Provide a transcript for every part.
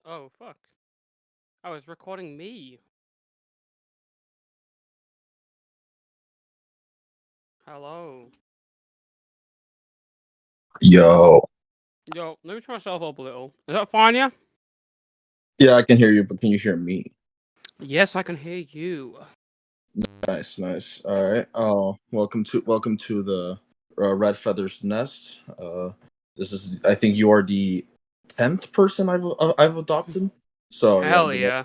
Oh, fuck. Oh, it's recording me. Hello. Yo. Yo, let me turn myself up a little. Is that fine, yeah? Yeah, I can hear you, but can you hear me? Yes, I can hear you. Nice, nice. All right. Welcome to the Red Feathers Nest. This is, I think you are the 10th person I've adopted. So yeah, Hell yeah.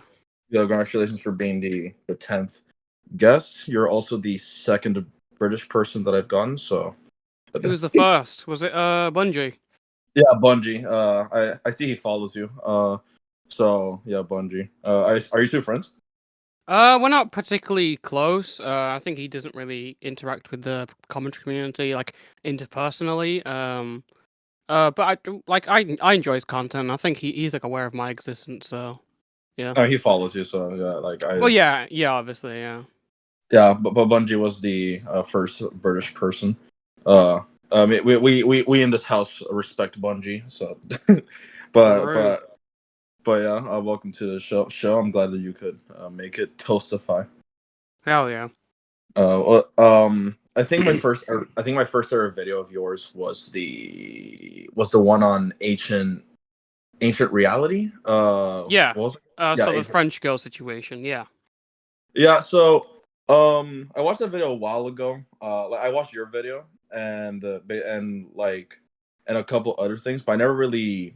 congratulations for being the 10th guest. You're also the second British person that I've gotten. So Who was the first? Was it, Bungie? yeah, Bungie. I see he follows you. So yeah, Bungie. Are you two friends? We're not particularly close. I think he doesn't really interact with the commentary community, like, interpersonally. But I enjoy his content. I think he's, like, aware of my existence, so, yeah. Oh, he follows you. So yeah, Well, yeah, obviously, yeah. Yeah, but Bungie was the first British person. Uh, we in this house respect Bungie, so but True. but but yeah, welcome to the show. I'm glad that you could make it Toastify. Hell yeah. I think my first ever video of yours was the one on ancient reality. Yeah. What was it? Yeah, So the French girl situation, yeah. yeah. So I watched that video a while ago. I watched your video and a couple other things, but I never really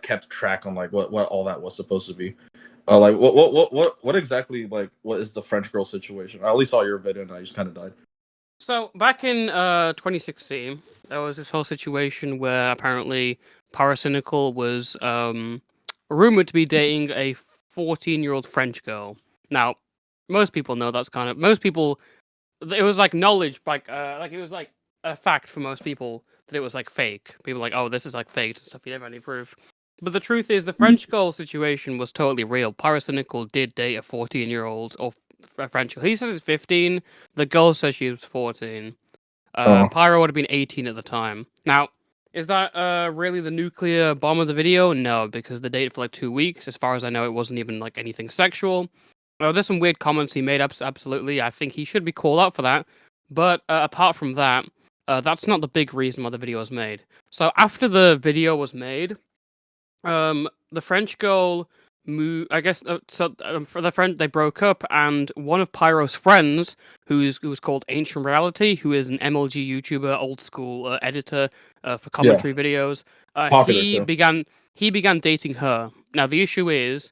kept track on what all that was supposed to be. What exactly what is the French girl situation? I only saw your video and I just kind of died. So back in 2016, there was this whole situation where apparently Paracynical was rumored to be dating a 14-year-old French girl. Now, most people know that's kind of most people. It was like knowledge, like it was like a fact for most people that it was like fake. People were like, oh, this is like fake and stuff. You never had any proof. But the truth is, the French girl situation was totally real. Paracynical did date a 14-year-old or a French girl. He says it's 15. The girl says she was 14. Oh, Pyro would have been 18 at the time. Now, is that really the nuclear bomb of the video? No, because they dated for like 2 weeks. As far as I know, it wasn't even like anything sexual. There's some weird comments he made. Absolutely, I think he should be called out for that. But apart from that, that's not the big reason why the video was made. So after the video was made, the French girl moved. I guess for the friend they broke up, and one of Pyro's friends, who's called Ancient Reality, who is an MLG YouTuber, old school editor for yeah, commentary videos. popular too. He began dating her. Now the issue is.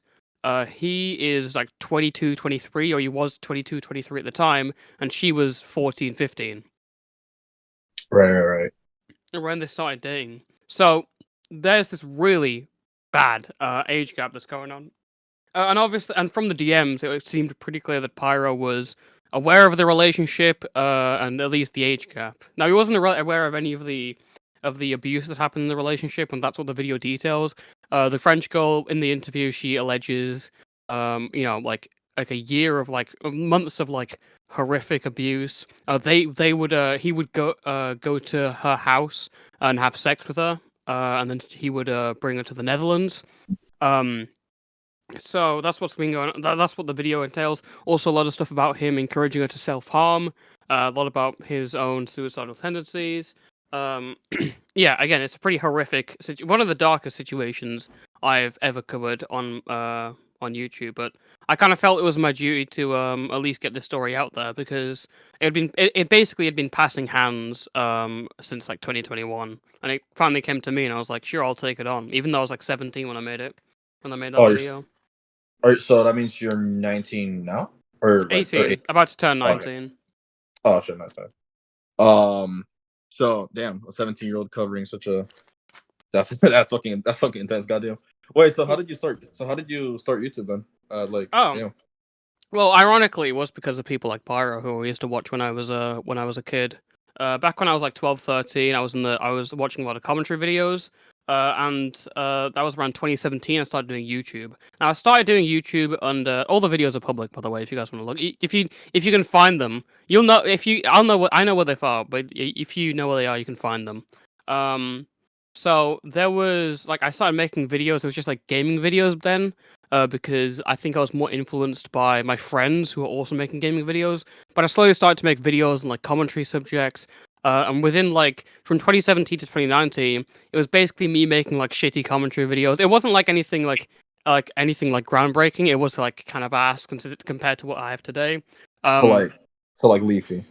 He is like 22, 23, or he was 22, 23 at the time, and she was 14, 15 Right, right, right. when they started dating. So there's this really bad age gap that's going on. And obviously, and from the DMs, it seemed pretty clear that Pyro was aware of the relationship and at least the age gap. Now, he wasn't aware of any of the abuse that happened in the relationship, and that's what the video details. The French girl in the interview, she alleges, like a year of like months of like horrific abuse. They would he would go to her house and have sex with her, and then he would bring her to the Netherlands. Um, so that's what's been going on. That's what the video entails. Also, a lot of stuff about him encouraging her to self harm. A lot about his own suicidal tendencies. Um, yeah, again, it's a pretty horrific. One of the darkest situations I've ever covered on YouTube. But I kind of felt it was my duty to at least get this story out there because it basically had been passing hands since like 2021, and it finally came to me, and I was like, sure, I'll take it on, even though I was like 17 when I made it. When I made that Oh, video. so that means you're 19 now, or 18, about to turn okay. 19. Oh, shit, that's fine. So damn, a 17-year-old covering such a that's fucking intense. Goddamn. Wait, so how did you start? So how did you start YouTube then? Oh, Damn. well, ironically, it was because of people like Pyro who I used to watch when I was a kid. Back when I was like 12, 13, I was watching a lot of commentary videos. And that was around 2017. I started doing YouTube. Now I started doing YouTube, and all the videos are public, by the way. If you guys want to look, if you can find them, you'll know. If you, I'll know what I know where they are, but if you know where they are, you can find them. Um, So there was like I started making videos. It was just like gaming videos then, because I think I was more influenced by my friends who were also making gaming videos. But I slowly started to make videos on like commentary subjects. And within like from 2017 to 2019, it was basically me making like shitty commentary videos. It wasn't like anything like anything like groundbreaking. It was like kind of ass compared to what I have today. To like Leafy.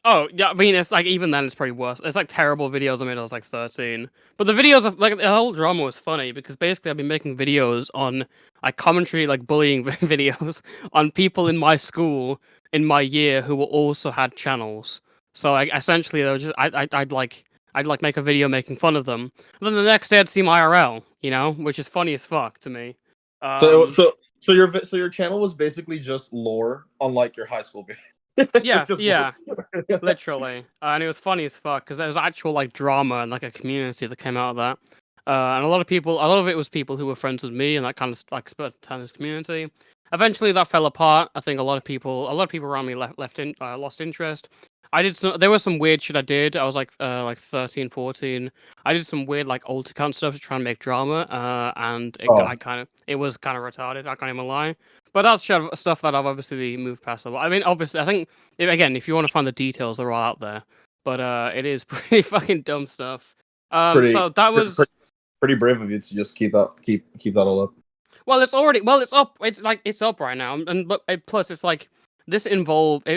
Oh yeah, I mean it's like even then it's pretty worse. It's like terrible videos I made when I was like 13. But the videos of like the whole drama was funny because basically I've been making videos on like commentary like bullying videos on people in my school in my year who were also had channels. So I essentially they were just I'd like make a video making fun of them. And then the next day I'd see my IRL, which is funny as fuck to me. So Um so your channel was basically just lore on like your high school base. It was yeah, just lore. yeah. Literally, and it was funny as fuck because there was actual like drama and like a community that came out of that. And a lot of it was people who were friends with me, and that kind of like spurred this community. Eventually, that fell apart. I think a lot of people around me lost interest. There was some weird shit I did. I was like 13, 14. I did some weird like alt account stuff to try and make drama. And Oh, it was kind of retarded. I can't even lie. But that's stuff that I've obviously moved past a lot. I mean, obviously, I think if you want to find the details, they're all out there. But it is pretty fucking dumb stuff. pretty So that was pretty brave of you to just keep that all up. it's up. It's up right now, and but plus it's like it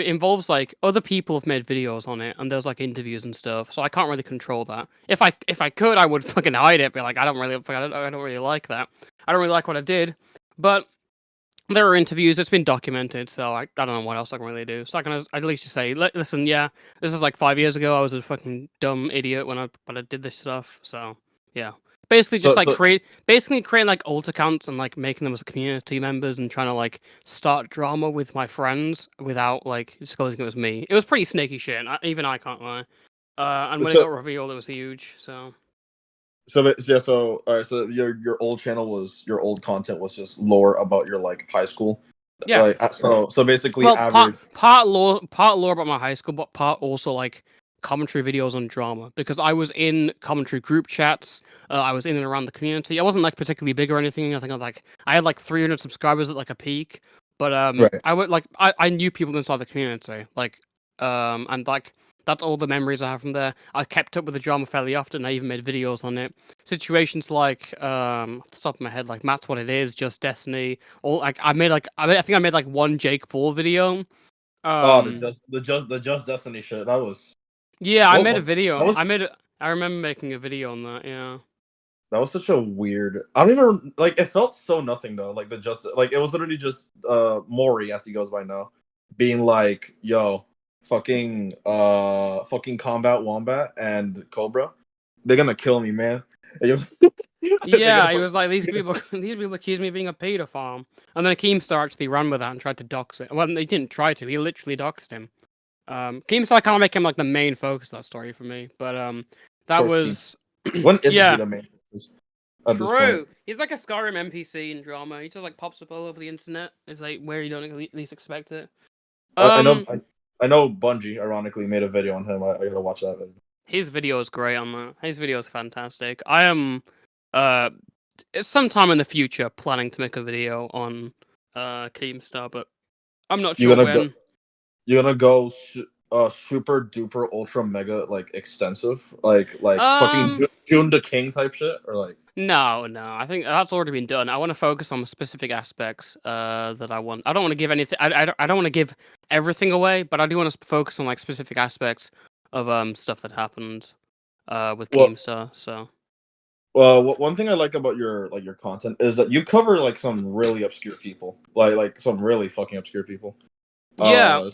involves like other people have made videos on it, and there's like interviews and stuff. So I can't really control that. If I could, I would fucking hide it. Be like, I don't really like that. I don't really like what I did, but there are interviews. It's been documented, so I don't know what else I can really do. So I can at least just say, listen, yeah, this is like 5 years ago. I was a fucking dumb idiot when I did this stuff. So yeah, basically just So like so creating like alt accounts and like making them as community members and trying to like start drama with my friends without like disclosing it was me. It was pretty snaky shit. Even I can't lie. And when it so got revealed, it was huge. So yeah, so all right, so your old channel was your old content was just lore about your like high school. yeah. Like so basically Well, average. part lore about my high school, but part also like commentary videos on drama because I was in commentary group chats. I was in and around the community. I wasn't like particularly big or anything. I think I had like 300 subscribers at like a peak, but Right. I would like I knew people inside the community, and like that's all the memories I have from there. I kept up with the drama fairly often. I even made videos on it. Situations like off the top of my head, like Matt's What It Is, Just Destiny, all like I think I made like one Jake Paul video. Oh, Um, the just Destiny shit. That was yeah, I made a what that video. was I remember making a video on that. Yeah, that was such a weird. I don't even like. It felt so nothing though. Like the just like it was literally just Maury as he goes by now, being like, "Yo, fucking Combat Wombat and Cobra, they're gonna kill me, man." And they're yeah. He gonna was like, these people, these people accuse me of being a pedophile, and then Keemstar actually ran with that and tried to dox it. Well, he didn't try to. He literally doxed him. Keemstar kind of make him like the main focus of that story for me, but of that course he. was When isn't he yeah. the main focus at this point? True. He's like a Skyrim NPC in drama. He just like pops up all over the internet. It's like where you don't at least expect it. I know Um, I know Bungie ironically made a video on him. I gotta watch that video. his video is great on that. His video is fantastic. I am, uh, sometime in the future planning to make a video on Keemstar, but I'm not You sure gonna go? when. You're gonna go super duper ultra mega like extensive like fucking Um, June the King type shit or like no. I think that's already been done. I want to focus on specific aspects. That I want. I don't want to give anything. I don't want to give everything away, but I do want to focus on like specific aspects of stuff that happened with well Keemstar. So one thing I like about your content is that you cover like some really obscure people like some really fucking obscure people. yeah,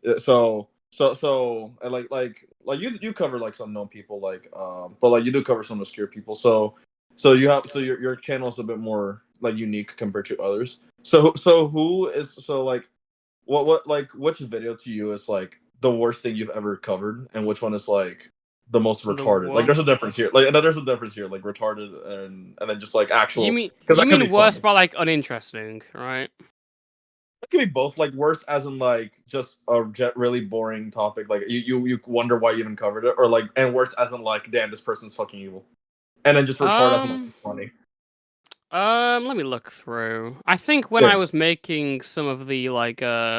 Uh, so and like you cover like some known people like but like you do cover some obscure people. So you have so your channel is a bit more like unique compared to others. So who is so like what like which video to you is like the worst thing you've ever covered and which one is like the most the retarded? Like what? there's a difference here. Like and then there's a difference here like retarded and then just like You actual mean because you that could be mean worse funny. but like uninteresting, right? It could be both, like worst as in like just a really boring topic, like you wonder why you even covered it, or like and worst as in like damn this person's fucking evil. and then just retard as Um, much as funny. let me look through. I think when Yeah. I was making some of the like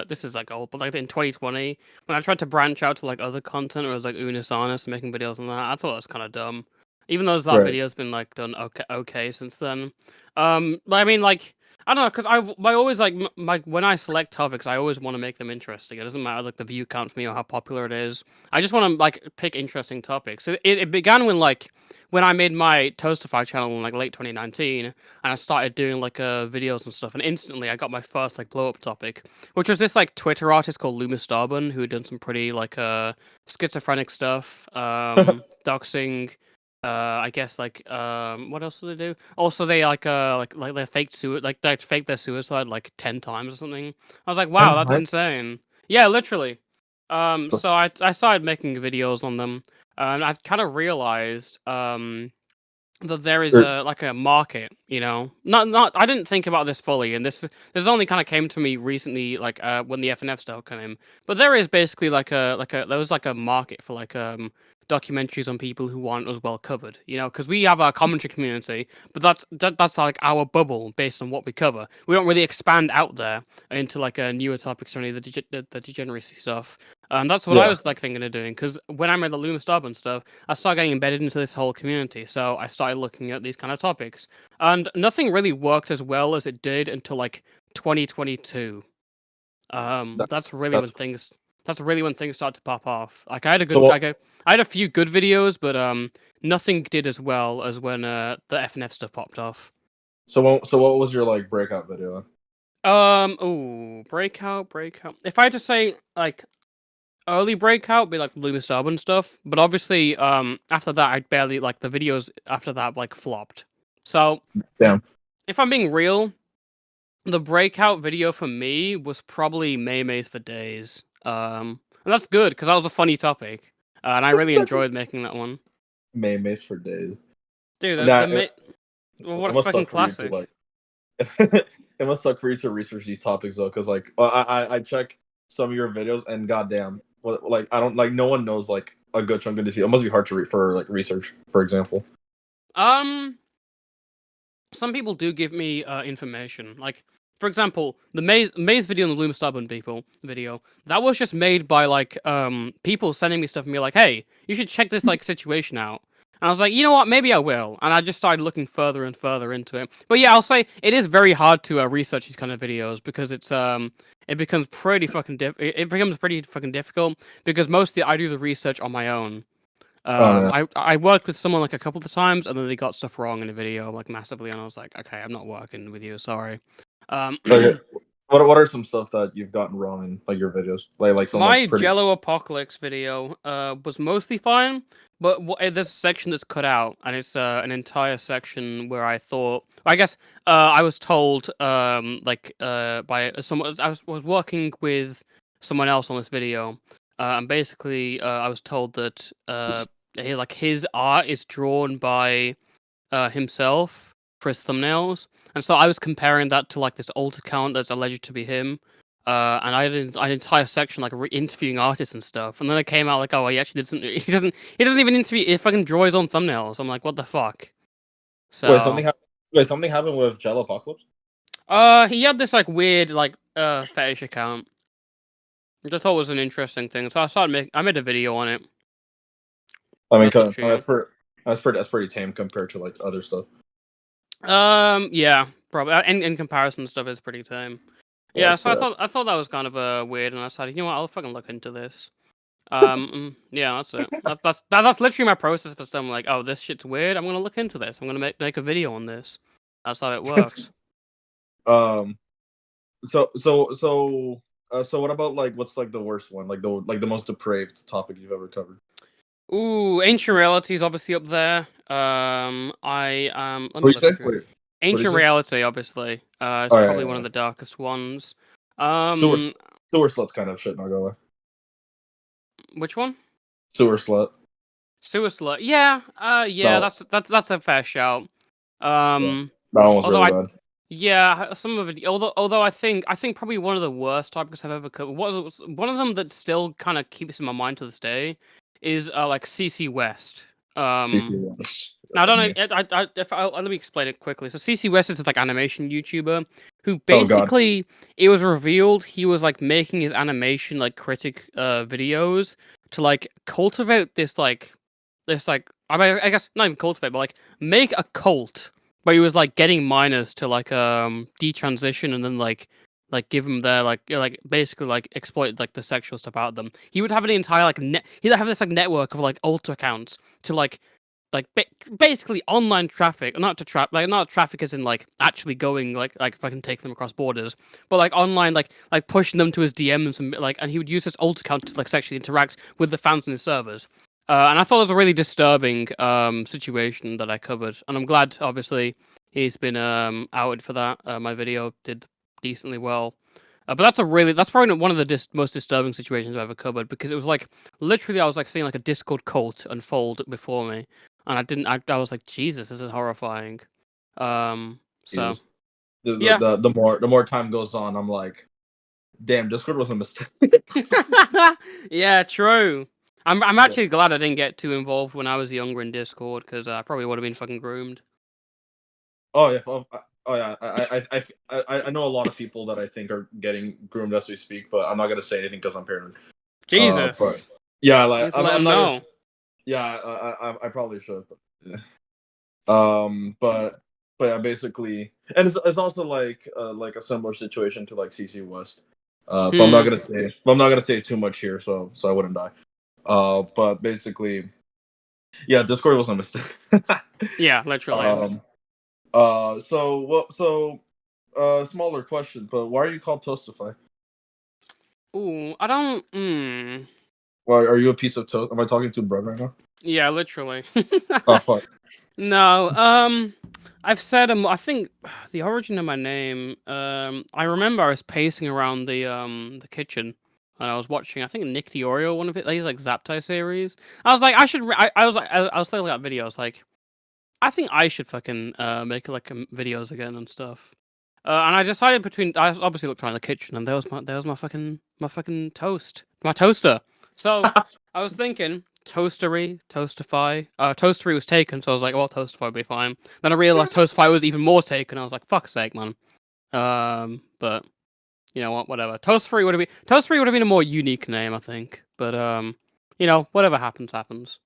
this is like old, but like in 2020, when I tried to branch out to like other content, or it was like Unis Honest making videos on that, I thought it was kind of dumb. Even though that Right. video's been like done okay since then. But I mean like I don't know, because I always like when I select topics, I always want to make them interesting. It doesn't matter like the view count for me or how popular it is. I just want to like pick interesting topics. It began when I made my Toastify channel in like late 2019, and I started doing like videos and stuff, and instantly I got my first like blow up topic, which was this like Twitter artist called Loomis Darbin, who had done some pretty like schizophrenic stuff, doxing. I guess like what else do they do? Also, they like they faked like they faked their suicide like 10 times or something. I was like, wow, And that's time. insane. Yeah, literally. So I started making videos on them, and I've kind of realized that there is Or- a like a market, you know. Not I didn't think about this fully, and this only kind of came to me recently, like when the FNF stuff came. But there is basically there was like a market for like documentaries on people who aren't as well covered, you know, because we have our commentary community, but that's like our bubble based on what we cover. We don't really expand out there into like newer topics or any of the degeneracy stuff. And that's what I yeah. was like thinking of doing, because when I made the Loomis Stubborn stuff, I started getting embedded into this whole community. So I started looking at these kind of topics, and nothing really worked as well as it did until like 2022. That, That's really when that's things. That's really when things start to pop off. Like I had a so. good, I had a few good videos, but nothing did as well as when the FNF stuff popped off. So what was your like breakout video? Oh, breakout. If I had to say like early breakout, be like Loomis Urban stuff, but obviously, after that, I barely like the videos after that like flopped. So, Damn. if I'm being real, the breakout video for me was probably Maymays for Days. And that's good because that was a funny topic, and I really enjoyed making that one. Maymays for days. Dude, Nah, well, what it a must fucking suck for you to classic. like. It must suck for you to research these topics though, because like I check some of your videos and goddamn, like I don't like no one knows like a good chunk of this. It must be hard to read for like research, for example. Um, some people do give me information. Like, for example, the maze video and the Loomis Stubborn people video, that was just made by like people sending me stuff and be like, hey, you should check this like situation out. And I was like, you know what, maybe I will. And I just started looking further and further into it. But yeah, I'll say it is very hard to research these kind of videos, because it becomes pretty fucking it becomes pretty fucking difficult, because mostly I do the research on my own. Oh man. I worked with someone like a couple of times, and then they got stuff wrong in a video like massively, and I was like, okay, I'm not working with you, sorry. Okay. What are some stuff that you've gotten wrong in like your videos? Like some like My pretty. Jello Apocalypse video was mostly fine, but there's a section that's cut out, and it's an entire section where I thought, I guess, I was told by someone, was working with someone else on this video, and basically I was told that his art is drawn by himself for his thumbnails, and so I was comparing that to like this alt account that's alleged to be him. And I had an entire section like interviewing artists and stuff, and then it came out like, oh, he actually doesn't. He doesn't even interview. He fucking draw his own thumbnails. I'm like, what the fuck? Wait, So, something happened with Jello Apocalypse? he had this like weird like fetish account, which I thought was an interesting thing. So I made a video on it. I mean, That's literally it. that's pretty tame compared to like other stuff. Yeah, probably. In comparison, stuff is pretty tame. Yeah, That's so fair. I thought that was kind of weird, and I decided, you know what, I'll fucking look into this. Yeah, that's it. That's literally my process for something like, oh, this shit's weird. I'm gonna look into this. I'm gonna make a video on this. That's how it works. Um. So what about like what's like the worst one? Like the most depraved topic you've ever covered? Ooh, Ancient Reality is obviously up there. Let me What do you look say? through. Wait, what did Ancient you say? Reality, obviously, is Oh yeah, probably yeah, one of yeah. the darkest ones. Sewer Um, sewer slut's kind of shit. Not gonna lie. which one? Sewer slut. Sewer Slut. Yeah, yeah, No, that's a fair shout. yeah, that one was Although really I bad. Yeah, some of it. Although I think probably one of the worst topics I've ever covered. One of them that still kind of keeps in my mind to this day is like CC West. CC Um, one. Now, I don't Yeah. know. Let me explain it quickly. So, CC West is this, like animation YouTuber who Oh God. basically it was revealed he was like making his animation like critic videos to like cultivate this I mean, I guess not even cultivate, but like make a cult. But he was like getting minors to like detransition and then like give them their like basically like exploit like the sexual stuff out of them. He would have an entire like he'd have this like network of like alt accounts to like basically online traffic, not to trap like not traffic as in like actually going like if I can take them across borders, but like online like pushing them to his DMs and like and he would use his alt account to like sexually interact with the fans on his servers. And I thought it was a really disturbing situation that I covered, and I'm glad obviously he's been outed for that. My video did decently well. But that's probably one of the most disturbing situations I've ever covered because it was like literally I was like seeing like a Discord cult unfold before me, and I was like, Jesus, this is horrifying. So Jesus. yeah. The more time goes on, I'm like, damn, Discord was a mistake. Yeah, true. I'm Yeah. actually glad I didn't get too involved when I was younger in Discord because I probably would have been fucking groomed. Oh yeah. Oh yeah. I know a lot of people that I think are getting groomed as we speak, but I'm not gonna say anything because I'm paranoid. But Jesus. yeah, You like need to let I'm him not gonna. know. Yeah, I probably should. But, yeah. But yeah, basically, and it's also like a similar situation to like CC West. But Hmm. I'm not gonna say too much here, so I wouldn't die. But basically, yeah, Discord was a mistake. Yeah, literally. um. Smaller question, but why are you called Toastify? Ooh, I don't. Hmm. Why are you a piece of toast? Am I talking to Brett right now? Yeah, literally. Oh fuck. No, I've said I think the origin of my name. I remember I was pacing around the kitchen and I was watching. I think Nick Diorio, one of it, like Zaptai series. I was like, I should. I was like, I was looking at videos like, I think I should fucking make like videos again and stuff. And I decided between. I obviously looked around the kitchen and there was my fucking toast, my toaster. So I was thinking toastery, toastify. Toastery was taken, so I was like, well, toastify would be fine. Then I realized toastify was even more taken. I was like, fuck's sake, man. But you know what? Whatever. Toastery would have been a more unique name, I think. But you know, whatever happens, happens.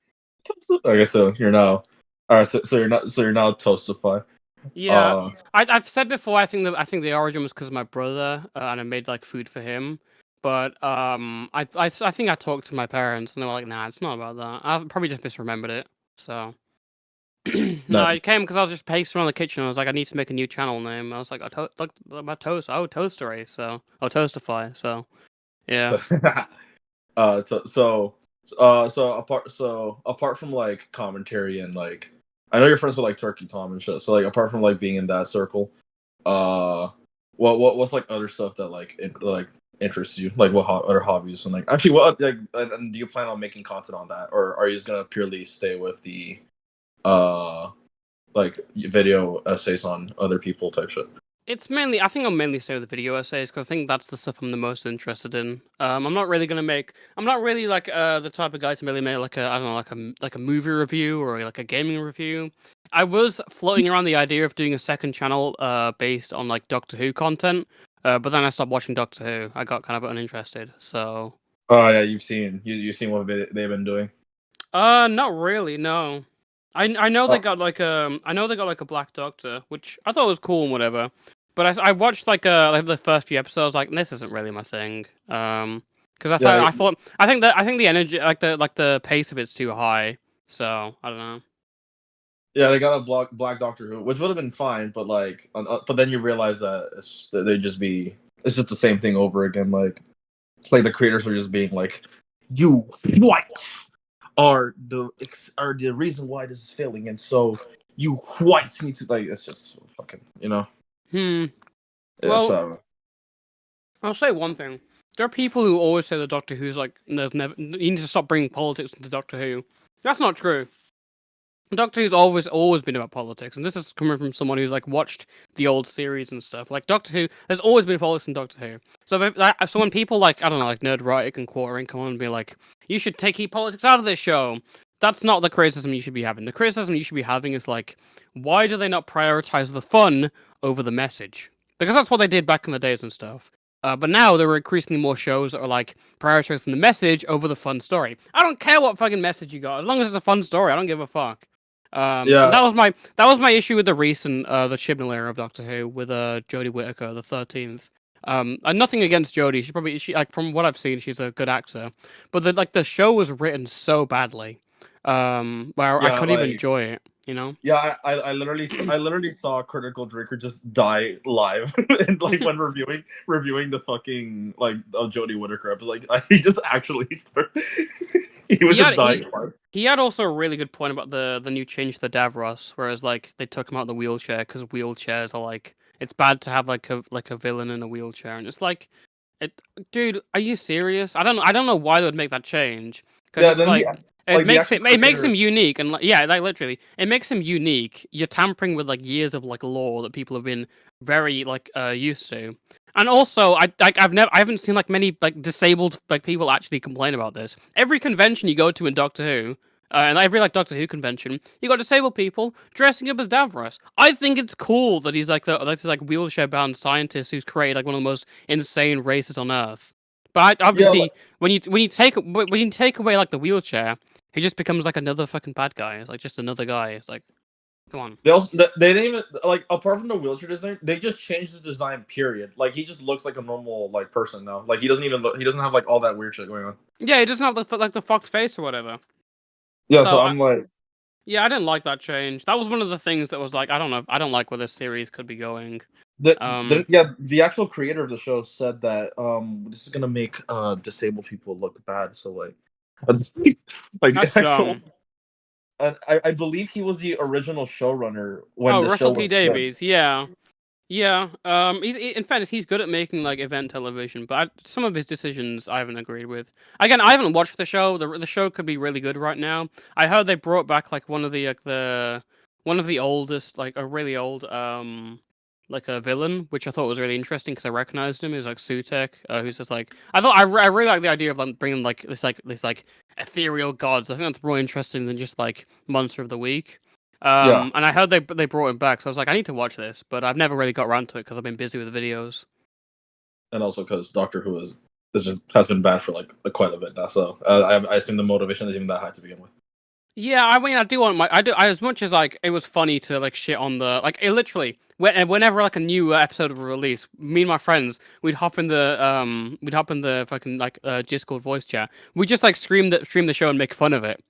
Okay, so you're now. All right, so you're now Toastify. Yeah, Uh, I've said before. I think the origin was because of my brother, and I made like food for him. But I think I talked to my parents, and they were like, "Nah, it's not about that." I probably just misremembered it. So no, no. it came because I was just pacing around the kitchen. I was like, I need to make a new channel name. I was like, like my toast. Oh, Toastery. So Toastify. So yeah. So apart from like commentary and like, I know you're friends with like Turkey Tom and shit. So like, apart from like being in that circle, uh, what's like other stuff that like like interests you? Like what other hobbies and like actually what like and do you plan on making content on that, or are you just gonna purely stay with the uh like video essays on other people type shit? It's mainly, I think I'll mainly stay with the video essays because I think that's the stuff I'm the most interested in. I'm not really I'm not really like the type of guy to really make like I don't know, like a movie review or like a gaming review. I was floating around the idea of doing a second channel based on like Doctor Who content, but then I stopped watching Doctor Who. I got kind of uninterested. So, Oh yeah, you've seen what they've been doing. not really, no. I know they Oh got like I know they got like a Black Doctor, which I thought was cool and whatever. But I watched like the first few episodes, like this isn't really my thing. Because yeah, I think the energy, like the pace of it's too high. So I don't know. yeah, they got a Black Doctor Who, which would have been fine, but like, but then you realize that it's just the same thing over again. Like, it's like the creators are just being like, you whites are the reason why this is failing, and so you whites need to like. It's just fucking, Hmm. It's Well, I'll say one thing. There are people who always say the Doctor Who's like there's never you need to stop bringing politics into Doctor Who. That's not true. Doctor Who's always been about politics, and this is coming from someone who's like watched the old series and stuff. Like Doctor Who, there's always been politics in Doctor Who. So when people like I don't know, like Nerdrotic and Quartering come on and be like, you should keep politics out of this show, That's not the criticism you should be having. The criticism you should be having is like, why do they not prioritize the fun over the message? Because that's what they did back in the days and stuff. But now there are increasingly more shows that are like prioritizing the message over the fun story. I don't care what fucking message you got, as long as it's a fun story. I don't give a fuck. And Yeah, that was my issue with the recent the Chibnall era of Doctor Who with Jodie Whittaker, the 13th. And nothing against Jodie. She like from what I've seen, she's a good actor. But the show was written so badly where I yeah, couldn't even like enjoy it, you know? yeah, I literally saw Critical Drinker just die live, and like when reviewing the fucking like Jodie Whittaker episode, like he just actually started, he was He just had dying live. he had also a really good point about the new change to the Davros, whereas like they took him out of the wheelchair because wheelchairs are like it's bad to have like a villain in a wheelchair, and it's like, it, dude, are you serious? I don't know why they would make that change because Yeah, it's then like the actual it makes him creator. unique and like, yeah, like literally it makes him unique. You're tampering with like years of like lore that people have been very like used to. And also, I haven't seen like many like disabled like people actually complain about this. Every convention you go to in Doctor Who, and every like Doctor Who convention, you got disabled people dressing up as Davros. I think it's cool that he's like like wheelchair bound scientist who's created like one of the most insane races on Earth. But Yeah, obviously, when you take away like the wheelchair, he just becomes like another fucking bad guy. It's like just another guy. It's like, come on. they didn't even like apart from the wheelchair design, they just changed the design. Period. Like he just looks like a normal like person now. Like he doesn't have like all that weird shit going on. Yeah, he doesn't have like the fox face or whatever. Yeah, So so I'm like yeah, I didn't like that change. That was one of the things that was like, I don't know, I don't like where this series could be going. the yeah, the actual creator of the show said that this is gonna make disabled people look bad. So like like the That's actual dumb. and I believe he was the original showrunner when Oh, the show Russell T was good. Davies, yeah. Yeah, in fairness, he's good at making like event television, but some of his decisions I haven't agreed with. Again, I haven't watched the show. The show could be really good right now. I heard they brought back like one of the one of the oldest, like a really old like a villain, which I thought was really interesting because I recognized him. He was like Sutek, who's just like I really like the idea of them bringing like this like ethereal gods. I think that's more interesting than just like Monster of the Week. Yeah, And I heard they brought him back, so I was like, I need to watch this, but I've never really got around to it because I've been busy with videos. and also because Doctor Who has been bad for like quite a bit now. So I assume the motivation isn't even that high to begin with. Yeah, I mean, I do want as much as like it was funny to like shit on the like it literally whenever like a new episode of a release, me and my friends we'd hop in the fucking like Discord voice chat. We just like stream the show and make fun of it,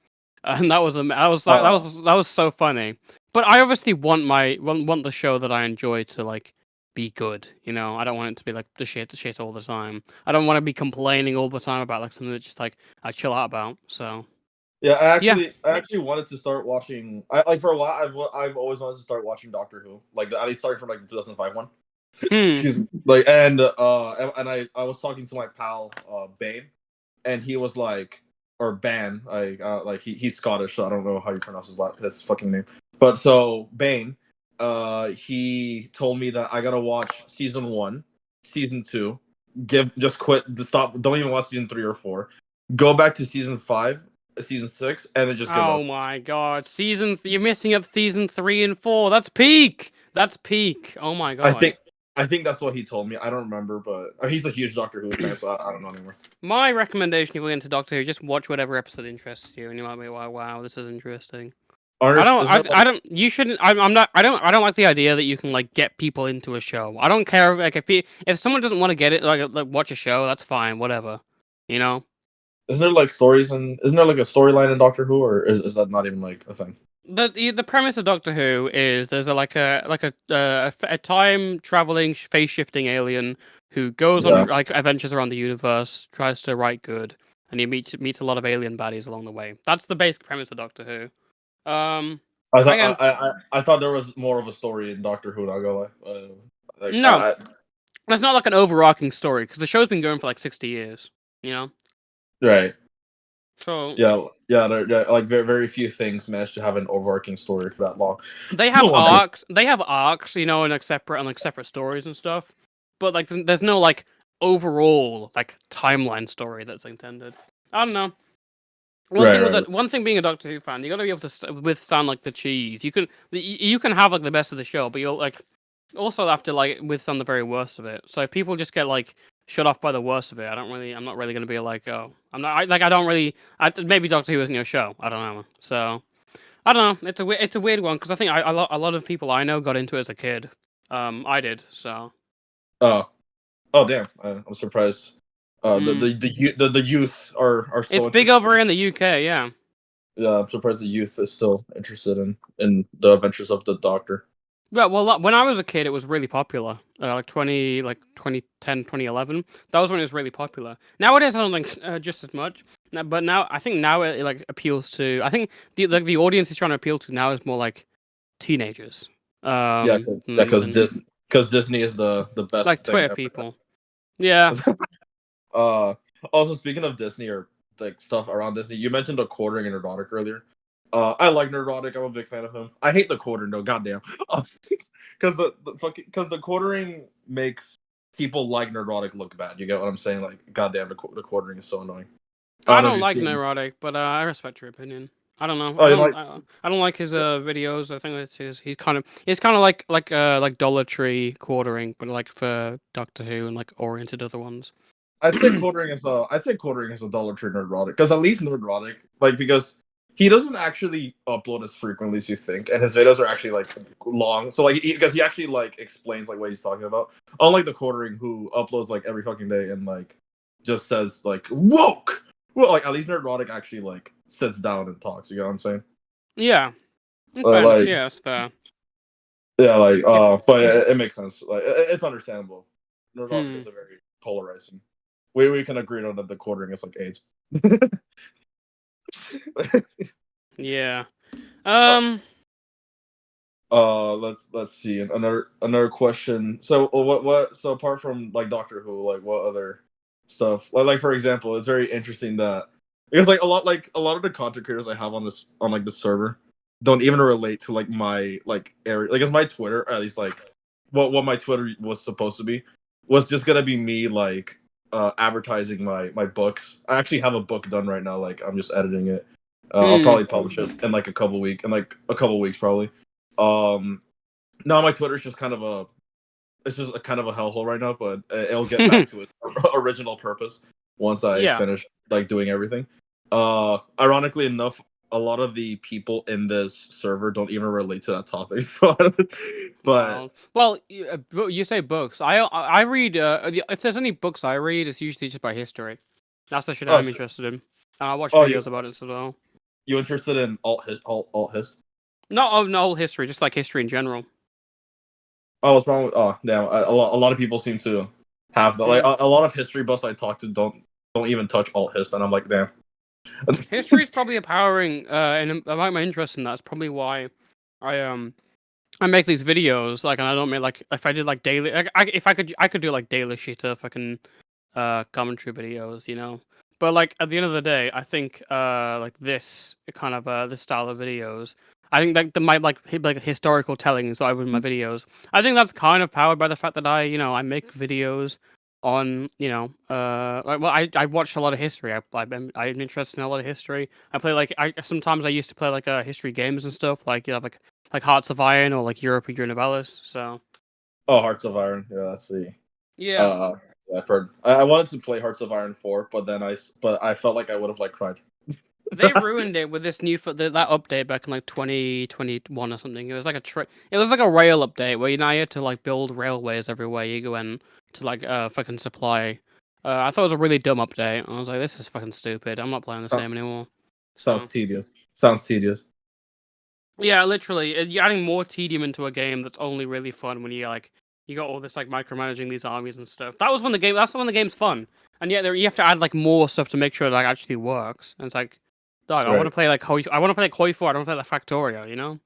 and Uh, that was so funny. But I obviously want the show that I enjoy to like be good. You know, I don't want it to be like the shit all the time. I don't want to be complaining all the time about like something that just like I chill out about. So yeah, yeah. I actually wanted to start watching. I like for a while. I've always wanted to start watching Doctor Who, like at least starting from like the 2005 one. Hmm. Excuse me. Like and I was talking to my pal Bane, and he was like, or Ban, like he's Scottish, so I don't know how you pronounce his fucking name. But so Bane, he told me that I gotta watch season 1, season 2, just quit, stop, don't even watch season 3 or 4, go back to season 5, season 6, and then just give Oh up. my god. You're missing up season 3 and 4. That's peak. That's peak. Oh my I god. think I think that's what he told me. I don't remember, but he's a huge Doctor Who fan, so I don't know anymore. My recommendation if you're into Doctor Who, just watch whatever episode interests you and you might be like, wow, this is interesting. Is there like I don't you shouldn't I'm not I don't like the idea that you can like get people into a show. I don't care like if someone doesn't want to get it like watch a show, that's fine, whatever. You know? isn't there like stories and isn't there like a storyline in Doctor Who, or is that not even like a thing? The premise of Doctor Who is there's a time traveling phase shifting alien who goes Yeah, on like adventures around the universe, tries to right good, and he meets a lot of alien baddies along the way. That's the basic premise of Doctor Who. I thought Again, I thought there was more of a story in Doctor Who. Not gonna lie, like no, there's not like an overarching story because the show's been going for like 60 years. You know, right, so yeah. Like very few things manage to have an overarching story for that long. they have No wonder. arcs. They have arcs, you know, and like separate stories and stuff. But like, there's no like overall like timeline story that's intended. I don't know. Right. One thing being a Doctor Who fan, you got to be able to withstand like the cheese. You can have like the best of the show, but you'll like also have to like withstand the very worst of it. So if people just get like shut off by the worst of it, I'm not really going to be like, oh, I don't really. Maybe Doctor Who isn't your show. I don't know. So I don't know. It's a weird one because I think a lot of people I know got into it as a kid. I did. So Oh, oh, damn. I'm surprised. mm. The youth are still It's big interested. over here in the UK. Yeah. Yeah, I'm surprised the youth is still interested in the adventures of the Doctor. Yeah, well, when I was a kid, it was really popular. Like 2010, 2011. That was when it was really popular. Nowadays, I don't think just as much. But now, I think now it like appeals to. I think the audience is trying to appeal to now is more like teenagers. Yeah, Than because Disney is the like best thing Twitter ever. people. Yeah. uh, Also, speaking of Disney or like stuff around Disney, you mentioned the quartering and Neurotic earlier. I like Neurotic. I'm a big fan of him. I hate the quartering though. Goddamn, because the quartering makes people like Neurotic look bad. You get what I'm saying? Like, goddamn, the quartering is so annoying. I I don't know if don't you've like seen. Neurotic, but I respect your opinion. I don't know. Oh, you like? I don't like his videos. I think he's kind of like Dollar Tree quartering, but like for Doctor Who and like oriented other ones. I'd say quartering is a Dollar Tree Neurotic because at least Neurotic like because he doesn't actually upload as frequently as you think, and his videos are actually like long. So like because he actually like explains like what he's talking about. Unlike the quartering who uploads like every fucking day and like just says like woke. Well, like at least Neurotic actually like sits down and talks. You know what I'm saying? Yeah, in fairness, Like yeah, that's fair. yeah, like If but it makes sense. Like it's understandable. Neurotic hmm, is a very polarizing. We can agree on that the quartering is like AIDS. yeah. Uh, Um, let's see another question. So so apart from like Doctor Who, like what other stuff? Like for example, it's very interesting that because like a lot of the content creators I have on this on like the server don't even relate to like my like area. Like, it's my Twitter, or at least like what my Twitter was supposed to be was just gonna be me like advertising my books. I actually have a book done right now. Like, I'm just editing it. I'll hmm. probably publish it in like a couple weeks probably. Um, now my Twitter's just kind of a it's just a kind of a hellhole right now, but it'll get back to its original purpose once I Yeah. finish like doing everything. Ironically enough, a lot of the people in this server don't even relate to that topic. So, but You say books. I read. If there's any books I read, it's usually just by history. That's the shit oh, I'm interested in. And I watch oh, videos about it as well. you interested in alt his? Not of no whole history, just like history in general. Oh, what's wrong with? Oh, damn! A lot of people seem to have that. Like Hmm. a lot of history buffs I talk to don't even touch alt his, and I'm like, damn. History is probably empowering, and about my interest in that is probably why I I make these videos. Like, and I don't make like if I did like daily, if I could do like daily shit if I can commentary videos, you know. But like at the end of the day, I think like this style of videos, I think like like historical tellings that I would in my videos. I think that's kind of powered by the fact that I make videos on I watched a lot of history. I'm interested in a lot of history. I play like I sometimes I used to play like history games and stuff like like Hearts of Iron or like Europa Universalis. So Oh, Hearts of Iron. Yeah, let's see. yeah. Uh, yeah, I've heard. I wanted to play Hearts of Iron 4, but but I felt like I would have like cried. They ruined it with this that update back in like 2021 or something. It was like it was like a rail update where you now had to like build railways everywhere you go in to like fucking supply. I thought it was a really dumb update. I was like, this is fucking stupid. I'm not playing this Oh, game anymore. sounds So tedious. Sounds tedious. yeah, literally, you're adding more tedium into a game that's only really fun when you got all this like micromanaging these armies and stuff. That's when the game's fun, and yet you have to add like more stuff to make sure it like actually works. And it's like, dog, I want to Right. play like I want to play like Hoi 4. I don't want to play like Factorio, you know?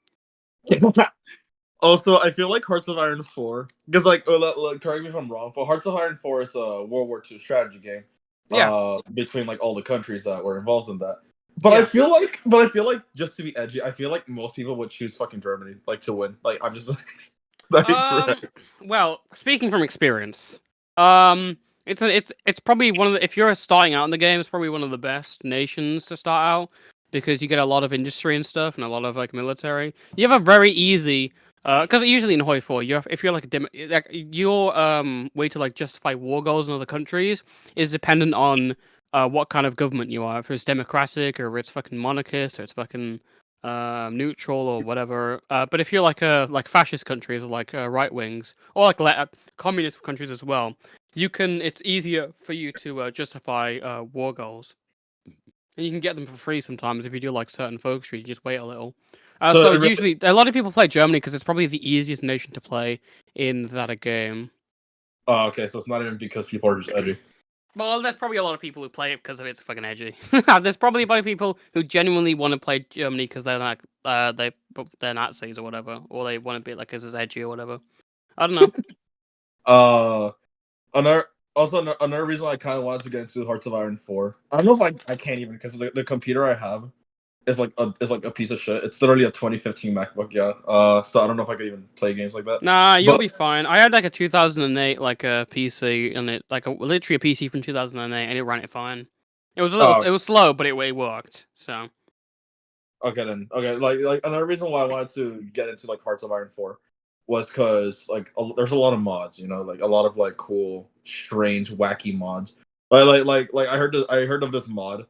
Also, I feel like Hearts of Iron 4, because like, correct me if I'm wrong, but Hearts of Iron 4 is a World War II strategy game, Yeah, between like all the countries that were involved in that. yeah. But I feel like just to be edgy, I feel like most people would choose fucking Germany, like to win. Like, I'm just like, Um, well, speaking from experience, um, It's probably one of the, if you're starting out in the game, it's probably one of the best nations to start out because you get a lot of industry and stuff and a lot of like military. You have a very easy because usually in Hoi 4, if you're like like your way to like justify war goals in other countries is dependent on what kind of government you are. If it's democratic or if it's fucking monarchist or it's fucking neutral or whatever. But if you're like like fascist countries or like right wings or like communist countries as well, you can. It's easier for you to justify war goals, and you can get them for free sometimes if you do like certain focus trees. You just wait a little. So So it really, usually, a lot of people play Germany because it's probably the easiest nation to play in that game. oh, okay, so it's not even because people are just edgy. Well, there's probably a lot of people who play it because of it's fucking edgy. There's probably a lot of people who genuinely want to play Germany because they're like they're Nazis or whatever, or they want to be like 'cause it's edgy or whatever. I don't know. Uh, another another reason I kind of wanted to get into Hearts of Iron 4. I don't know if I can't even because the computer I have is like a piece of shit. It's literally a 2015 MacBook, yeah. So I don't know if I could even play games like that. Nah, you'll But be fine. I had like a 2008 like a PC and it like literally a PC from 2008 and it ran it fine. It was oh, it was slow, but it worked. So okay then. Okay, like another reason why I wanted to get into like Hearts of Iron 4 was because like there's a lot of mods, you know, like a lot of like cool, strange, wacky mods. Like I heard of this mod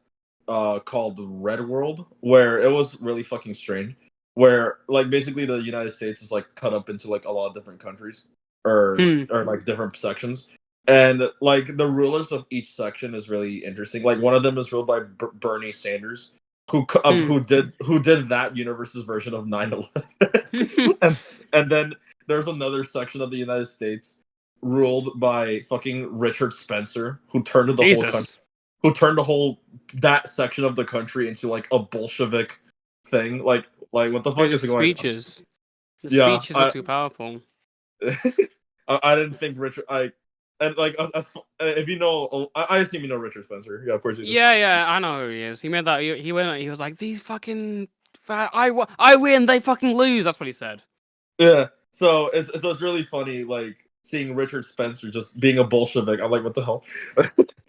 called Red World where it was really fucking strange. Where like basically the United States is like cut up into like a lot of different countries hmm. or like different sections. And like the rulers of each section is really interesting. Like one of them is ruled by Bernie Sanders, Hmm. who did that universe's version of 9/11. And then there's another section of the United States ruled by fucking Richard Spencer, who turned the whole country, Jesus. who turned the whole that section of the country into like a Bolshevik thing. Like what the fuck His is going on? speeches. The Yeah, speeches are too powerful. I didn't think Richard. I and like if you know, I assume you know Richard Spencer. Yeah, of course you do. Yeah, I know who he is. He made that. He went. He was like, "These fucking, I win, they fucking lose." That's what he said. Yeah, so it's really funny like seeing Richard Spencer just being a Bolshevik. I'm like, what the hell?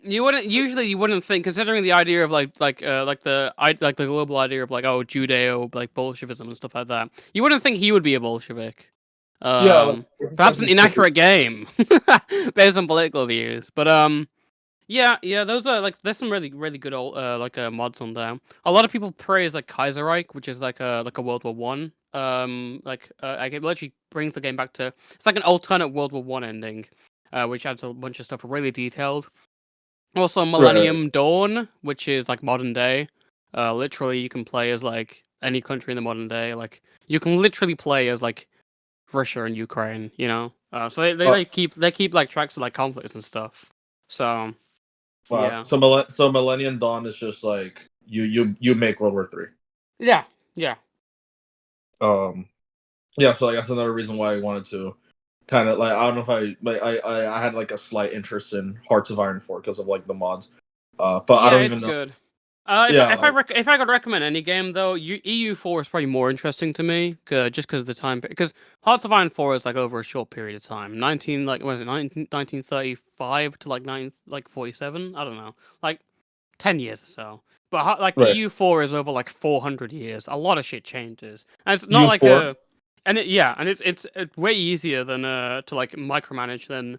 You wouldn't think, considering the idea of like the global idea of like Judeo like Bolshevism and stuff like that. You wouldn't think he would be a Bolshevik. Yeah, like Perhaps an inaccurate game based on political views, but yeah, those are like there's some really good old mods on there. A lot of people praise like Kaiserreich, which is like a World War One. I can literally brings the game back to it's like an alternate World War One ending, which adds a bunch of stuff really detailed. Also, right. Millennium Dawn, which is like modern day. Literally, you can play as like any country in the modern day. Like you can literally play as like Russia and Ukraine. You know, so Uh, they keep like tracks of like conflicts and stuff. So wow. yeah, So Millennium Dawn is just like you make World War Three. yeah, yeah. Um, yeah. So like, that's another reason why I wanted to kind of like I don't know if I had like a slight interest in Hearts of Iron 4 because of like the mods. But I Yeah, don't even it's know. good. Yeah, like If I could recommend any game though, EU4 is probably more interesting to me, just because the time because Hearts of Iron 4 is like over a short period of time, 19 like what is it 1935 to like 47, I don't know, like 10 years or so. But like right. EU4 is over like 400 years. A lot of shit changes, and it's not like U4. a and it's way easier than to like micromanage than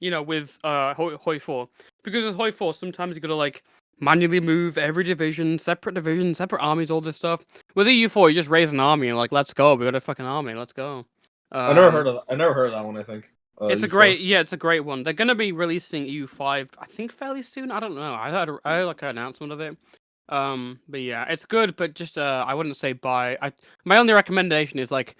with Hoi 4. Because with Hoi 4, sometimes you gotta like manually move every division, separate armies, all this stuff. With EU4, you just raise an army and like, let's go. We got a fucking army, let's go. Um, I never heard of that one. I think. it's a U4. great, yeah, it's a great one. They're gonna be releasing EU5, I think, fairly soon. I don't know. I heard like an announcement of it. But yeah, it's good, but just I wouldn't say buy. My only recommendation is like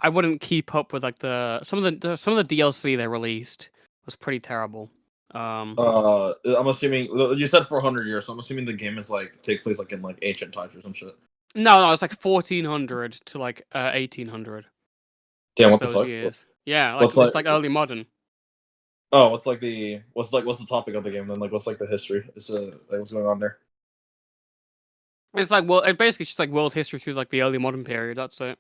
I wouldn't keep up with like some of the DLC they released was pretty terrible. Um, I'm assuming you said 400 years, so I'm assuming the game is like takes place like in like ancient times or some shit. no, it's like 1400 to like 1800, Damn, like what the those fuck? years. Yeah, like What's like? it's like early modern. Oh, what's the topic of the game then? Like, what's like the history? Is like what's going on there? It's like it basically just like world history through like the early modern period. That's it.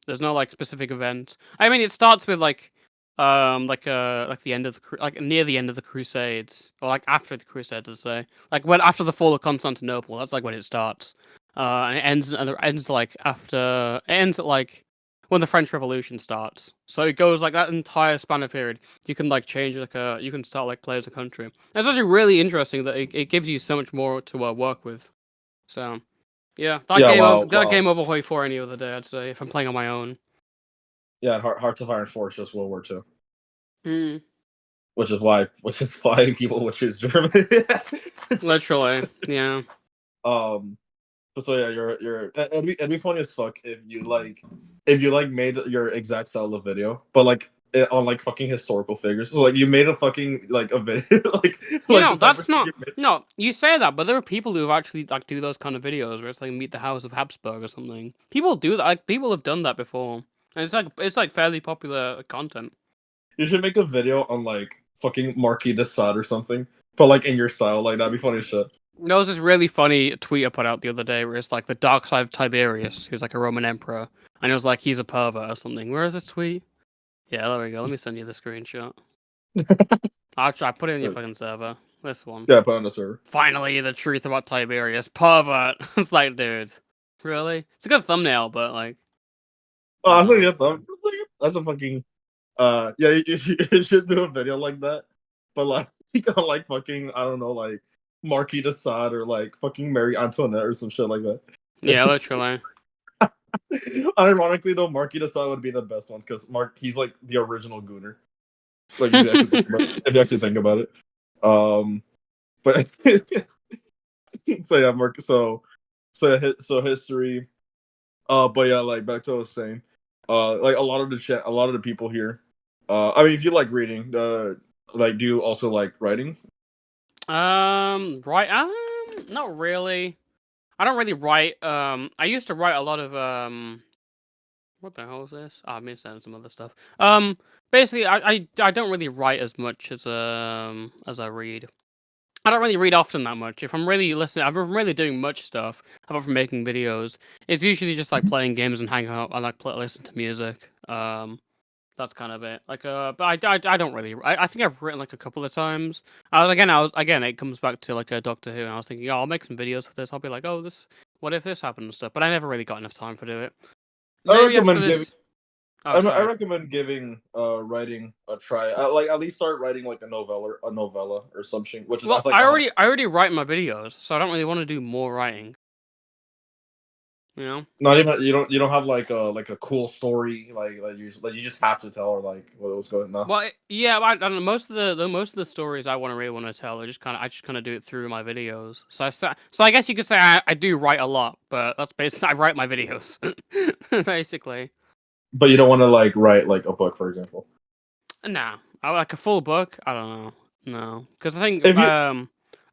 There's no like specific event. I mean, it starts with like like the end of like near the end of the Crusades, or like after the Crusades, I'd say, like when after the fall of Constantinople. That's like when it starts, and it ends like after it ends at like when the French Revolution starts. So it goes like that entire span of period. You can like change like you can start like play as a country. It's actually really interesting that it gives you so much more to work with. So yeah, Yeah, that game over way for any other day, I'd say, if I'm playing on my own. yeah, Hearts of Iron 4 is just World War II, Mm, which is why people would choose Germany. literally, yeah. But so yeah, it'd be funny as fuck if you like made your exact style of video, but like on like fucking historical figures. So like you made a fucking like a video like the type of That's shit not. you made. No, you say that, but there are people who actually like do those kind of videos where it's like meet the House of Habsburg or something. People do that. Like people have done that before, and it's like fairly popular content. You should make a video on like fucking Marquis de Sade or something, but like in your style. Like that'd be funny as shit. There was this really funny tweet I put out the other day where it's like the dark side of Tiberius, who's like a Roman emperor, and it was like he's a pervert or something. Where is this tweet? Yeah, there we go. Let me send you the screenshot. I put it in your fucking server. This one. Yeah, put on the server. Finally, the truth about Tiberius. Pervert. It's like, dude, really? It's a good thumbnail, but like, Oh, I think uh, that's a fucking yeah. You should do a video like that, but like on like fucking I don't know like Marquis de Sade or like fucking Marie Antoinette or some shit like that. yeah, literally. Ironically though, Marquis de Sade would be the best one because he's like the original Gooner. Like if you actually think about it. But so yeah, so history. But yeah, like back to what I was saying. Like a lot of a lot of the people here. I mean, if you like reading, like, do you also like writing? Right. Not really. I don't really write. I used to write a lot of what the hell is this? Oh, I mean, some other stuff. Basically, I don't really write as much as I read. I don't really read often that much. If I'm really listening, if I'm really doing much stuff apart from making videos, it's usually just like playing games and hanging out. I like listen to music. That's kind of it. Like, but I don't really. I think I've written like a couple of times. Again, it comes back to like a Doctor Who, and I was thinking, oh, I'll make some videos for this. I'll be like, oh, this. What if this happened and stuff? But I never really got enough time to do it. I Maybe after recommend giving. this. Oh, I sorry. recommend giving writing a try. Like at least start writing like a novella or something, which is Well, that's like I already write my videos, so I don't really want to do more writing. You know. not even you don't have like a cool story like you just have to tell or like what was going on. Well, yeah, I don't know. Most of the most of the stories I really want to tell, I just kind of do it through my videos. So I guess you could say I do write a lot, but that's basically I write my videos, basically. But you don't want to like write like a book, for example. Nah, I like a full book. I don't know, no, because I think If you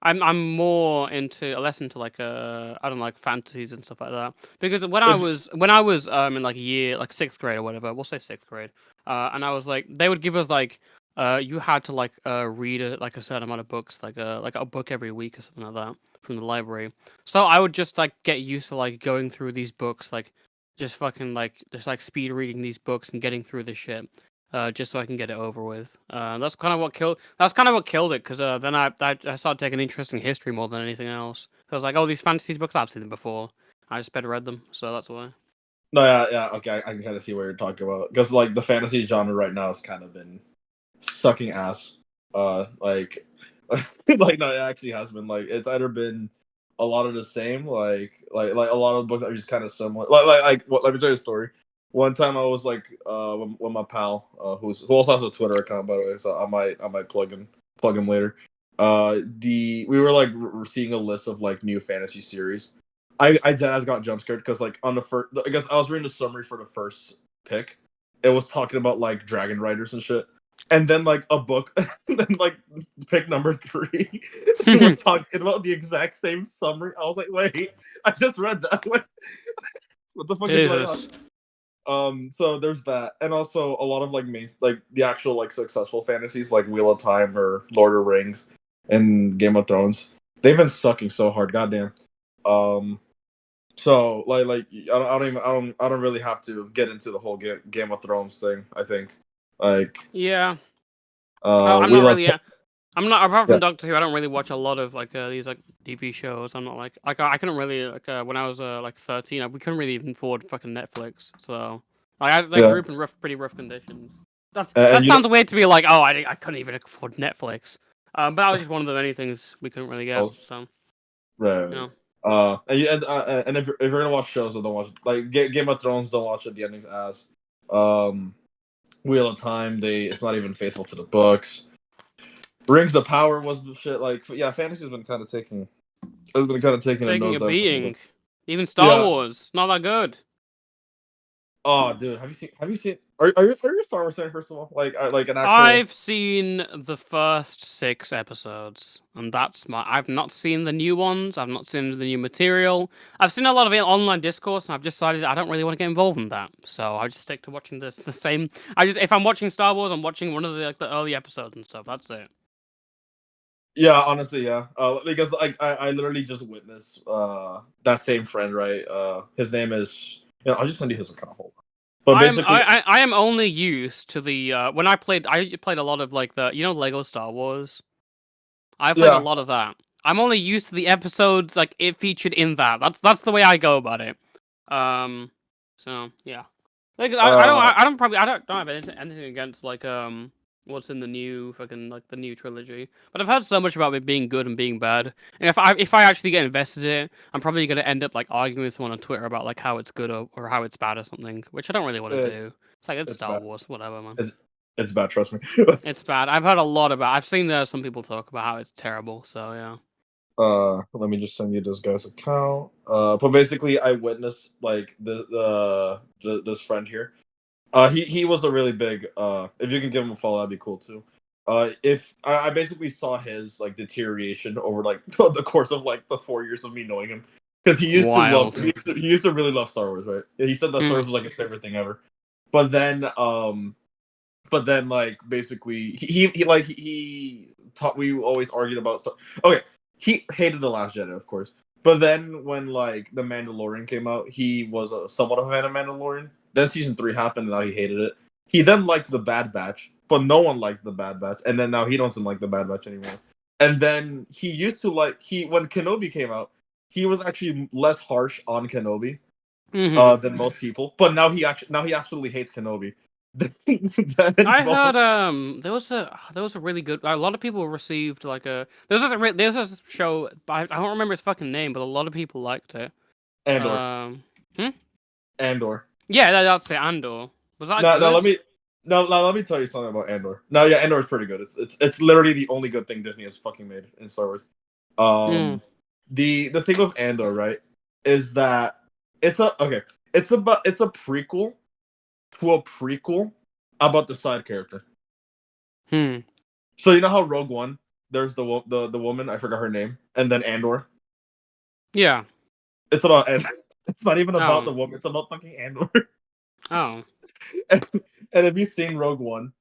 I'm more into less into like I don't know, like fantasies and stuff like that. Because if when I was in like a year like sixth grade or whatever, we'll say sixth grade, and I was like they would give us like you had to like read like a certain amount of books like a book every week or something like that from the library. So I would just like get used to like going through these books like just fucking like just like speed reading these books and getting through this shit just so I can get it over with. That's kind of what killed. That's kind of what killed it because then I started taking interest in history more than anything else. I was like, oh, these fantasy books I've seen them before. I just better read them, so that's why. no yeah okay I can kind of see what you're talking about because like the fantasy genre right now has kind of been sucking ass. Like like no, it actually has been like it's either been a lot of the same like a lot of books are just kind of similar. What? Let me tell you a story. One time I was like when my pal who also has a Twitter account by the way, so I might plug him later. We were like seeing a list of like new fantasy series. I dead ass got jump scared because like on the first I guess I was reading the summary for the first pick. It was talking about like dragon riders and shit. And then like a book, then like pick number 3 was talking about the exact same summary. I was like, wait, I just read that. What the fuck is going on? Jesus. So there's that, and also a lot of like main like the actual like successful fantasies like Wheel of Time or Lord of Rings and Game of Thrones. They've been sucking so hard, goddamn. Um, so I don't really have to get into the whole Game of Thrones thing. I think Like, Yeah. I'm not Wheel of really. Time. I'm not apart Yeah, from Doctor Who. I don't really watch a lot of like these like TV shows. I'm not like I couldn't really like when I was like 13. We couldn't really even afford fucking Netflix. So I yeah, grew up in pretty rough conditions. and That you know, sounds weird to be like, oh, I couldn't even afford Netflix. But that was just one of the many things we couldn't really get. oh, So right, you right. know, And if you're gonna watch shows, then don't watch like Game of Thrones. Don't watch it. The ending's ass. Um, Wheel of Time. It's not even faithful to the books. Rings of Power was shit. Like, yeah, fantasy's been kind of taking. Has been kind of taking a taking a nosedive recently. beating. Even Star Yeah. Wars, not that good. Oh, dude, have you seen? Have you seen? Are you a Star Wars fan? First of all, like an actual. I've seen the first 6 episodes, and that's my. I've not seen the new ones. I've not seen the new material. I've seen a lot of it online discourse, and I've decided I don't really want to get involved in that. So I just stick to watching the same. If I'm watching Star Wars, I'm watching one of the early episodes and stuff. That's it. Yeah, honestly, yeah. Because like I literally just witnessed that same friend, right? His name is. Yeah, I'll just send you his account. Hold on. But basically, I am only used to the when I played a lot of like the Lego Star Wars. I played a yeah. lot of that. I'm only used to the episodes like it featured in that. That's the way I go about it. Um, so yeah, like Uh, I don't have anything against like what's in the new fucking like the new trilogy. But I've heard so much about it being good and being bad, and if I actually get invested in it, I'm probably gonna end up like arguing with someone on Twitter about like how it's good or how it's bad or something, which I don't really want to it, do. It's like it's it's Star bad. Wars, whatever, man. It's it's bad. Trust me. It's bad. I've heard a lot about. I've seen some people talk about how it's terrible. So yeah. Let me just send you this guy's account. But basically, I witnessed like this friend here. He was a really big. If you can give him a follow, that'd be cool too. If I basically saw his like deterioration over like the course of like the 4 years of me knowing him, because Wild. he used to really love Star Wars, right? He said that Star Hmm. Wars was like his favorite thing ever. But then like basically he taught we always argued about stuff. Okay, he hated the Last Jedi, of course. But then when like the Mandalorian came out, he was a somewhat of a fan of Mandalorian. Then season 3 happened, and now he hated it. He then liked the Bad Batch, but no one liked the Bad Batch, and then now he doesn't like the Bad Batch anymore. And then he used to like he when Kenobi came out, he was actually less harsh on Kenobi Hmm. than most people. But now he absolutely hates Kenobi. I Then heard there was a really good. A lot of people received like a there's a show. I don't remember its fucking name, but a lot of people liked it. Andor. Um. Hmm? Andor. Yeah, that's it. Andor. Was that Now good? let me now let me tell you something about Andor. Now yeah, Andor is pretty good. It's literally the only good thing Disney has fucking made in Star Wars. Hmm. The thing with Andor, right, is that it's a prequel to a prequel about the side character. Hmm. So you know how Rogue One, there's the woman, I forgot her name, and then Andor. Yeah. It's about Andor. It's not even about Oh. the woman, it's about fucking Andor. Oh. and, and if you've seen Rogue One,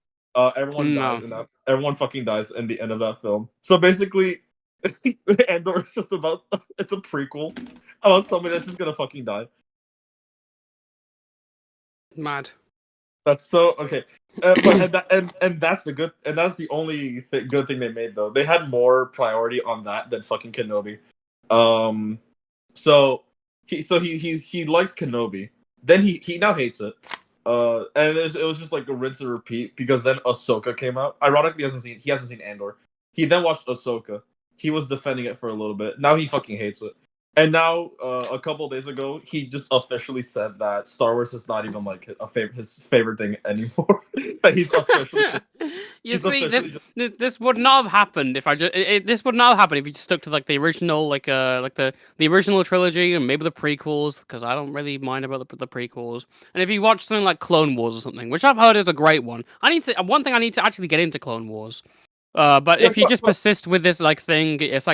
everyone dies No. in that. Everyone fucking dies in the end of that film. So basically, Andor is just about. It's a prequel about somebody that's just gonna fucking die. Mad. That's so okay. But and that's the good and that's the only good thing they made though. They had more priority on that than fucking Kenobi. Um, so he liked Kenobi. Then he now hates it. And it was just like a rinse and repeat because then Ahsoka came out. Ironically, he hasn't seen Andor. He then watched Ahsoka. He was defending it for a little bit. Now he fucking hates it. And now, a couple days ago, he just officially said that Star Wars is not even like his favorite thing anymore. That You he's see, officially just this would not have happened if I just this would not have happened if you just stuck to like the original like the original trilogy and maybe the prequels because I don't really mind about the prequels. And if you watch something like Clone Wars or something, which I've heard is a great one, I need to actually get into Clone Wars. But yeah. if you just persist with this like thing, it's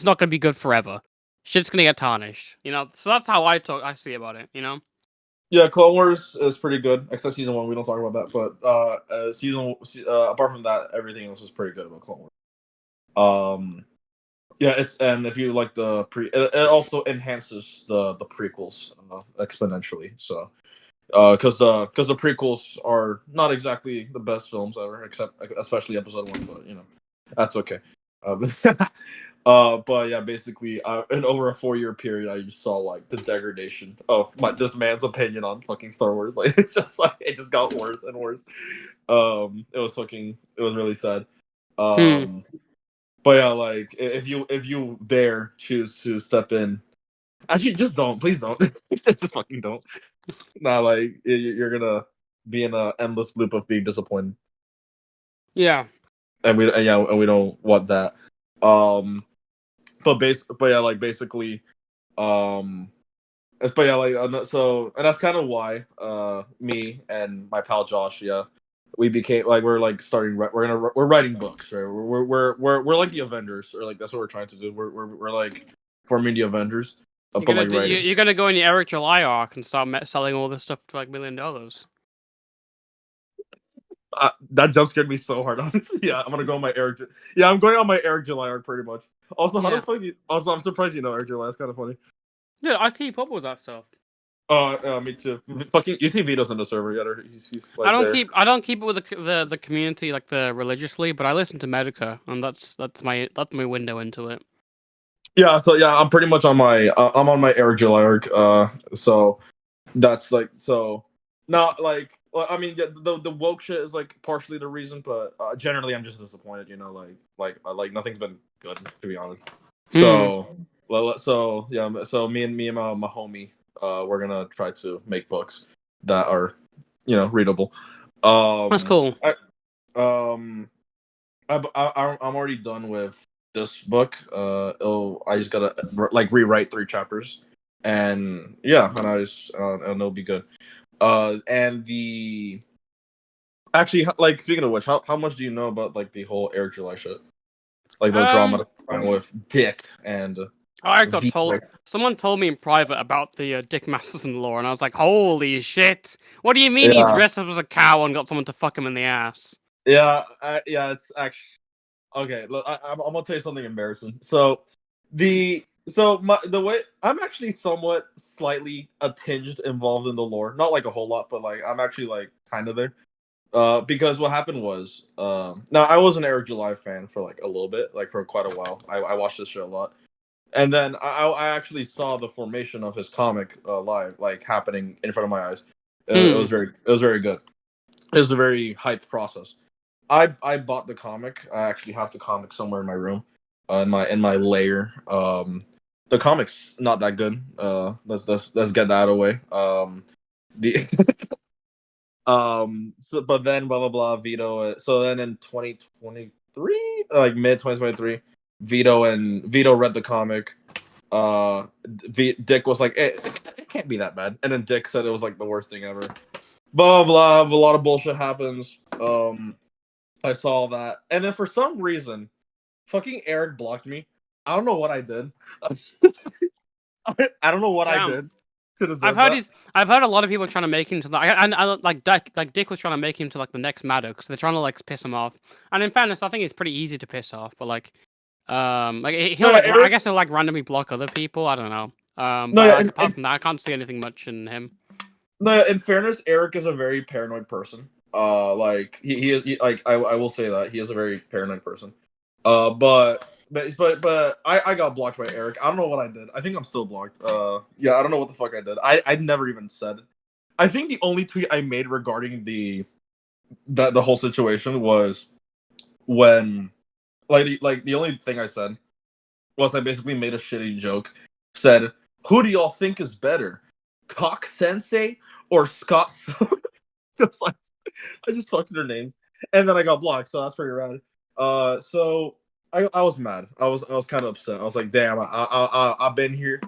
not gonna be good forever. Shit's gonna get tarnished, you know. So that's how I see about it, you know. Yeah, Clone Wars is pretty good, except season 1. We don't talk about that, but apart from that, everything else is pretty good about Clone Wars. Yeah, it's and if you like it also enhances the prequels exponentially. So because the prequels are not exactly the best films ever, except especially episode 1. But that's okay. But yeah, basically, in over a 4-year period, I just saw like the degradation of this man's opinion on fucking Star Wars. Like it just got worse and worse. It was really sad. But yeah, like if you dare choose to step in, actually just don't, please don't, just fucking don't. Nah, like you're gonna be in an endless loop of being disappointed, Yeah. and we don't want that. Um, but yeah, like basically, um, but yeah, like so, and that's kind of why me and my pal Josh, yeah, we became like we're like starting we're writing books, right? We're like the Avengers, or like that's what we're trying to do. We're like forming the Avengers, You're but gonna like writing. you're gonna go in your Eric July arc and start selling all this stuff for like $1 million. That jump scared me so hard. Honestly, yeah, I'm gonna go on my Eric. Yeah, I'm going on my Eric July arc pretty much. Also, how the Yeah. fuck? Also, I'm surprised you know Eric July. It's kind of funny. Yeah, I keep up with that stuff. Me too. Fucking, you see Vito's in the server. Yeah, he's like I don't there. keep it with the community like the religiously, but I listen to Medica, and that's my window into it. Yeah, so yeah, I'm pretty much on my I'm on my Eric July arc. So that's like so not like well, I mean yeah, the woke shit is like partially the reason, but generally I'm just disappointed. Like nothing's been good to be honest. So so yeah, so me and my homie, we're gonna try to make books that are readable. That's cool. I'm already done with this book. I just gotta like rewrite 3 chapters, and yeah, and it'll be good. And the actually, like speaking of which, how much do you know about like the whole Eric July shit, like the drama with Dick and I got V? told someone told me in private about the Dick Masterson lore, and I was like, "Holy shit! What do you mean he Yeah, dressed up as a cow and got someone to fuck him in the ass?" yeah. It's actually okay. Look, I'm gonna tell you something embarrassing. So the way I'm actually somewhat slightly a tinged involved in the lore, not like a whole lot, but like I'm actually like kind of there. Because what happened was, now I was an Eric July fan for like a little bit, like for quite a while. I watched this show a lot, and then I actually saw the formation of his comic live, like happening in front of my eyes. It was very good. It was a very hyped process. I bought the comic. I actually have the comic somewhere in my room, in my lair. The comic's not that good. Let's get that out of the way. The So but then blah blah blah Vito. So then in 2023, like mid 2023, Vito read the comic. Dick was like, it can't be that bad, and then Dick said it was like the worst thing ever. Blah blah. A lot of bullshit happens. I saw that, and then for some reason, fucking Eric blocked me. I don't know what I did. I don't know what I did to deserve that. I've heard a lot of people trying to make him to and I like Dick was trying to make him to like the next Maddox. They're trying to like piss him off. And in fairness, I think it's pretty easy to piss off. But he'll No, like I Eric. guess he'll like randomly block other people. I don't know. No, But yeah, like apart from that, I can't see anything much in him. no. In fairness, Eric is a very paranoid person. Like he is like I will say that he is a very paranoid person. But I got blocked by Eric. I don't know what I did. I think I'm still blocked. Yeah, I don't know what the fuck I did. I never even said. I think the only tweet I made regarding the whole situation was when the only thing I said was I basically made a shitty joke. Said, "Who do y'all think is better, Cock Sensei or Scott?" It's like, I just fucked their name, and then I got blocked. So that's pretty rad. So I was mad. I was kind of upset. I was like, damn, I've been here,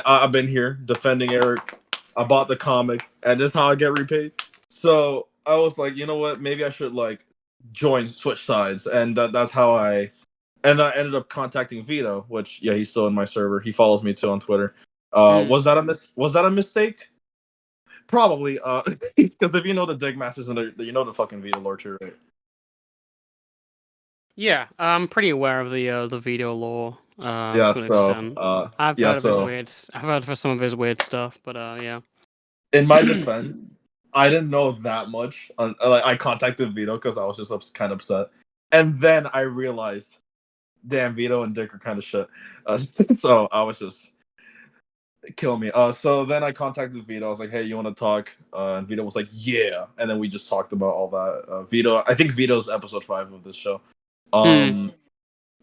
I've been here defending Eric. I bought the comic, and this is how I get repaid. So I was like, you know what? Maybe I should like switch sides, and that's how I. And I ended up contacting Vito, which yeah, he's still in my server. He follows me too on Twitter. Was that a mistake? Probably, because if you know the Dig Masters and you know the fucking Vito lore too, right? Yeah, I'm pretty aware of the Vito lore. Yeah, To an so extent. I've heard of his so weird. I've heard for some of his weird stuff, but yeah. in my defense, I didn't know that much. Like I contacted Vito because I was just kind of upset, and then I realized, damn, Vito and Dick are kind of shit. So I was just kill me. So then I contacted Vito. I was like, "Hey, you want to talk?" And Vito was like, "Yeah." And then we just talked about all that. Vito, I think Vito's episode 5 of this show. And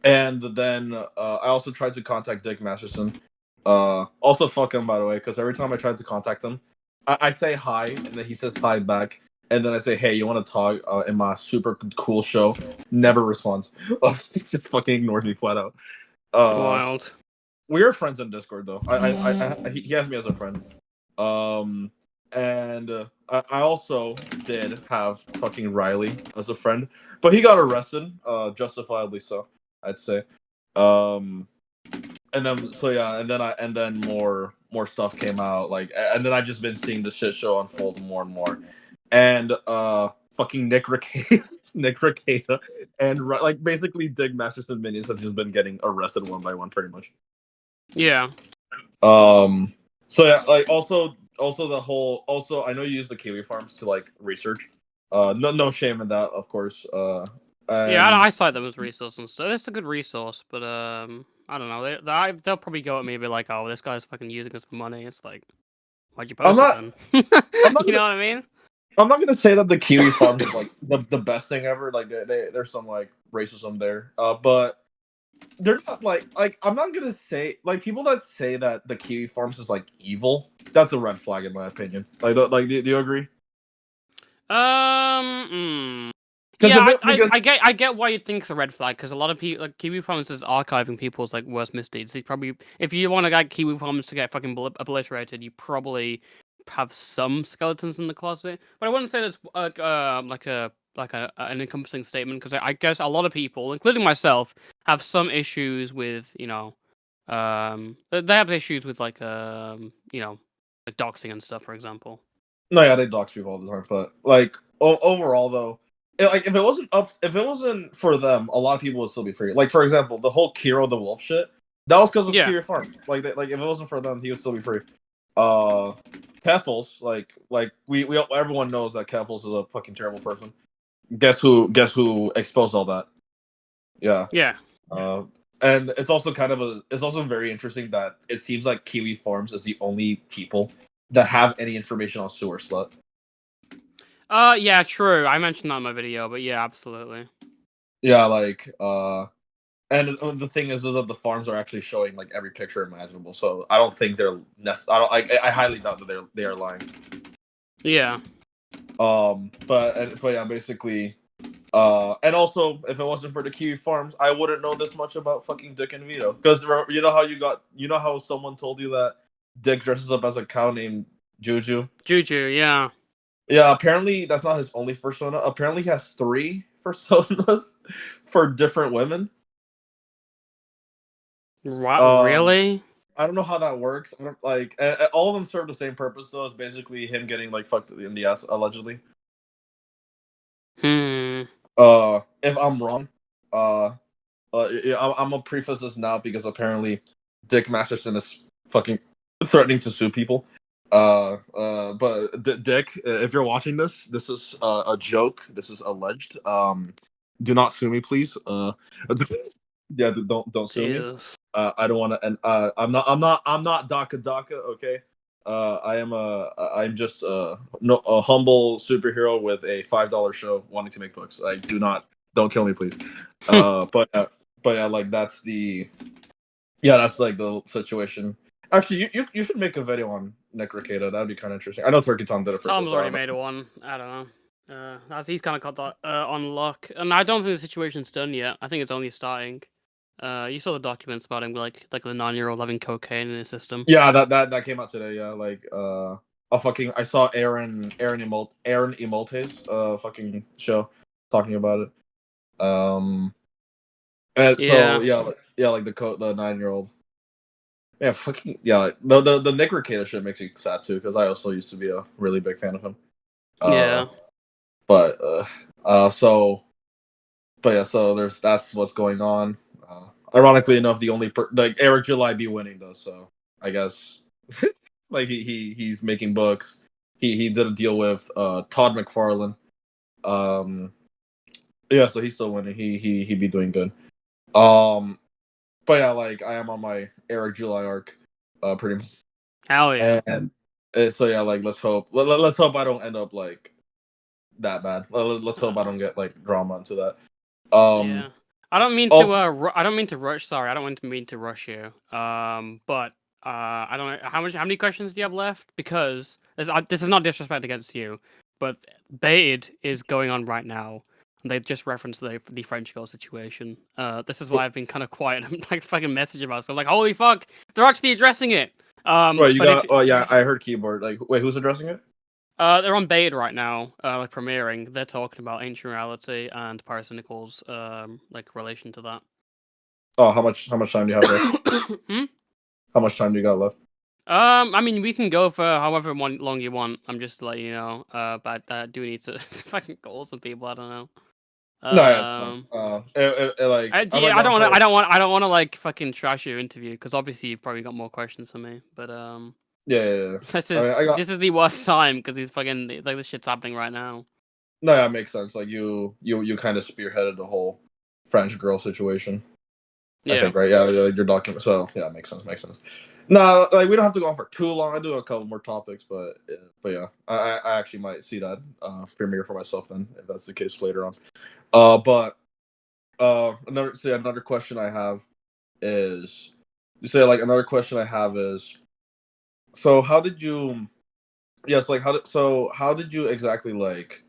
then I also tried to contact Dick Masterson. Also fuck him, by the way, because every time I tried to contact him, I say hi, and then he says hi back, and then I say, "Hey, you want to talk?" In my super cool show, never responds. He just fucking ignored me flat out. Wild. We are friends on Discord though. He has me as a friend. And I also did have fucking Riley as a friend, but he got arrested, justifiably so, I'd say. And then so yeah, and then more stuff came out, like, and then I just been seeing the shit show unfold more and more, and fucking Nick Rekieta, Nick Rekieta, and like basically Dick Masterson minions have just been getting arrested one by one, pretty much. Yeah. So yeah, like also the whole I know you use the Kiwi Farms to like research. No shame in that, of course. Yeah, I cite them as resource and stuff. It's a good resource, but I don't know. They'll probably go at me and be like, "Oh, this guy's fucking using us for money." It's like, why'd you I'm post it not. then? I'm not. You know what I mean? I'm not gonna say that the Kiwi Farms is like the best thing ever. Like there's some like racism there. But they're not like I'm not gonna say like people that say that the Kiwi Farms is like evil. That's a red flag in my opinion. Do you agree? Yeah, Because I get why you think it's a red flag because a lot of people like Kiwi Farms is archiving people's like worst misdeeds. He's probably if you want to get Kiwi Farms to get fucking obliterated, you probably have some skeletons in the closet. But I wouldn't say that's an encompassing statement because I guess a lot of people, including myself, have some issues with they have issues with like doxing and stuff, for example. no, yeah, they dox people all the time, but like overall though, like if it wasn't for them, a lot of people would still be free. Like for example, the whole Kiro the Wolf shit, that was because of Yeah. Kiwi Farms. Like if it wasn't for them, he would still be free. Uh, Keffels, like we everyone knows that Keffels is a fucking terrible person. Guess who exposed all that? Yeah. Yeah. And it's also very interesting that it seems like Kiwi Farms is the only people that have any information on Sewer Slut. Yeah, true. I mentioned that in my video, but yeah, absolutely. Yeah, like and the thing is that the farms are actually showing like every picture imaginable. So I don't think they're I highly doubt that they are lying. Yeah. But yeah, basically and also if it wasn't for the Kiwi Farms, I wouldn't know this much about fucking Dick and Vito. Because you know how someone told you that Dick dresses up as a cow named Juju? Juju, yeah. Yeah, apparently that's not his only persona. Apparently he has 3 personas for different women. Really? I don't know how that works. I don't, like all of them serve the same purpose though. It's basically him getting like fucked in the ass allegedly. If I'm wrong, I'm gonna preface this now because apparently Dick Masterson is fucking threatening to sue people. But Dick, if you're watching this, this is a joke. This is alleged. Do not sue me, please. Yeah, don't sue me. Jesus. I don't want to. And I'm not Daka Daka. Okay. I'm just a humble superhero with a $5 show wanting to make books. Like, don't kill me, please. But yeah, like that's like the situation. Actually, you should make a video on Nick Rekieta. That'd be kind of interesting. I know Turkey Tom did it first. Tom's already made one. I don't know. He's kind of got that on lock, and I don't think the situation's done yet. I think it's only starting. You saw the documents about him, like the 9-year-old having cocaine in his system. Yeah, that came out today. Yeah, like I saw Aaron Emolte's fucking show talking about it. And Yeah. so yeah, like the 9-year-old. Yeah, fucking yeah. The Nick Rekieta shit makes me sad too because I also used to be a really big fan of him. Yeah. But so that's what's going on. Ironically enough, the only like Eric July be winning though, so I guess like he's making books. he did a deal with Todd McFarlane. Yeah, so he's still winning. He'd be doing good. But yeah, like I am on my Eric July arc, pretty much. Hell yeah. And so yeah, like let's hope I don't end up like that bad. Let's hope I don't get like drama into that. Yeah. I don't mean to Also, I don't mean to rush. Sorry, I don't mean to rush you. But I don't know how many questions do you have left? Because this is not disrespect against you, but Baited is going on right now. And they just referenced the French girl situation. This is why I've been kind of quiet. I'm like fucking messaging about. So I'm like, holy fuck, they're actually addressing it. right, you But got. Oh yeah, I heard keyboard. Like, wait, who's addressing it? they're on Baited right now, like premiering. They're talking about Ancient Reality and Pyrocynical's like relation to that. Oh, how much time do you have left? Hmm? How much time do you got left? I mean, we can go for however long you want. I'm just letting you know. But I do need to fucking call some people. I don't know. No, yeah, it's fine. Like I might I go don't on want to. for. I don't want to like fucking trash your interview because obviously you've probably got more questions for me. But Yeah. this I is mean, I got. this is the worst time because he's fucking like this shit's happening right now. No, yeah, it makes sense. Like you kind of spearheaded the whole French girl situation. I Yeah. think, right? Yeah, your document. So yeah, makes sense. Makes sense. No, like we don't have to go on for too long. I do have a couple more topics, but yeah, I actually might see that premiere for myself then, if that's the case later on. But another question I have is, another question I have is, so how did you? Yes, like how did you exactly like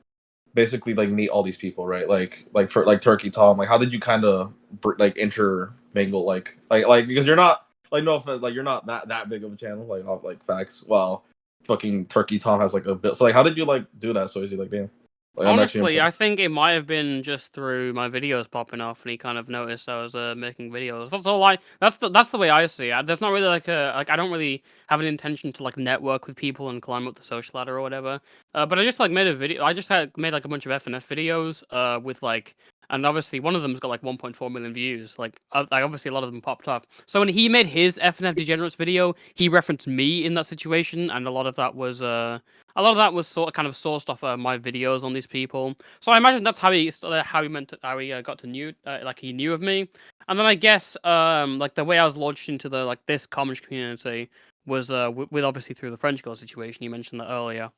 basically like meet all these people, right? Like for like Turkey Tom, like how did you kind of like intermingle like because you're not like no offense, like you're not that big of a channel like facts. Well, fucking Turkey Tom has like a bit. So like how did you like do that so easy? Like damn, like I'm actually Honestly, impressed. I think it might have been just through my videos popping off, and he kind of noticed I was making videos. That's all I. That's the way I see it. There's not really like a like I don't really have an intention to like network with people and climb up the social ladder or whatever. But I just like made a video. I just had made like a bunch of FNF videos. With like. And obviously, one of them's got like 1.4 million views. Like obviously, a lot of them popped off. So when he made his FNF Degenerates video, he referenced me in that situation, and a lot of that was sort of kind of sourced off my videos on these people. So I imagine that's how he got to knew like he knew of me. And then I guess like the way I was launched into the like this comics community was with obviously through the French girl situation. You mentioned that earlier.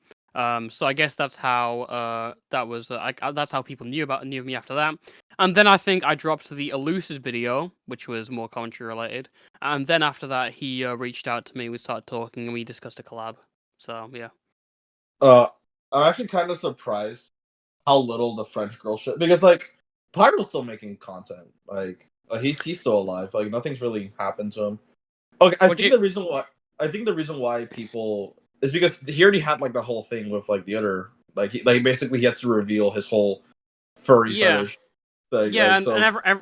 So I guess that's how that's how people knew of me after that. And then I think I dropped the Elucid video, which was more commentary related. And then after that, he reached out to me. We started talking, and we discussed a collab. So yeah. Uh, I'm actually kind of surprised how little the French girl shit because like Pyro's still making content. Like he's still alive. Like nothing's really happened to him. Okay, I think the reason why people is because he already had like the whole thing with like the other like he basically he had to reveal his whole furry Yeah. fetish. Like Yeah, and so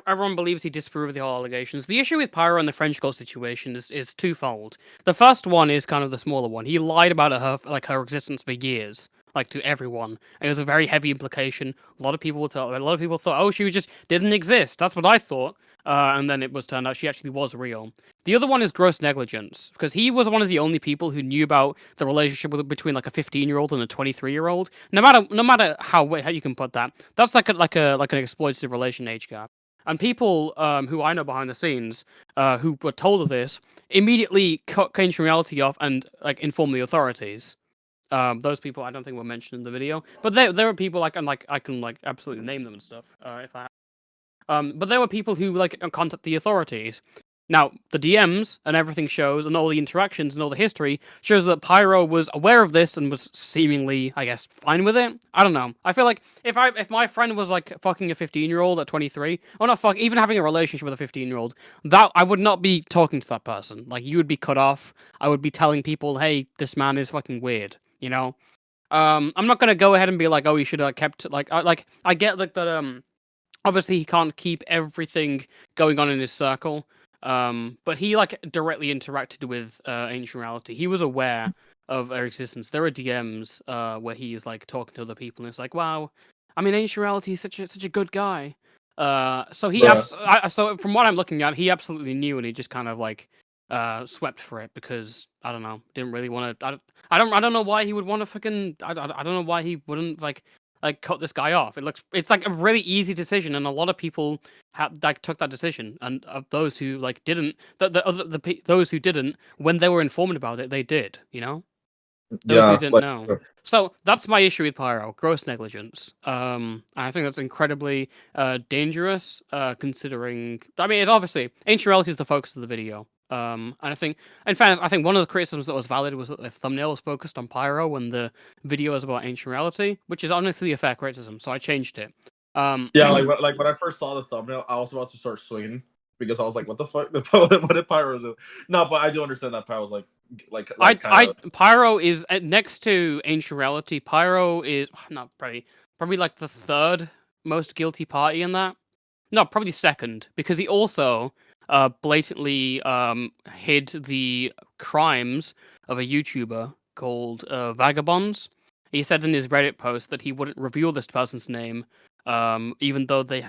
everyone believes he disproved the whole allegations. The issue with Pyro and the French girl situation is twofold. The first one is kind of the smaller one. He lied about her existence for years, like to everyone. And it was a very heavy implication. A lot of people thought, oh, she just didn't exist. That's what I thought. And then it was turned out she actually was real. The other one is gross negligence because he was one of the only people who knew about the relationship between like a 15-year-old and a 23-year-old. No matter how you can put that, that's like an exploitative relation age gap. And people who I know behind the scenes who were told of this immediately cut Ancient Reality off and like informed the authorities. Those people I don't think were mentioned in the video, but there are people I can absolutely name them and stuff if I. But there were people who like contact the authorities. Now, the DMs and everything shows, and all the interactions and all the history shows that Pyro was aware of this and was seemingly, I guess, fine with it. I don't know. I feel like if my friend was like fucking a 15-year-old at 23, or not even having a relationship with a 15-year-old, that I would not be talking to that person. Like you would be cut off. I would be telling people, hey, this man is fucking weird. You know. I'm not gonna go ahead and be like, oh, you should have kept I get like that obviously he can't keep everything going on in his circle. But he like directly interacted with Ancient Reality. He was aware of her existence. There are DMs where he is like talking to other people, and it's like, wow, I mean, Ancient Reality is such a good guy. So bruh. so from what I'm looking at, he absolutely knew, and he just kind of like swept for it because I don't know, didn't really want to. I don't know why he would want to fucking. I don't know why he wouldn't like cut this guy off. It's like a really easy decision, and a lot of people took that decision, and of those who like didn't, those who didn't, when they were informed about it, they did. You know, those who Yeah, didn't like know. So that's my issue with Pyro, gross negligence. I think that's incredibly dangerous, considering. I mean, it's obviously Ancient Reality is the focus of the video. And I think, in fairness, I think one of the criticisms that was valid was that the thumbnail was focused on Pyro when the video was about Ancient Reality, which is honestly a fair criticism. So I changed it. yeah, like when I first saw the thumbnail, I was about to start swinging because I was like, "What the fuck? What did Pyro do?" No, but I do understand that Pyro's kind of. Pyro is next to Ancient Reality. Pyro is not probably like the third most guilty party in that. No, probably second because he also blatantly hid the crimes of a YouTuber called Vagabonds. He said in his Reddit post that he wouldn't reveal this person's name, even though he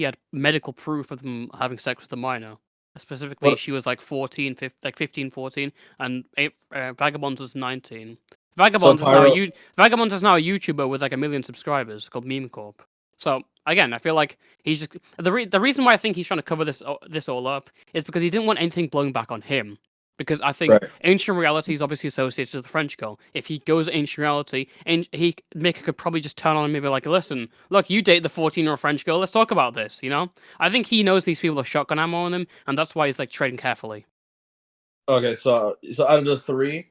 had medical proof of them having sex with a minor. Specifically, What? she was like 14, 15, like 15, 14, and Vagabonds was 19. So Pyro. Vagabonds is now a YouTuber with like 1 million subscribers called Meme Corp. So again, I feel like he's just the reason why I think he's trying to cover this all up is because he didn't want anything blowing back on him. Because I think Right. Ancient Reality is obviously associated with the French girl. If he goes Ancient Reality, and Mika could probably just turn on him and be like, "Listen, look, you date the 14-year-old French girl. Let's talk about this." You know, I think he knows these people are shotgun ammo on him, and that's why he's like trading carefully. Okay, so out of the three,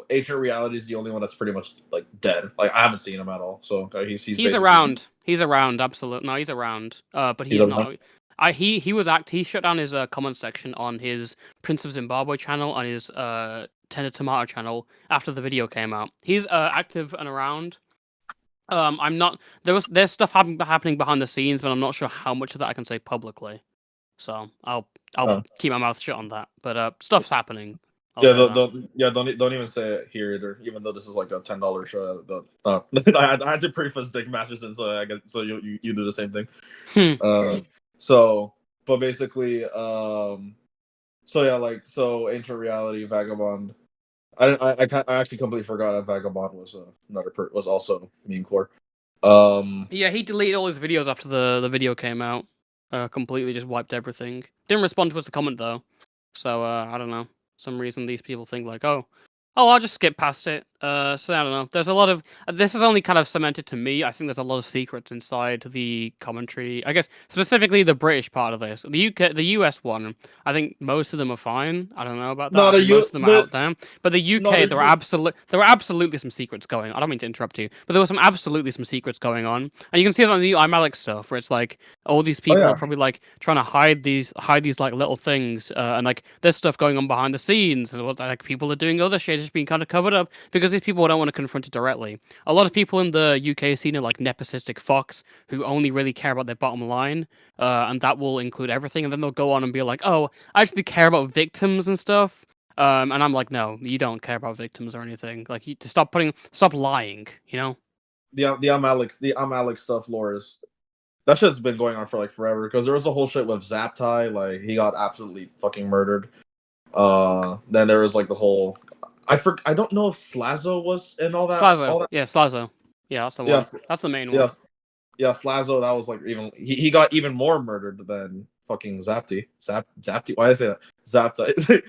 Ancient Reality is the only one that's pretty much like dead. Like I haven't seen him at all. So he's He's basically around. He's around. Absolutely, no, he's around. But he's he's around. not. He shut down his comment section on his Prince of Zimbabwe channel and his Tender Tomato channel after the video came out. He's active and around. I'm not. There's stuff happening behind the scenes, but I'm not sure how much of that I can say publicly. So I'll Oh. keep my mouth shut on that. But stuff's happening. Yeah, don't even say it here either. Even though this is like a $10 show, I had to preface Dick Masterson, so I guess so you do the same thing. So but basically, so yeah, like so Ancient Reality, Vagabond. I actually completely forgot that Vagabond was was also Meme Core. Yeah, he deleted all his videos after the video came out. Completely just wiped everything. Didn't respond to us a comment though. So I don't know. Some reason these people think like, oh, I'll just skip past it. So I don't know. There's a lot of this is only kind of cemented to me. I think there's a lot of secrets inside the commentary. I guess specifically the British part of this. The US one. I think most of them are fine. I don't know about that. No, I think most of them are out there. But the UK, No, there were absolutely some secrets going. I don't mean to interrupt you, but there were absolutely some secrets going on, and you can see that on the I'm Alex stuff, where it's like all these people yeah. are probably like trying to hide these like little things, and like there's stuff going on behind the scenes, and what like people are doing other shit just being kind of covered up because these people don't want to confront it directly. A lot of people in the UK scene are like nepotistic fucks who only really care about their bottom line, and that will include everything, and then they'll go on and be like, oh, I actually care about victims and stuff. And I'm like, no, you don't care about victims or anything. Like, you to stop lying. You know. The I'm Alex stuff, Loris. That shit's been going on for like forever because there was a whole shit with Zaptai, like he got absolutely fucking murdered. Then there was like the whole I don't know if Slazo was in all that. Slazo. Yeah, Slazo. Yeah, that's the one. Yes. That's the main one. Yes. Yeah, Slazo, that was like even he got even more murdered than fucking Zapti. Zapti. Why did I say that? Zaptai.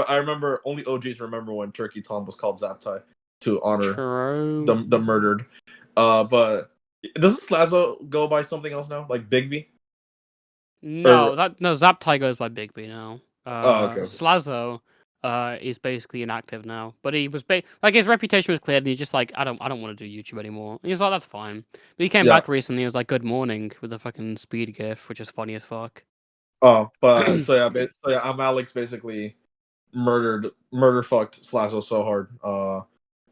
I remember only OGs remember when Turkey Tom was called Zaptai to honor the murdered. But doesn't Slazo go by something else now, like Bigby? No, Zaptai goes by Bigby now. Okay. Slazo is basically inactive now, but he was like his reputation was cleared, and he's just like, I don't want to do YouTube anymore. And he's like, that's fine. But he came back recently. He was like, good morning with a fucking speed gif, which is funny as fuck. Oh, but so yeah, I'm Alex basically murder fucked Slazo so hard.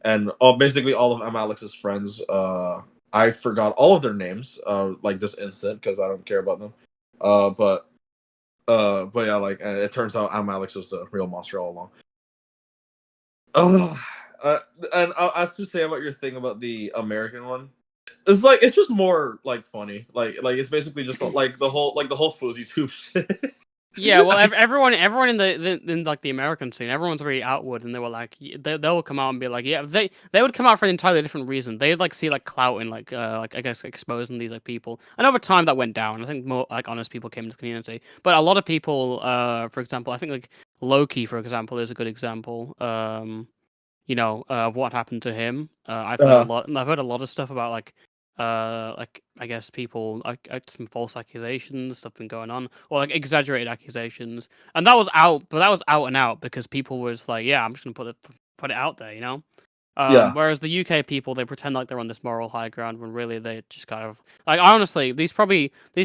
And basically all of I'm Alex's friends. I forgot all of their names. Like this instant because I don't care about them. But yeah, like it turns out I'm Alex was the real monster all along. And as to say about your thing about the American one, it's just more like funny. Like it's basically just like the whole Fuzzy Tube shit. Yeah, well, everyone in in like the American scene, everyone's very outward, and they were like, they'll come out and be like, yeah, they would come out for an entirely different reason. They'd like see like clout in like I guess exposing these like people, and over time that went down. I think more like honest people came into the community, but a lot of people, for example, I think like Loki, for example, is a good example. Of what happened to him. I've heard a Uh, lot. I've heard a lot of stuff about like I guess people like some false accusations, stuff been going on, or like exaggerated accusations, and that was out, but that was out and out because people was like, yeah, I'm just gonna put it out there, you know. yeah, Whereas the UK people, they pretend like they're on this moral high ground when really they just kind of like honestly, these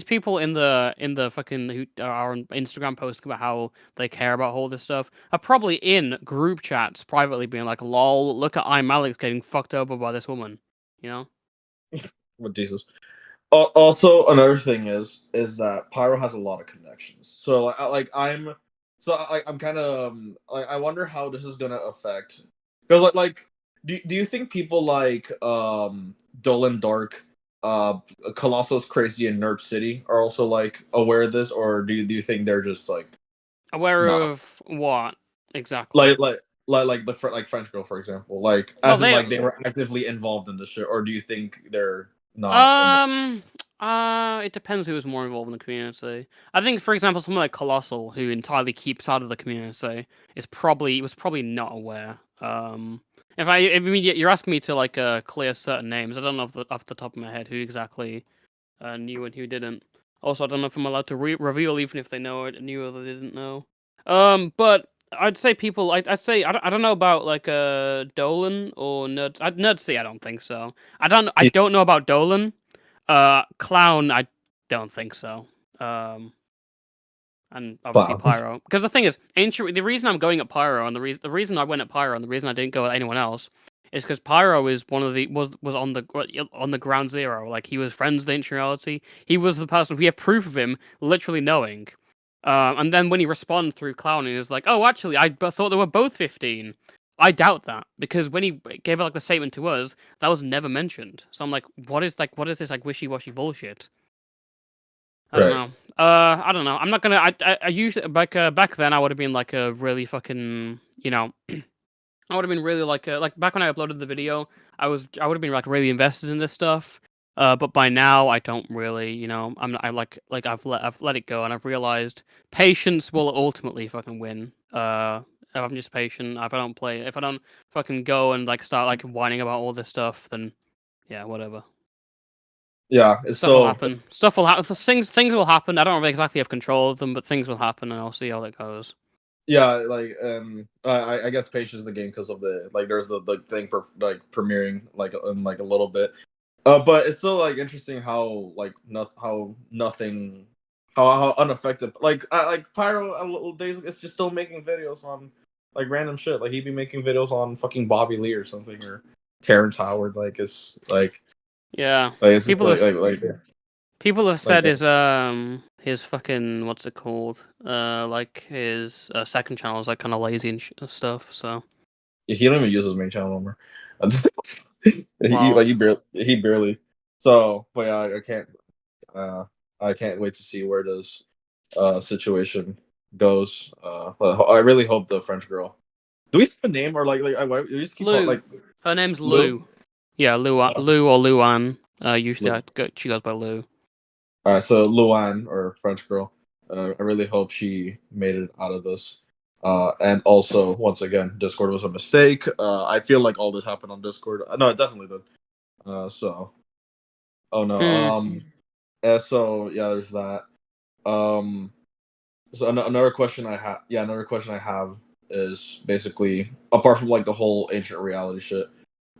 people in the fucking who are on Instagram posting about how they care about all this stuff are probably in group chats privately being like, "Lol, look at Alex getting fucked over by this woman," you know? with Jesus. Also, another thing is that Pyro has a lot of connections. So I'm kind of like I wonder how this is gonna affect because do you think people like Dolan Dark, Colossus Crazy, and Nerd City are also like aware of this, or do you think they're just like Aware not of what exactly? like like French Girl, for example, like Well, as in they like they were actively involved in this shit, or do you think they're not involved? Um, it depends who is more involved in the community. I think, for example, someone like Colossal, who entirely keeps out of the community, was probably not aware. If I mean, you're asking me to like clear certain names. I don't know off the top of my head who exactly knew and who didn't. Also, I don't know if I'm allowed to reveal even if they know it, knew or they didn't know. But I'd say people. I'd say I don't know about like Dolan or Nerds. Nerdsy, I don't think so. I don't know about Dolan. Clown, I don't think so. Um, and obviously Wow. Pyro, because the thing is, ancient. The reason I'm going at Pyro, and the reason I went at Pyro, and the reason I didn't go at anyone else, is because Pyro is one of the was on the ground zero. Like he was friends with ancient reality. He was the person. We have proof of him literally knowing. And then when he responds through Clown, and is like, "Oh, actually, thought they were both 15." I doubt that because when he gave like the statement to us, that was never mentioned. So I'm like, what is this like wishy washy bullshit? I don't Right. know. I don't know. I'm not gonna. I usually back then I would have been like a really fucking I would have been really like back when I uploaded the video I would have been like really invested in this stuff. But by now I don't really I like I've let it go and I've realized patience will ultimately fucking win. If I'm just patient. If I don't fucking go and like start like whining about all this stuff, then yeah, whatever. Yeah, it's Stuff will so happen. Stuff will happen. Things will happen. I don't exactly have control of them, but things will happen, and I'll see how that goes. yeah, like I guess patience is the game because of the like there's the thing like premiering like in like a little bit. But it's still like interesting how like how nothing how unaffected like Pyro a little days ago, it's just still making videos on like random shit. Like he'd be making videos on fucking Bobby Lee or something or Terrence Howard. Yeah, Like it's just people have people have like said his fucking what's it called? Like his second channel is like kind of lazy and stuff. So he don't even use his main channel anymore. well, He barely. So, but yeah, uh I can't wait to see where this situation goes. I really hope the French girl. Do we have a name or we just keep calling Lou. like Her name's Lou? Lou. Yeah, Uh, Lou or Luan. Usually Lou. she goes by Lou. All right, so Luan or French girl. I really hope she made it out of this. And also, once again, Discord was a mistake. I feel like all this happened on Discord. No, it definitely did. So, oh no. Hmm. So yeah, there's that. Um, so another question another question I have is basically apart from like the whole ancient reality shit,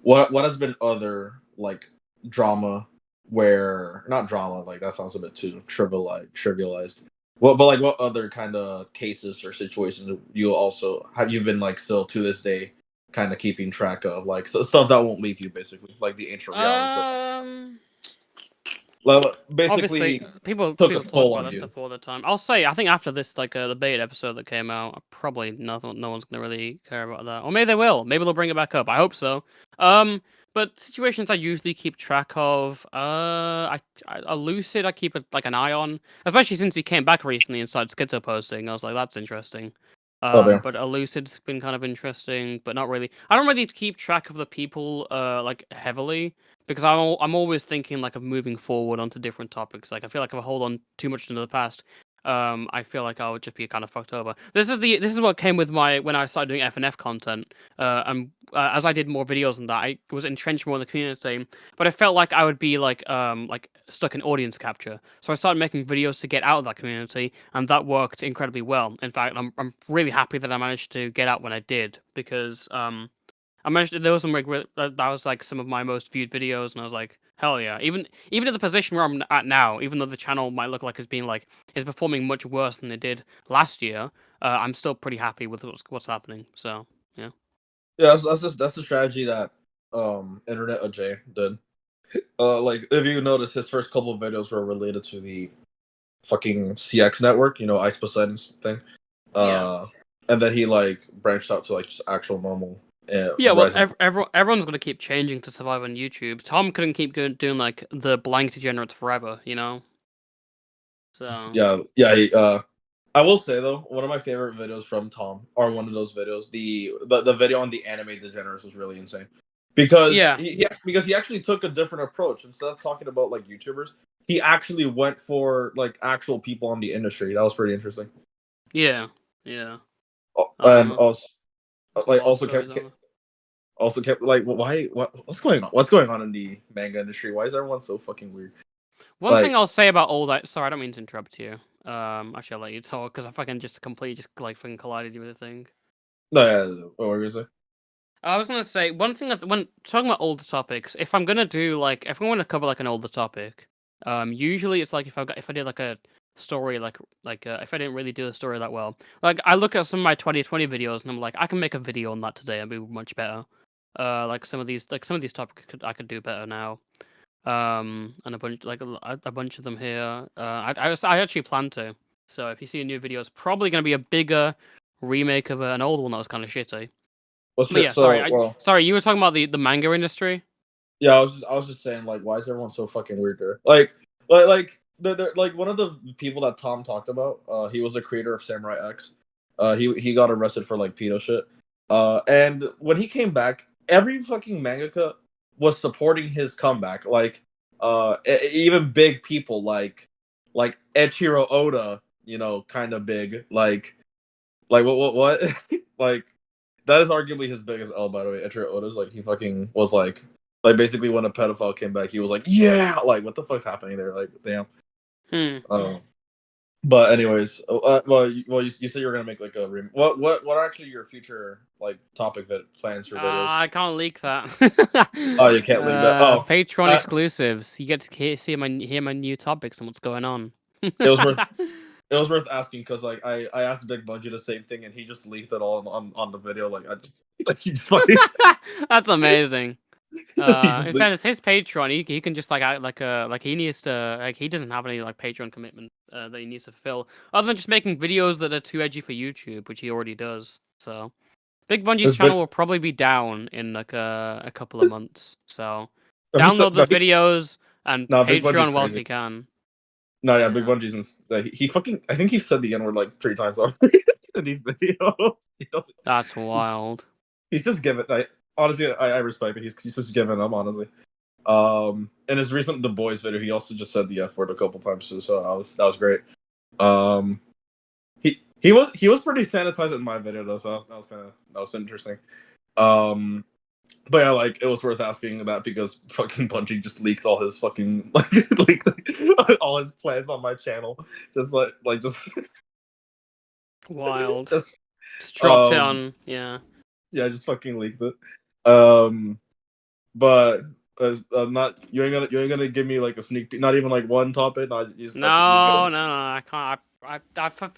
what has been other like drama where not drama like that sounds a bit too trivialized. But like what other kind of cases or situations you also have you been like still to this day kind of keeping track of like stuff that won't leave you basically like the ancient reality stuff Um. like, Obviously, basically took a people talk toll about on that you. stuff all the time. I'll say, I think after this, like the beta episode that came out, probably no one's gonna really care about that, or maybe they will. Maybe they'll bring it back up. I hope so. But situations I usually keep track of, a Lucid I keep like an eye on, especially since he came back recently and started schizo posting. I was like, that's interesting. Oh damn. But a Lucid's been kind of interesting, but not really. I don't really keep track of the people like heavily because I'm always thinking like of moving forward onto different topics. Like I feel like if I hold on too much into the past, I feel like I would just be kind of fucked over. This is what came with my when I started doing FNF content. And as I did more videos on that, I was entrenched more in the community. But I felt like I would be like stuck in audience capture. So I started making videos to get out of that community, and that worked incredibly well. In fact, I'm really happy that I managed to get out when I did because I managed. There was some that was like some of my most viewed videos, and I was like, hell yeah! Even at the position where I'm at now, even though the channel might look like it's being like is performing much worse than it did last year, I'm still pretty happy with what's happening. So yeah. Yeah, that's the strategy that Internet Ajay did. Like if you notice, his first couple of videos were related to the fucking CX network, Ice Poseidon's thing. Yeah. And then he like branched out to like just actual normal Yeah, well, Rising. everyone's going to keep changing to survive on YouTube. Tom couldn't keep doing like the blank degenerates forever, you know. So Yeah. I will say though, one of my favorite videos from Tom are one of those videos. The video on the anime degenerates was really insane because yeah, because he actually took a different approach. Instead of talking about like YouTubers, he actually went for like actual people in the industry. That was pretty interesting. yeah, yeah. And Uh, also a like lot of stories on there. also kept like what's going on? What's going on in the manga industry? Why is everyone so fucking weird? One thing Like I'll say about all that. Sorry, I don't mean to interrupt you. Actually, I'll let you talk because I fucking just completely just like fucking collided you with a thing. no, yeah, what were you gonna say? I was gonna say one thing that when talking about older topics, if I'm gonna do like if I'm gonna cover like an older topic, usually it's like if I did like a story if I didn't really do the story that well, like I look at some of my 2020 videos and I'm like I can make a video on that today and be much better. Like some of these topics I could do better now. And a bunch a bunch of them here. I actually plan to. So if you see a new video, it's probably gonna be a bigger remake of an old one that was kind of shitty. Well, But shit. yeah, sorry. So well, Sorry, you were talking about the manga industry. yeah, I was just saying like, why is everyone so fucking weird there? Like like one of the people that Tom talked about. He was the creator of Samurai X. He got arrested for like pedo shit. And when he came back, every fucking mangaka was supporting his comeback. Like, even big people like Eiichiro Oda, kind of big. Like what? Like that is arguably his biggest L, by the way. Eiichiro Oda's like he fucking was like basically when a pedophile came back, he was like, yeah, like what the fuck's happening there? Like, damn. Hmm. But anyways, you said you were gonna make like a what are actually your future like topic plans for videos? I can't leak that. Oh, you can't leave that. Oh, Patreon I, exclusives. You get to hear my new topics and what's going on. it was worth it was worth asking because like I asked Big Bungie the same thing and he just leaked it all on the video. Like I just like he just fucking That's amazing. he just In leaked. fairness, his Patreon, he can just like act like he needs to like he doesn't have any like Patreon commitment that he needs to fulfill other than just making videos that are too edgy for YouTube, which he already does. So Big Bungie's It's big. channel will probably be down in like a couple of months. So No, download those videos and no, Big Bungie's Patreon whilst crazy. you can. No, yeah, Big Yeah, Bungie's he fucking I think he said the N word like 3 times already in these videos. He doesn't. that's wild. He's just giving. Honestly, I respect it. He's just giving up. Honestly, in his recent The Boys video, he also just said the F word a couple times too. So that was great. Um, he was pretty sanitized in my video though, so that was interesting. Um, but yeah, like it was worth asking that because fucking Bungie just leaked all his fucking leaked all his plans on my channel, just just Wild. just Just dropped it um on. Yeah. yeah, just fucking leaked it. Um, but not you ain't gonna give me like a sneak peek, not even like one topic. Not you just, you just No, gonna. no, no, I can't.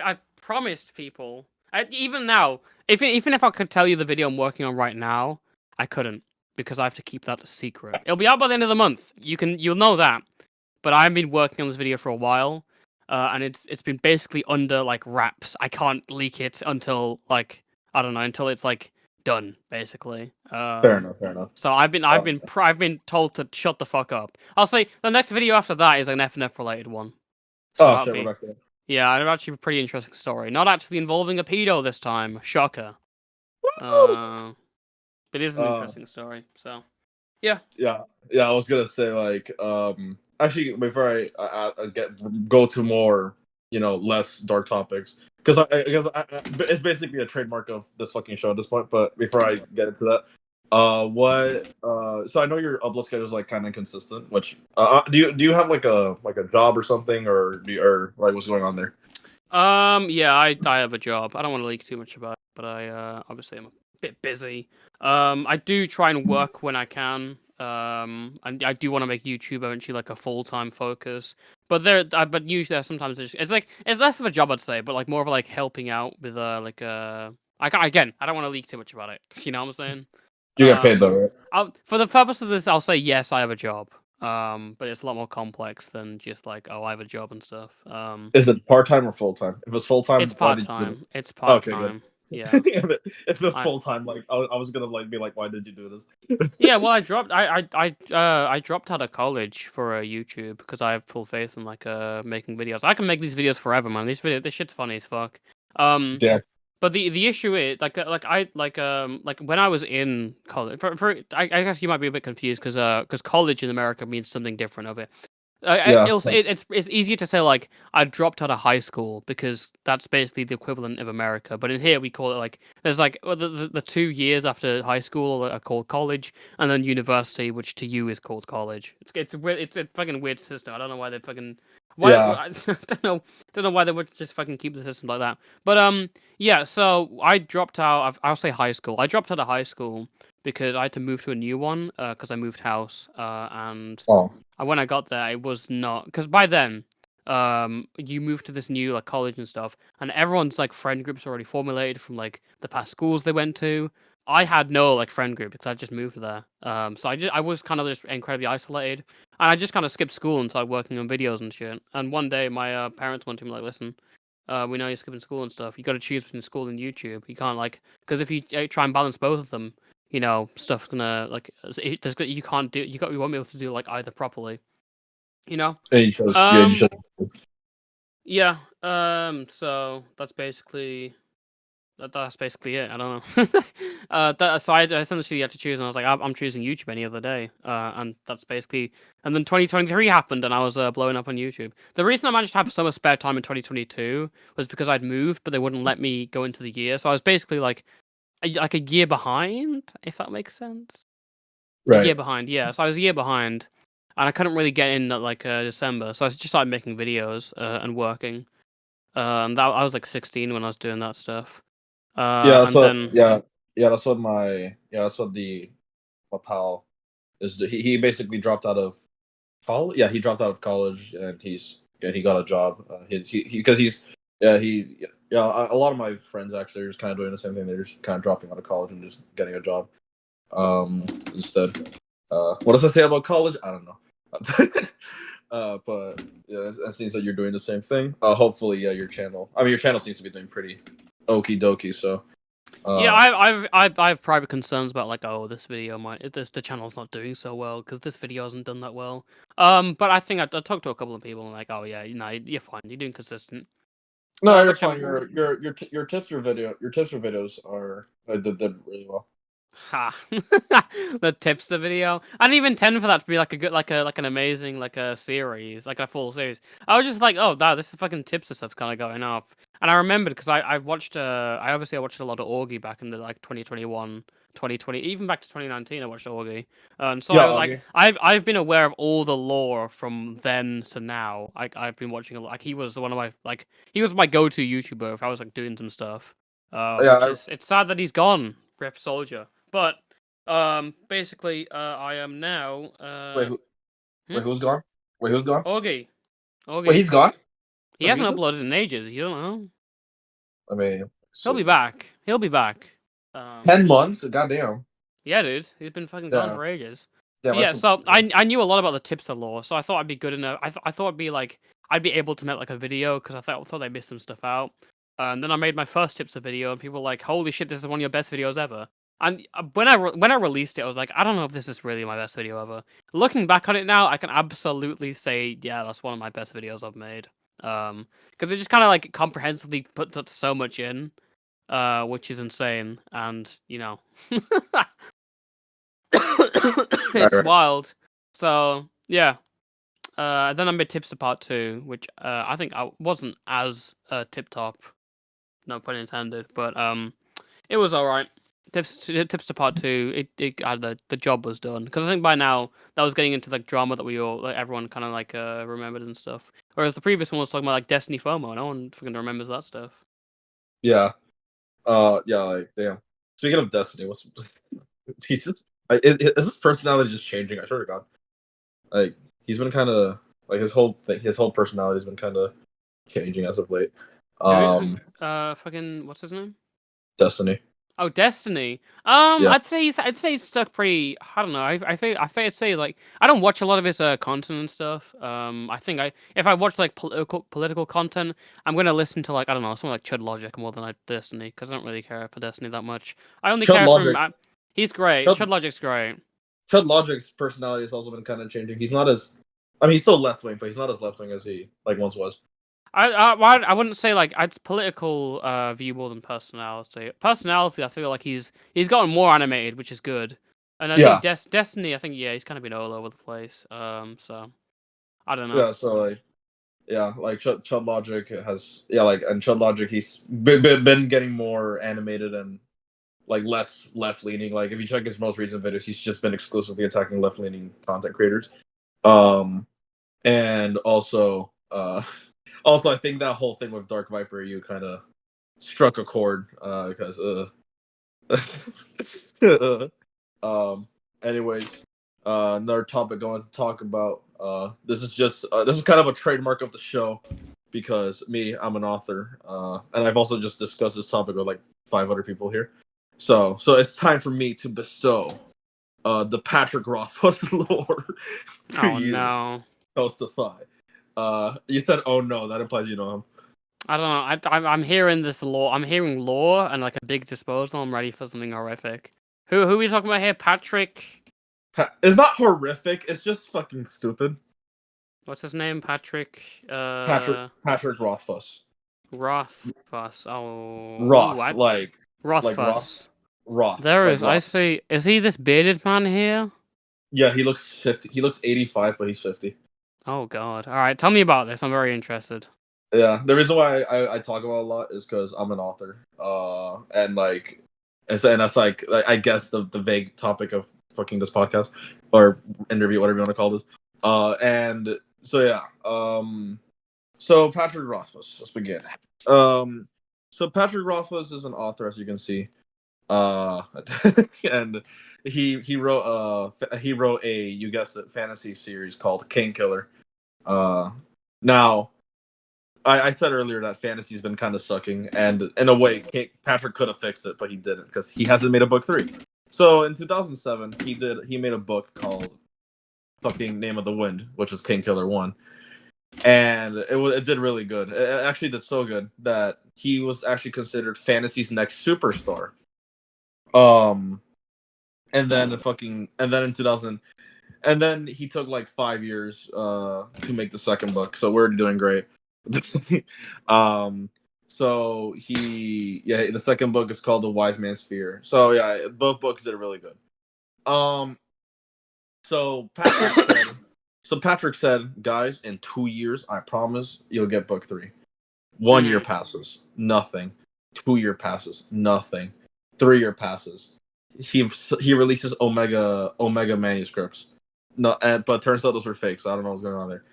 I promised people. Even now, even if I could tell you the video I'm working on right now, I couldn't because I have to keep that a secret. It'll be out by the end of the month. You'll know that. But I've been working on this video for a while, and it's been basically under like wraps. I can't leak it until like I don't know until it's like done basically. Fair enough. Fair enough. So I've been told to shut the fuck up. I'll say the next video after that is an FNF related one. So Oh that'll shit, be Rebecca. yeah, it's actually a pretty interesting story. Not actually involving a pedo this time. Shocker. But it is an interesting story. So yeah. Yeah, yeah. I was gonna say like, actually, before I go to more, less dark topics, because it's basically a trademark of this fucking show at this point. But before I get into that, so I know your upload schedule is like kind of inconsistent. Which, do you have like a job or something, or like what's going on there? Yeah, I have a job. I don't want to leak too much about it, but I obviously I'm a bit busy. I do try and work when I can. And I do want to make YouTube eventually like a full-time focus. But usually sometimes it's less of a job, I'd say, but like more of like helping out with again, I don't want to leak too much about it. You know what I'm saying? You get paid though, right? For the purpose of this, I'll say yes, I have a job. But it's a lot more complex than just like, oh, I have a job and stuff. Is it part time or full time? If it's full time, It's why part did you do time. It's this? part Okay, good. time. Yeah. If it's I full time, like I was gonna like be like, why did you do this? yeah. Well, I dropped out of college for YouTube because I have full faith in like making videos. I can make these videos forever, man. This shit's funny as fuck. Yeah. But the issue is like when I was in college. I guess you might be a bit confused because college in America means something different of it. Yeah. It's easier to say like I dropped out of high school because that's basically the equivalent of America. But in here we call it like there's like the 2 years after high school are called college, and then university, which to you is called college. It's a fucking weird system. I don't know why they fucking Yeah. I don't know why they would just fucking keep the system like that. But yeah. So I dropped out. I'll say high school. I dropped out of high school because I had to move to a new one because I moved house and. Oh. And when I got there, it was not because by then, you move to this new like college and stuff, and everyone's like friend groups already formulated from like the past schools they went to. I had no like friend group because I just moved there. So I was kind of just incredibly isolated, and I just kind of skipped school and started working on videos and shit. And one day, my parents went to me like, "Listen, we know you're skipping school and stuff. You got to choose between school and YouTube. You can't like because if you try and balance both of them." Stuff's gonna like you can't do you won't be able to do like either properly. You know. And you chose. Yeah. You chose. Yeah. So that's basically that's basically it. I don't know. So I essentially had to choose, and I was like, I'm choosing YouTube any other day. And that's basically. And then 2023 happened, and I was blowing up on YouTube. The reason I managed to have so much spare time in 2022 was because I'd moved, but they wouldn't let me go into the year. So I was basically like a year behind, if that makes sense. A year Right. behind, yeah. So I was a year behind, and I couldn't really get in at like December. So I just started making videos and working. And I was like 16 when I was doing that stuff. Yeah. And then Yeah. That's what my. Yeah. That's what my pal is. He basically dropped out of college. Yeah. He dropped out of college, and he got a job. Because he's yeah he yeah a lot of my friends actually are just kind of doing the same thing. They're just kind of dropping out of college and just getting a job. Instead. What does it say about college? I don't know. But yeah, it seems like you're doing the same thing. Hopefully, yeah, your channel. I mean, your channel seems to be doing pretty okie dokie. So. yeah, I have private concerns about like, oh, this video the channel's not doing so well because this video hasn't done that well. But I think I talked to a couple of people and like, oh yeah, you're fine, you're doing consistent. No, you're Which fine. I'm Your tips for videos are did really well. Ha! The tipster video. I didn't even intend for that to be like a good, like an amazing, like a series, like a full series. I was just like, oh, wow, this is fucking tipster stuff's kind of going off. And I remembered because I watched, I watched a lot of Augie back in the like 2021, 2020, even back to 2019. I watched Augie, and so Yeah, I was like, Augie. I've been aware of all the lore from then to now. I've been watching a lot. Like he was one of my he was my go-to YouTuber if I was like doing some stuff. Which Yeah. is it's sad that he's gone. Rip Soldier. But basically, I am now Wait, hmm? who's gone? Wait, who's gone? Augie. Wait, Augie. he's gone. He The hasn't reason? uploaded in ages. You don't know. I mean, He'll be back. He'll be back. 10 months. Goddamn. Yeah, dude. He's been fucking gone Yeah. for ages. Yeah. But yeah, so I knew a lot about the tipster lore, so I thought I'd be good enough. I thought I'd be like I'd be able to make like a video because I thought I missed some stuff out. And then I made my first tipster video, and people were like, "Holy shit, this is one of your best videos ever." And when I released it, I was like, I don't know if this is really my best video ever. Looking back on it now, I can absolutely say, yeah, that's one of my best videos I've made. Because it just kind of like comprehensively put so much in, which is insane, and it's Alright. wild. So yeah. Then I made Tipster Part 2, which I think I wasn't as tip top, no pun intended, but it was all right. Tipster Part 2, it the job was done, because I think by now that was getting into like drama that everyone kind of like remembered and stuff. Whereas the previous one was talking about like Destiny FOMO. No one fucking remembers that stuff. Yeah. Yeah. Like, damn. Speaking of Destiny, what's he's just is his personality just changing? I swear to God. Like he's been kind of like his whole personality's been kind of changing as of late. Fucking what's his name? Destiny. Oh, Destiny. Yeah. I'd say he's stuck pretty. I don't know. I'd say like I don't watch a lot of his content and stuff. I think if I watch like political content, I'm gonna listen to like I don't know someone like Chud Logic more than I Destiny, because I don't really care for Destiny that much. I only Chud care for him. Logic. He's great. Chud, Chud Logic's great. Chud Logic's personality has also been kind of changing. He's not as, I mean, he's still left wing, but he's not as left wing as he like once was. I wouldn't say like it's political view more than personality. Personality, I feel like he's gotten more animated, which is good. And I think Yeah. Destiny, I think he's kind of been all over the place. So I don't know. Yeah. So like, yeah, like Chud Logic has, yeah, like, and Chud Logic, he's been getting more animated and like less left leaning. Like if you check his most recent videos, he's just been exclusively attacking left leaning content creators. And also, also I think that whole thing with Dark Viper, you kind of struck a chord, because anyways, another topic I want to talk about. This is kind of a trademark of the show, because I'm an author, and I've also just discussed this topic with like 500 people here. So it's time for me to bestow the Patrick Rothfuss lore to Oh you, no. Tostify. You said, "Oh no," that implies you know him. I don't know. I'm hearing this lore. I'm hearing lore and like a big disposal. I'm ready for something horrific. Who are we talking about here? Patrick. It's not horrific. It's just fucking stupid. What's his name? Patrick. Patrick Rothfuss. Rothfuss. Oh, Roth, what? like Rothfuss. Roth, There like is. I Roth. see. Is he this bearded man here? Yeah, he looks 50. He looks 85, but he's 50. Oh God. All right. Tell me about this. I'm very interested. Yeah, the reason why I talk about it a lot is because I'm an author. And like, and that's like I guess the vague topic of fucking this podcast or interview, whatever you want to call this. And so yeah. So Patrick Rothfuss. Let's begin. So Patrick Rothfuss is an author, as you can see. And he wrote a, you guessed it, fantasy series called Kingkiller. Now I said earlier that fantasy's been kind of sucking, and in a way, Patrick could have fixed it, but he didn't because he hasn't made a book 3. So in 2007, he made a book called fucking Name of the Wind, which is Kingkiller 1, and it did really good. It actually did so good that he was actually considered fantasy's next superstar. And then in 2000, and then he took like 5 years to make the second book, so we're doing great. So the second book is called The Wise Man's Fear. So yeah, both books did really good. So Patrick said, guys, in 2 years, I promise you'll get book 3. 1 year passes, nothing. 2 year passes, nothing. 3 year passes. He releases Omega manuscripts. No, but turns out those were fake, so I don't know what's going on there.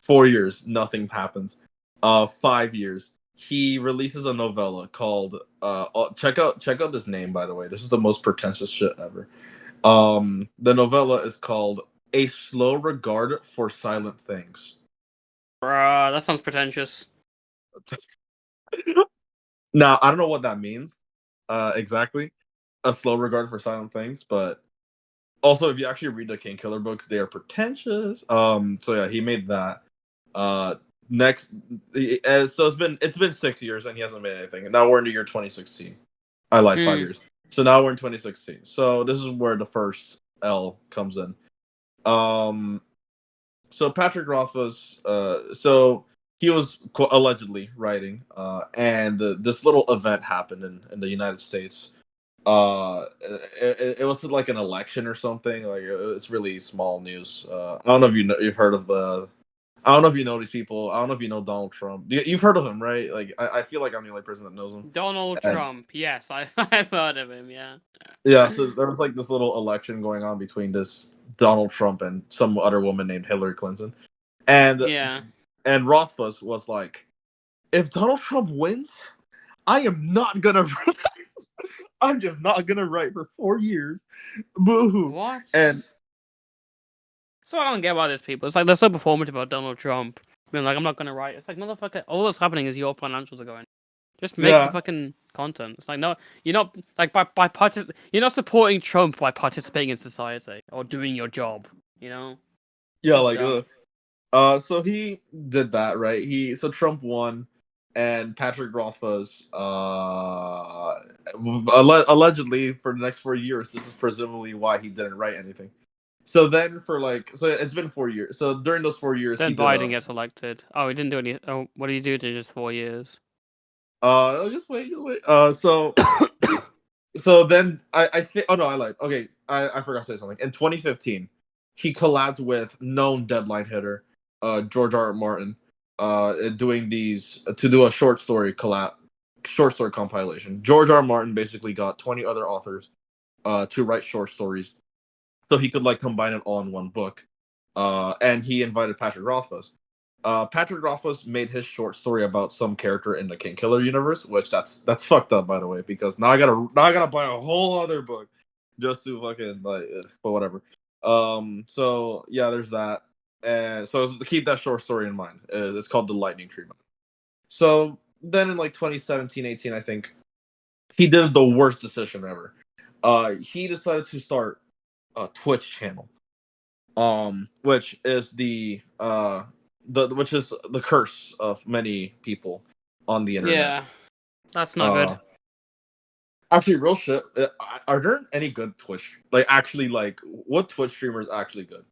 4 years, nothing happens. 5 years, he releases a novella called check out this name, by the way. This is the most pretentious shit ever. The novella is called A Slow Regard for Silent Things. Bruh, that sounds pretentious. Now, I don't know what that means exactly. A slow regard for silent things, but also if you actually read the Kingkiller books, they are pretentious. So yeah, he made that. Next, so it's been 6 years and he hasn't made anything. Now we're in the year 2016. I lied, 5 years. So now we're in 2016. So this is where the first L comes in. So Patrick Rothfuss, so he was allegedly writing, and this little event happened in the United States. It was like an election or something. Like it's really small news. I don't know if you've heard of the. I don't know if you know these people. I don't know if you know Donald Trump. You've heard of him, right? Like I feel like I'm the only person that knows him. Donald And, Trump. Yes, I've heard of him. Yeah. yeah, so there was like this little election going on between this Donald Trump and some other woman named Hillary Clinton, and Yeah. and Rothfuss was like, if Donald Trump wins, I am not gonna. I'm just not gonna write for 4 years. Boo-hoo. What? And So I don't get why there's people. It's like they're so performative about Donald Trump. Being like, I'm not gonna write. It's like, motherfucker, all that's happening is your financials are going. Just make the yeah, fucking content. It's like, no, you're not like you're not supporting Trump by participating in society or doing your job. You know? yeah, Just like don't. so he did that, right? So Trump won, and Patrick Rothfuss, allegedly for the next 4 years, this is presumably why he didn't write anything. So then so it's been 4 years. So during those 4 years, he Then did Biden gets elected. Oh, he didn't do any. Oh, what did he do to just 4 years? just wait, just wait. So then I think, oh no, I lied. Okay, I forgot to say something. In 2015, he collabed with known deadline hitter, George R. R. Martin, doing these to do a short story compilation. George R. R. Martin basically got 20 other authors, to write short stories, so he could like combine it all in one book. And he invited Patrick Rothfuss. Patrick Rothfuss made his short story about some character in the Kingkiller universe, which that's fucked up, by the way, because now I gotta buy a whole other book just to fucking like, but whatever. So yeah, there's that, and so to keep that short story in mind, it's called The Lightning Tree. So then in like 2017, 18, I think he did the worst decision ever. He decided to start a Twitch channel, which is which is the curse of many people on the internet. Yeah, that's not good. Actually, real shit. Are there any good Twitch? Like, actually, like, what Twitch streamer is actually good?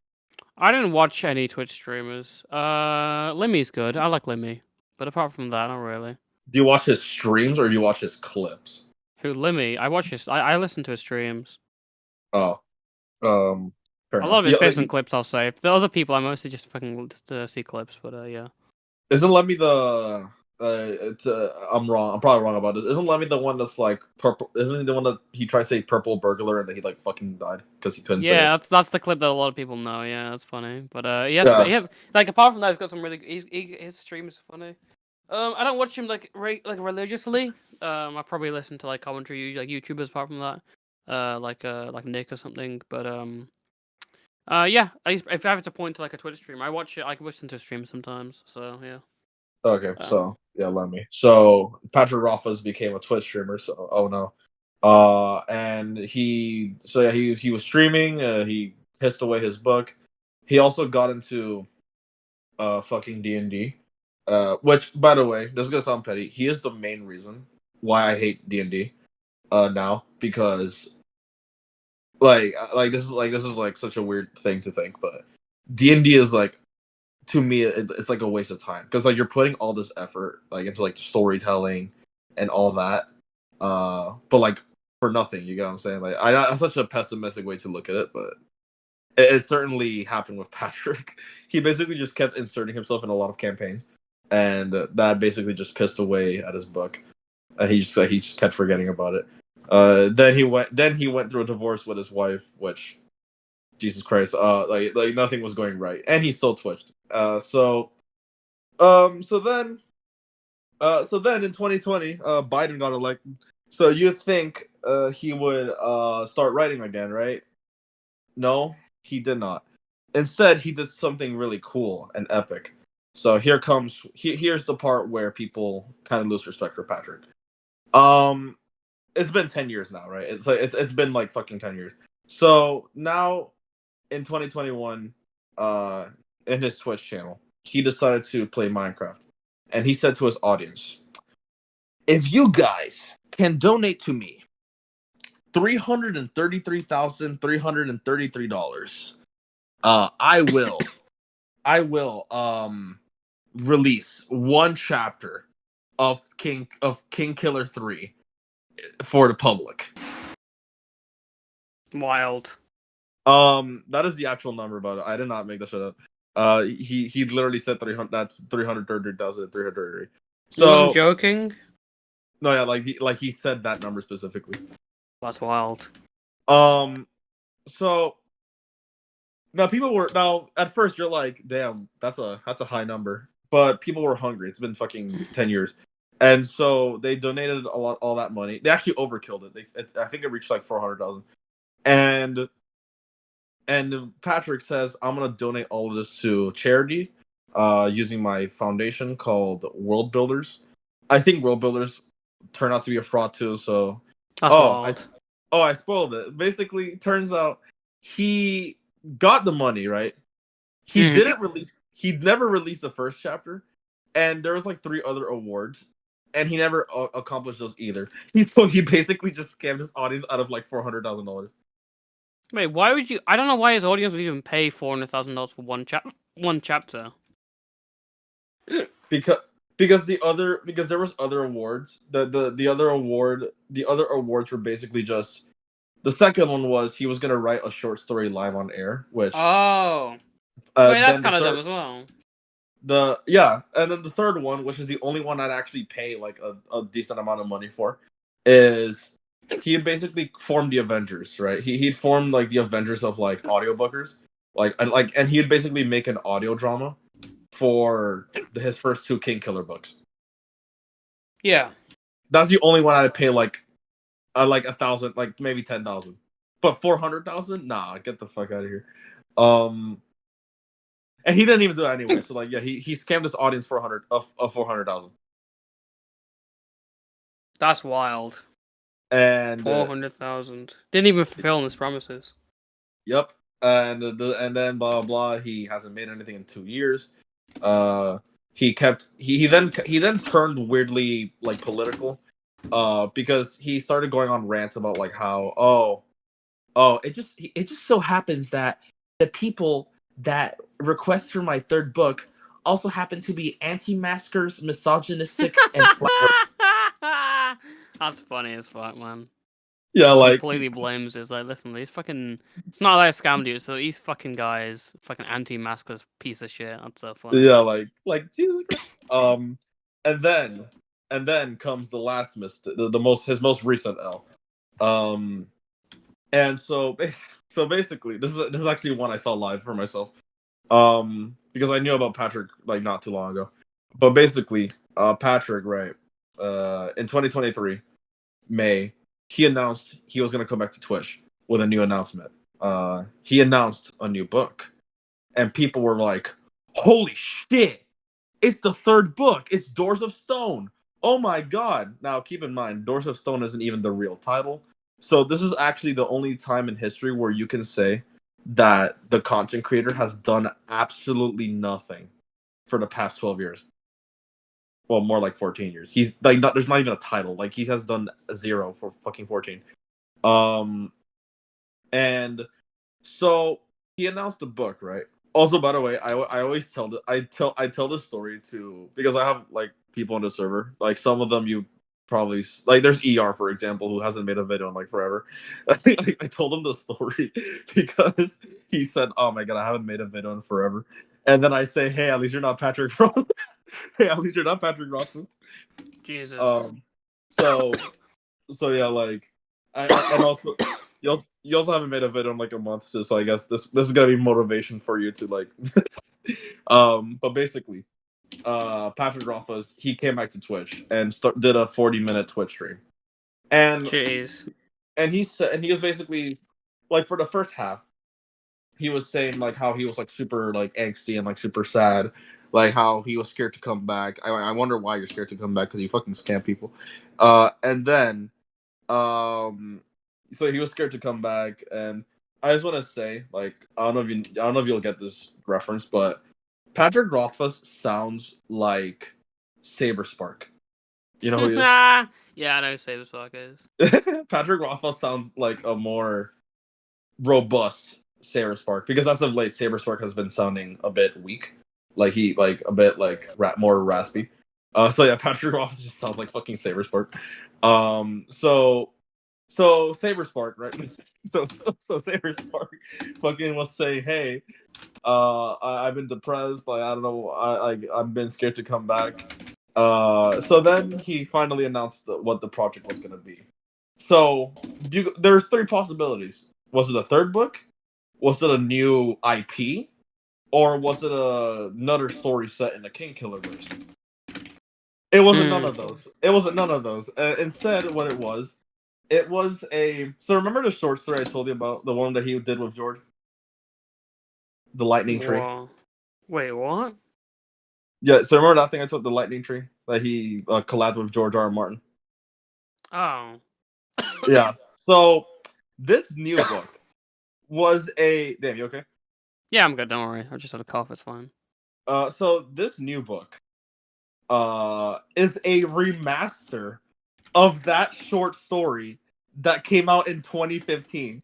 I didn't watch any Twitch streamers. Limmy's good. I like Limmy, but apart from that, not really. Do you watch his streams or do you watch his clips? Who Limmy? I watch his. I listen to his streams. Oh, fair A enough. lot of Yeah, it's based on clips I'll save. The other people I mostly just fucking see clips, but yeah. isn't Lemmy the? I'm wrong. I'm probably wrong about this. Isn't Lemmy the one that's like purple? Isn't he the one that he tried to say purple burglar and then he like fucking died because he couldn't say Yeah, it? that's the clip that a lot of people know. Yeah, that's funny. But Yeah. he has like apart from that, he's got some really. His stream is funny. I don't watch him like religiously. I probably listen to like commentary like YouTubers apart from that. Like Nick or something. But yeah. If I have to point to like a Twitter stream, I watch it. I can listen to stream sometimes. So yeah. Okay, so yeah, Lemmy. So Patrick Rothfuss became a Twitch streamer. So oh no, and he was streaming. He pissed away his book. He also got into fucking D&D. Which, by the way, this is gonna sound petty. He is the main reason why I hate D&D. Now because this is like such a weird thing to think, but D&D is like, to me it's like a waste of time because like you're putting all this effort like into like storytelling and all that, but like for nothing. You get what I'm saying? Like that's such a pessimistic way to look at it, but it certainly happened with Patrick. He basically just kept inserting himself in a lot of campaigns, and that basically just pissed away at his book. He just kept forgetting about it. Then he went through a divorce with his wife, which, Jesus Christ, like nothing was going right, and he still twitched. So then in 2020, Biden got elected. So you think he would start writing again, right? No, he did not. Instead, he did something really cool and epic. So here's the part where people kind of lose respect for Patrick. It's been 10 years now, right? It's been like fucking 10 years. So now in 2021, in his Twitch channel, he decided to play Minecraft. And he said to his audience, if you guys can donate to me $333,333. I will release one chapter of King Killer 3 for the public. Wild. That is the actual number, but I did not make that shit up. He literally said 300. That's 330,330. So, you wasn't So joking? no, yeah, like he said that number specifically. That's wild. So now at first you're like, damn, that's a high number, but people were hungry. It's been fucking 10 years, and so they donated all that money. They actually overkilled it. I think it reached like 400,000, and Patrick says, I'm gonna donate all of this to charity, using my foundation called World Builders. I think World Builders turned out to be a fraud too. So That's wild. I spoiled it. Basically, turns out he got the money, right? He didn't release. He never released the first chapter, and there was like 3 other awards, and he never accomplished those either. He basically just scammed his audience out of like $400,000. Wait, why would you? I don't know why his audience would even pay $400,000 for one chapter. Because there was other awards. The other awards were basically just. The second one was he was gonna write a short story live on air, which Oh, wait, that's then kind of dumb as well. And then the third one, which is the only one I'd actually pay like a decent amount of money for, is he had basically formed the Avengers, right? He'd formed like the Avengers of like audiobookers, and he'd basically make an audio drama for his first 2 King Killer books. Yeah, that's the only one I'd pay like 1,000, like maybe 10,000, but 400,000, nah, get the fuck out of here. And he didn't even do that anyway. So like, yeah, he scammed his audience for 400,000. That's wild. And 400,000 didn't even fulfill his promises. Yep. And then blah blah. He hasn't made anything in 2 years. He then turned weirdly like political, because he started going on rants about like how it just so happens that the people that request for my 3rd book also happen to be anti-maskers, misogynistic, and flat. That's funny as fuck, man. Yeah, like completely blames is like, listen, these fucking. It's not like I scammed you. So these fucking guys, fucking anti-maskers, piece of shit. That's so funny. Yeah, like Jesus Christ. And then comes the last his most recent L. And so basically, this is actually one I saw live for myself. Because I knew about Patrick like not too long ago. But basically, Patrick, right? In 2023, May, he announced he was gonna come back to Twitch with a new announcement. He announced a new book, and people were like, "Holy shit! It's the 3rd book. It's Doors of Stone. Oh my god!" Now, keep in mind, Doors of Stone isn't even the real title. So this is actually the only time in history where you can say that the content creator has done absolutely nothing for the past 12 years. Well, more like 14 years. He's like, there's not even a title. Like, he has done 0 for fucking 14. And so he announced the book, right? Also, by the way, I always tell this story to, because I have like people on the server. Like, some of them you probably like. There's ER, for example, who hasn't made a video in like forever. I told him the story because he said, "Oh my god, I haven't made a video in forever." And then I say, "Hey, at least you're not Patrick Rothman." Hey, at least you're not Patrick Rothman. Jesus. So yeah, like, and also you also haven't made a video in like a month, so I guess this is gonna be motivation for you to like. But basically, Patrick Rothman, he came back to Twitch and did a 40-minute Twitch stream, and Jeez. and he was basically like, for the first half, he was saying like how he was like super like angsty and like super sad, like how he was scared to come back. I wonder why you're scared to come back, because you fucking scam people. And then so he was scared to come back, and I just want to say, like, I don't know if you'll get this reference, but Patrick Rothfuss sounds like Saber Spark. You know who he is? Yeah, Yeah, I know who Saberspark is. Patrick Rothfuss sounds like a more robust Saberspark because as of late, Saberspark has been sounding a bit weak, like he like a bit like more raspy. So yeah, Patrick Rothfuss just sounds like fucking Saberspark. So Saberspark, right? So Saberspark fucking will say, hey, I've been depressed, like I don't know, I've been scared to come back. So then he finally announced what the project was gonna be. So there's three possibilities. Was it a third book? Was it a new IP? Or was it another story set in the Kingkiller verse? It wasn't none of those. It wasn't none of those. Instead, what it was a. So remember the short story I told you about, the one that he did with George, the lightning tree. Whoa. Wait, what? Yeah. So remember that thing I told, the lightning tree that he collabed with George R. R. Martin. Oh. Yeah. So this new book was a. Damn, you okay? Yeah, I'm good. Don't worry. I just had a cough. It's fine. So this new book is a remaster of that short story that came out in 2015.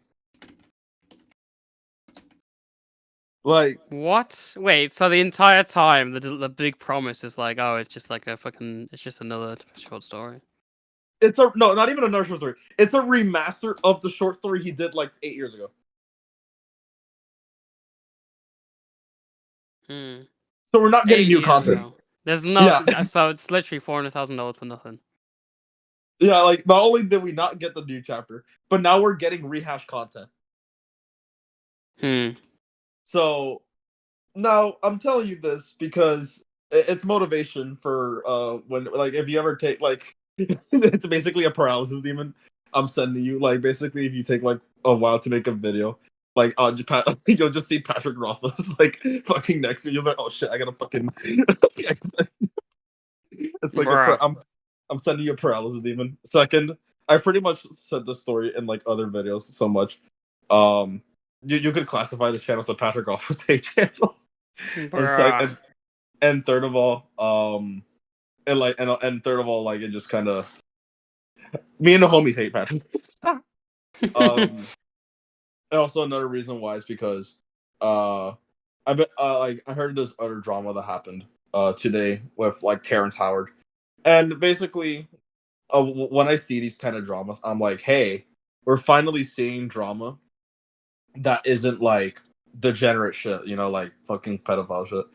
Like What? Wait. So the entire time, the big promise is like, oh, it's just like it's just another short story. it's a no, not even another short story. It's a remaster of the short story he did like 8 years ago. Hmm. So we're not getting 8 new years content. ago. There's no. Yeah. So it's literally $400,000 for nothing. Yeah, like not only did we not get the new chapter, but now we're getting rehashed content. Hmm. So now I'm telling you this because it's motivation for when like if you ever take like it's basically a paralysis demon I'm sending you. Like basically if you take like a while to make a video, like you'll just see Patrick Rothfuss like fucking next to you. You'll be like, oh shit, I gotta fucking. It's like Bruh. I'm sending you a paralysis demon. Second, I pretty much said the story in like other videos so much. You could classify the channel as a Patrick Rothfuss hate channel. And Bruh. second, and third of all, and third of all, like it just kind of me and the homies hate Patrick. And also another reason why is because uh, I bet like I heard this other drama that happened today with like Terrence Howard, and basically when I see these kind of dramas, I'm like, hey, we're finally seeing drama that isn't like degenerate shit, you know, like fucking pedophile shit,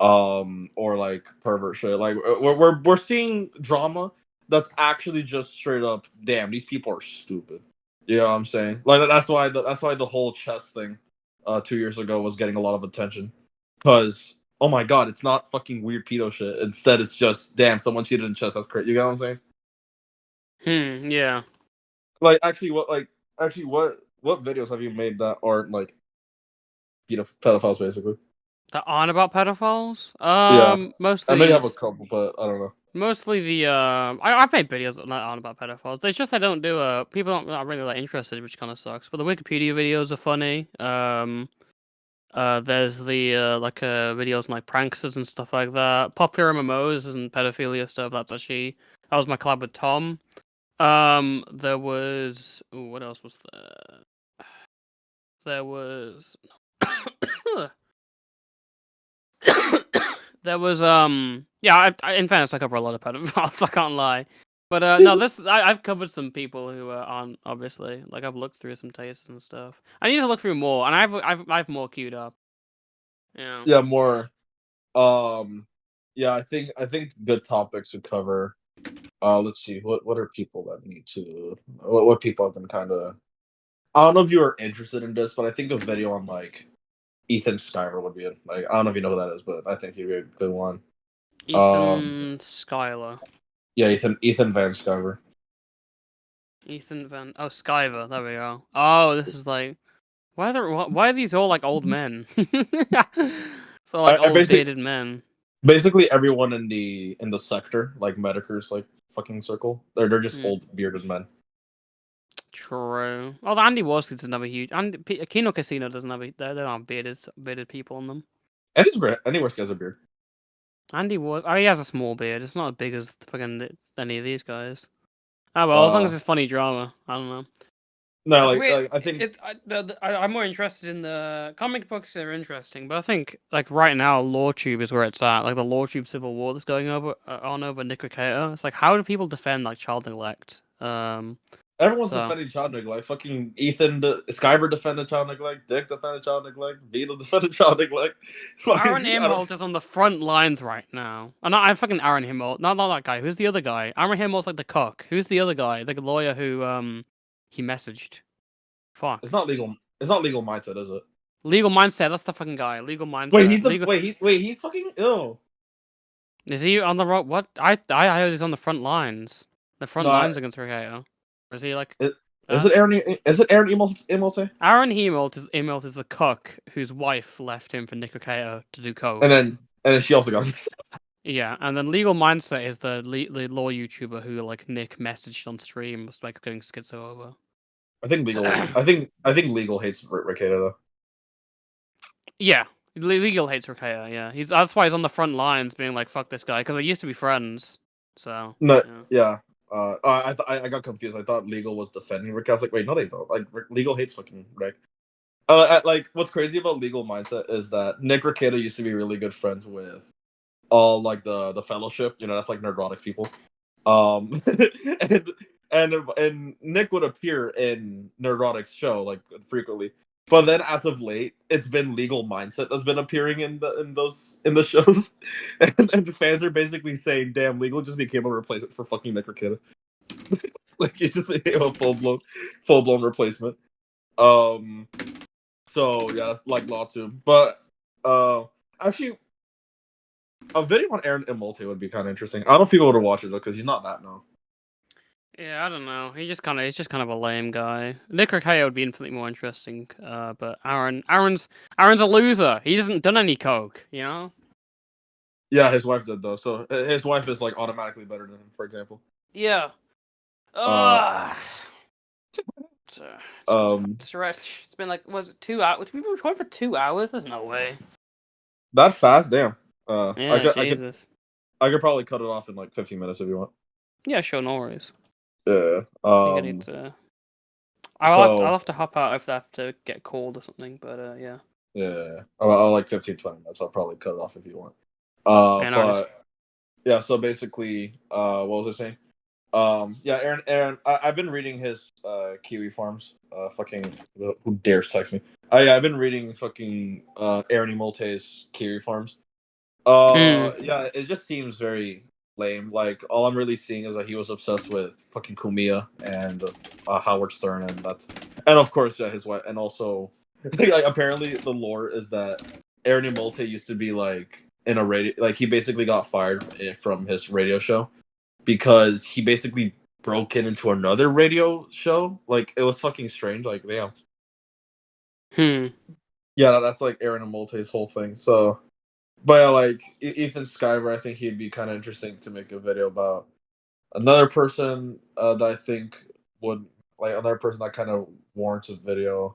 or like pervert shit. Like we're seeing drama that's actually just straight up, damn, these people are stupid. You know what I'm saying? Like that's why the whole chess thing, 2 years ago was getting a lot of attention, because oh my god, it's not fucking weird pedo shit. Instead, it's just damn, someone cheated in chess. That's crazy. You know what I'm saying? Yeah. Like actually what videos have you made that aren't like pedophiles basically? That aren't about pedophiles. Yeah, I know you Mostly, have a couple, but I don't know. mostly the I've made videos that aren't about pedophiles. It's just I don't do people aren't not really like interested, which kind of sucks. But the Wikipedia videos are funny. There's the videos on like pranksters and stuff like that. Popular MMOs and pedophilia stuff. That was my collab with Tom. There was what else was there? There was there was yeah. In fairness, I cover a lot of pedophiles. I can't lie. But no, I've covered some people who aren't obviously like I've looked through some tastes and stuff. I need to look through more, and I've more queued up. Yeah. Yeah, more. Um, yeah, I think good topics to cover. Let's see, what are people that need to what people have been kind of. I don't know if you are interested in this, but I think a video on like Ethan Skyver would be like I don't know if you know who that is, but I think he'd be a good one. Um, Ethan Skyler. yeah, Ethan Van Skyver. Ethan Van. Oh, Skyver. There we go. Oh, this is like. Why are these all like old men? So like I old basically bearded men. basically everyone in the sector, like Medicur's like fucking circle, they're just Hmm. old bearded men. True. Oh, the Andy Warski doesn't have a huge. Kino Casino doesn't have. They don't have bearded people in them. And his anywhere has a beard. Andy was. Oh, he has a small beard. It's not as big as fucking any of these guys. Ah, well, as long Uh, as it's funny drama, I don't know. no, It's weird. I think I'm more interested in the comic books. Are interesting, but I think like right now, LawTube is where it's at. Like the LawTube civil war that's going over Nick Rekieta. It's like how do people defend like child neglect? everyone's So defending child neglect. Fucking Skyver defended child neglect. Dick defended child neglect. Vito defended child neglect. Aaron Fucking, I don't. Imholt is on the front lines right now. And I'm fucking Aaron Imholt. Not that guy. Who's the other guy? Aaron Imholt's like the cook. Who's the other guy? The lawyer who he messaged. It's Fuck. not legal. It's not legal mindset, is it? Legal Mindset. That's the fucking guy. Legal Mindset. Legal. He's fucking ill. Is he on the right? What? I heard he's on the front lines. The front No, lines against Rikato. Is he like? is it Aaron? Is it Aaron Imote? Aaron Imholt is the cook whose wife left him for Nick Rikato to do coke. And then she also got. Yeah, and then Legal Mindset is the law YouTuber who like Nick messaged on stream was like going schizo over. I think legal. I think legal hates Ricada though. Yeah, Legal hates Rikato. Yeah, that's why he's on the front lines being like fuck this guy because they used to be friends. So No, yeah. yeah. I got confused. I thought legal was defending Rick. I was like, wait, no, they don't. Like, legal hates fucking Rick. Like, what's crazy about legal mindset is that Nick Ricada used to be really good friends with all like the fellowship. You know, that's like neurotic people. And and Nick would appear in Neurotic's show like frequently. But then, as of late, it's been Legal Mindset that's been appearing in the shows, and fans are basically saying, "Damn, Legal just became a replacement for fucking Nick Ricada." Like he just became a full blown replacement. So yeah, that's like Law too. But actually, a video on Aaron Immolti would be kind of interesting. I don't know if people would watch it though, because he's not that known. Yeah, I don't know. He's just kind of a lame guy. Nick Riccio would be infinitely more interesting. But Aaron's a loser. He hasn't done any coke, you know. Yeah, his wife did though. So his wife is like automatically better than him, for example. Yeah. So, stretch. It's been like was it 2 hours? We've been recording for 2 hours. There's no way. That fast, damn. Yeah, Jesus. I could probably cut it off in like 15 minutes if you want. Yeah, sure, no worries. Yeah. I think I need to. I'll have to hop out if I have to get called or something. But yeah. Yeah. I'll like 15, 20 minutes. I'll probably cut it off if you want. Yeah. So basically, what was I saying? Yeah, Aaron. I've been reading his Kiwi Farms. Fucking who dares text me? Yeah, I've been reading fucking Aaron Imolte's Kiwi Farms. Yeah, it just seems very lame. Like all I'm really seeing is that he was obsessed with fucking Kumiya and Howard Stern, and of course his wife, and also like apparently the lore is that Aaron Imolte used to be like in a radio, like he basically got fired from his radio show because he basically broke into another radio show. Like it was fucking strange. Like yeah, yeah, that's like Aaron Imolte's whole thing. So. But yeah, like Ethan Skyver, I think he'd be kind of interesting to make a video about another person that I think would like another person that kind of warrants a video.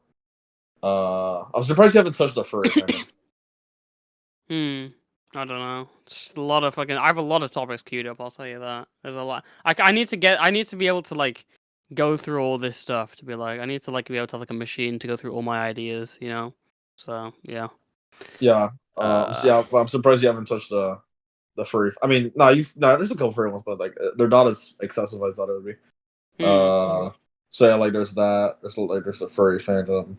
I'm surprised you haven't touched the furry fandom. I don't know. It's a lot of fucking. I have a lot of topics queued up. I will tell you that. There's a lot. I need to be able to like go through all this stuff to be like. I need to like be able to have like a machine to go through all my ideas. You know. So yeah. Yeah. Yeah. I'm surprised you haven't touched the furry. I mean, there's a couple furry ones, but like they're not as excessive as I thought it would be. So yeah, like there's that. There's the furry fandom.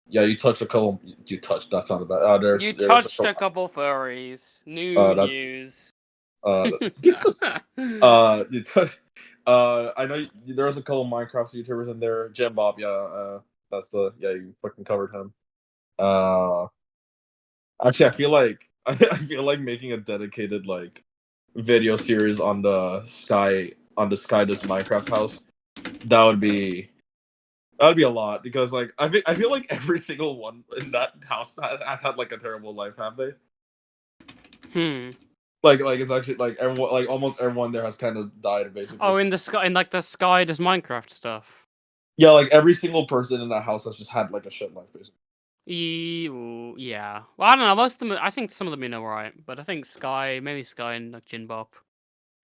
Yeah, you touched a couple. You touched. That sounded bad. You touched a couple furries. News. You touched. I know there's a couple Minecraft YouTubers in there. Jim Bob, yeah. That's you fucking covered him. Actually, I feel like making a dedicated like video series on the Sky Does Minecraft house. That'd be a lot because like I feel like every single one in that house has had like a terrible life, have they? Like it's actually like everyone, like almost everyone there has kind of died basically. Oh, in the Sky Does Minecraft stuff. Yeah, like every single person in that house has just had like a shit life basically. Yeah. Well, I don't know. Most of them, I think some of them are alright, but I think maybe Sky and like Jinbop.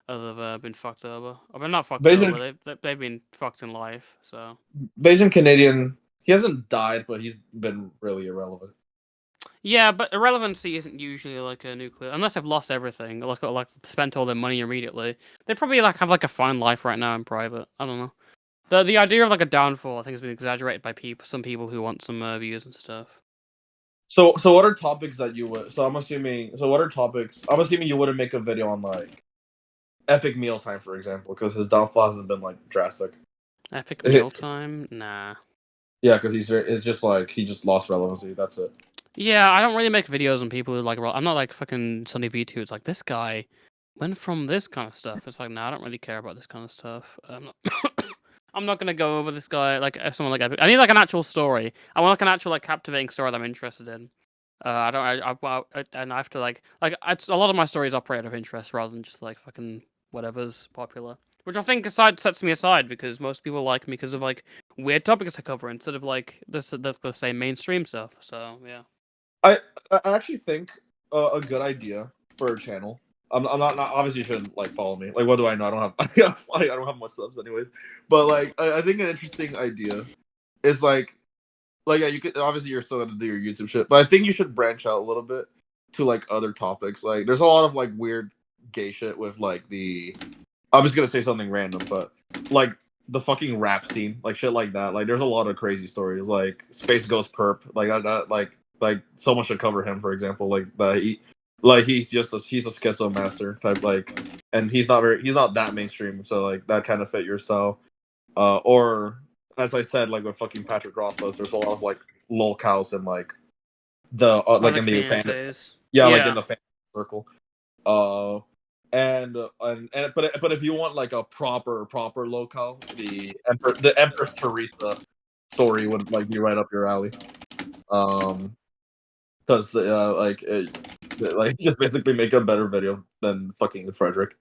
have been fucked over. I mean, not fucked Bayesian, over. They've been fucked in life. So Bayesian Canadian. He hasn't died, but he's been really irrelevant. yeah, but irrelevancy isn't usually like a nuclear unless they've lost everything, like spent all their money immediately. They probably like have like a fine life right now in private. I don't know. The idea of like a downfall, I think, has been exaggerated by some people who want some views and stuff. So what are topics that you would? So I'm assuming. So what are topics? I'm assuming you wouldn't make a video on like Epic Mealtime, for example, because his downfall hasn't been like drastic. Epic mealtime? Nah. Yeah, because it's just like he just lost relevancy. That's it. Yeah, I don't really make videos on people who like. I'm not like fucking Sunny V2. It's like this guy went from this kind of stuff. It's like, nah, I don't really care about this kind of stuff. I'm not. I'm not gonna go over this guy like someone like Epic. I need like an actual story. I want like an actual like captivating story that I'm interested in. I don't. And I have to like it's, a lot of my stories operate out of interest rather than just like fucking whatever's popular. Which I think sets me aside because most people like me because of like weird topics I cover instead of like the same mainstream stuff. So yeah. I I actually think a good idea for a channel. I'm not obviously you shouldn't like follow me. Like what do I know? I don't have I don't have much subs anyways. But like I think an interesting idea is like yeah, you could obviously you're still gonna do your YouTube shit, but I think you should branch out a little bit to like other topics. Like there's a lot of like weird gay shit with like the I'm just gonna say something random, but like the fucking rap scene, like shit like that. Like there's a lot of crazy stories. Like Space Ghost Perp, like someone should cover him, for example. Like he's just he's a schizo master type like, and he's not that mainstream, so like that kind of fit your style. Or as I said, like with fucking Patrick Rothfuss, there's a lot of like lol cows and like the like Other in the fan, communities. yeah, like in Yeah. the fan circle. Uh, and but if you want like a proper locale, the Empress Teresa story would like be right up your alley. Because like just basically make a better video than fucking Frederick.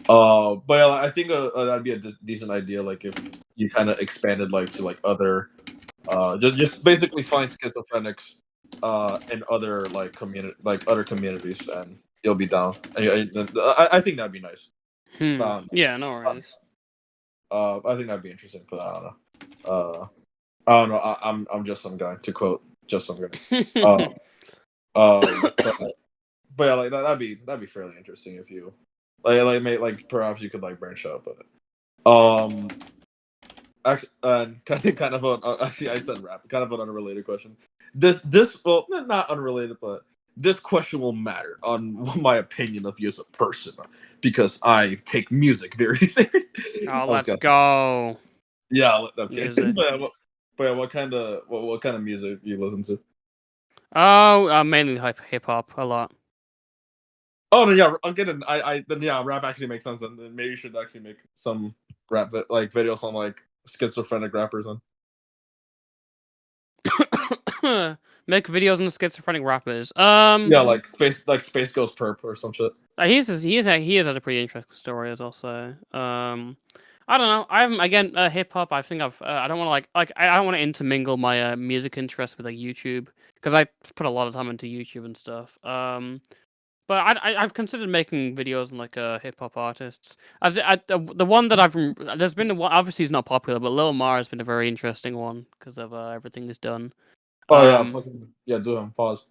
But yeah, I think that'd be a decent idea. Like if you kind of expanded like to like other, just basically find schizophrenics, in other like other communities, and you'll be down. I think that'd be nice. Yeah. No worries. I think that'd be interesting, but I don't know. I don't know. I'm just some guy to quote just some guy. Uh, but yeah, like that'd be fairly interesting if you perhaps you could like branch out, but actually, kind of actually I said rap, kind of an unrelated question. This well not unrelated, but this question will matter on my opinion of you as a person because I take music very seriously. Oh, let's go. Yeah, okay. Music. But yeah, what kind of music do you listen to? Oh, mainly hip hop a lot. Oh no, yeah, I'm getting. Then yeah, rap actually makes sense, and then maybe you should actually make some like videos on like schizophrenic rappers and Make videos on the schizophrenic rappers. yeah, like Space Ghost Perp or some shit. He has had a pretty interesting story as also. I don't know. I'm again hip hop. I think I don't want to I don't want to intermingle my music interests with like YouTube because I put a lot of time into YouTube and stuff. But I've considered making videos on like hip hop artists. The one that there's been one, obviously it's not popular, but Lil Mar has been a very interesting one because of everything he's done. Oh yeah, Um, fucking yeah, do him. Pause.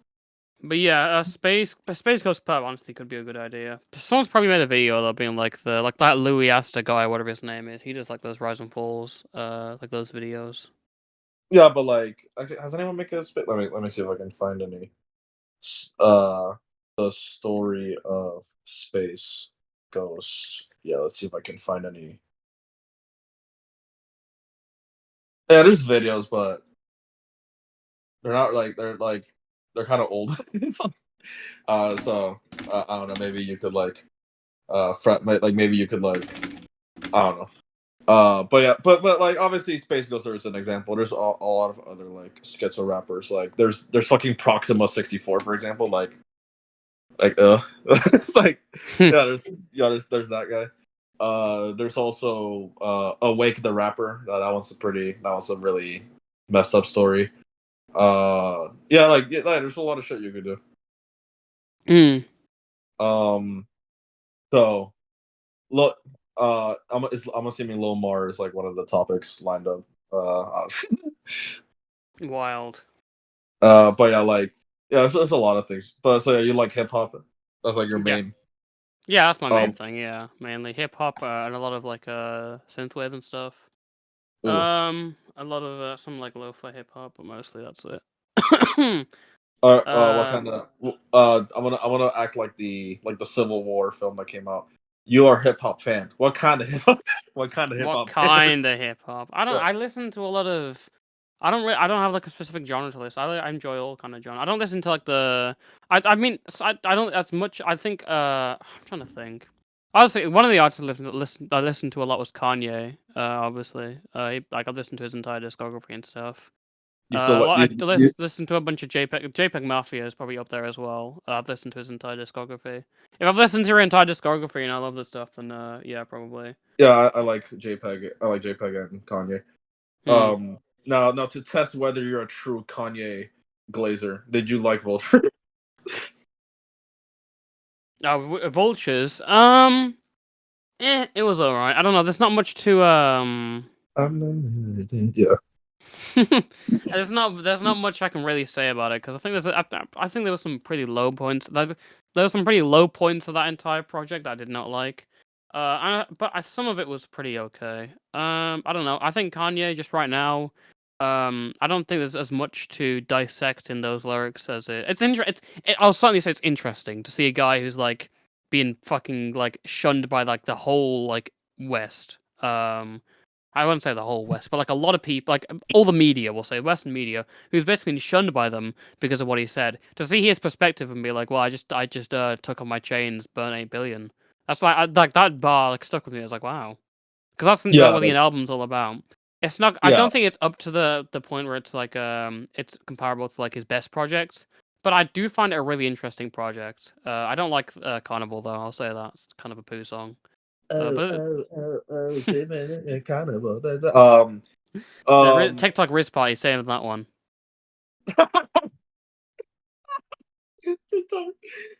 but yeah, Space Ghost Pub honestly could be a good idea. Someone's probably made a video though, being like that Louis Asta guy, whatever his name is. He does like those rise and falls, like those videos. Yeah, but like, actually, has anyone make a spit? Let me see if I can find any. Uh, the story of Space Ghost. Yeah, let's see if I can find any. Yeah, there's videos, but they're not like they're kind of old. So I don't know. Maybe you could like like maybe you could like I don't know. But yeah, but like obviously Space Ghost is an example. There's a lot of other like schizo rappers. Like there's fucking Proxima 64 for example. It's like there's that guy. There's also Awake the rapper. That one's a really messed up story. There's a lot of shit you could do. Mm. Um, so look, I'm assuming Lil Mar is like one of the topics lined up. Wild. But yeah, like yeah, it's a lot of things. But so yeah, you like hip hop? That's like your Yeah. main. Yeah, that's my main Um, thing. Yeah, mainly hip hop and a lot of like synthwave and stuff. ooh. A lot of some like lo-fi hip hop, but mostly that's it. What kind um, of? I wanna act like the Civil War film that came out. You are a hip hop fan. What kind of hip hop? What kind of hip what hop fan? kind of hip hop? I don't. Yeah. I listen to a lot of. I don't have like a specific genre to listen. I enjoy all kind of genre. I don't listen to like the. I mean I don't as much. I think I'm trying to think. Honestly, one of the artists I listened to a lot was Kanye. Obviously, like I've listened to his entire discography and stuff. You still like I you, listened to a bunch of JPEG Mafia is probably up there as well. I've listened to his entire discography. If I've listened to your entire discography and I love the stuff, then yeah, probably. Yeah, I like JPEG. I like JPEG and Kanye. Hmm. Now to test whether you're a true Kanye glazer, did you like Vulture? Vultures. It was alright. I don't know. There's not much to Yeah. there's not much I can really say about it because I think there was some pretty low points. There were some pretty low points of that entire project that I did not like. Some of it was pretty okay. I don't know. I think Kanye just right now. I don't think there's as much to dissect in those lyrics as I'll certainly say it's interesting to see a guy who's like being fucking like shunned by like the whole like West. I wouldn't say the whole West, but like a lot of people, like all the media, will say Western media, who's basically been shunned by them because of what he said. To see his perspective and be like, well, I just took off my chains, burn 8 billion. That's like that bar like stuck with me. I was like, wow, because that's Yeah, what the album's all about. It's not. I yeah, don't think it's up to the point where it's like it's comparable to like his best projects. But I do find it a really interesting project. I don't like Carnival though. I'll say that it's kind of a poo song. But kind of. the Um, TikTok Riz Party saved that one.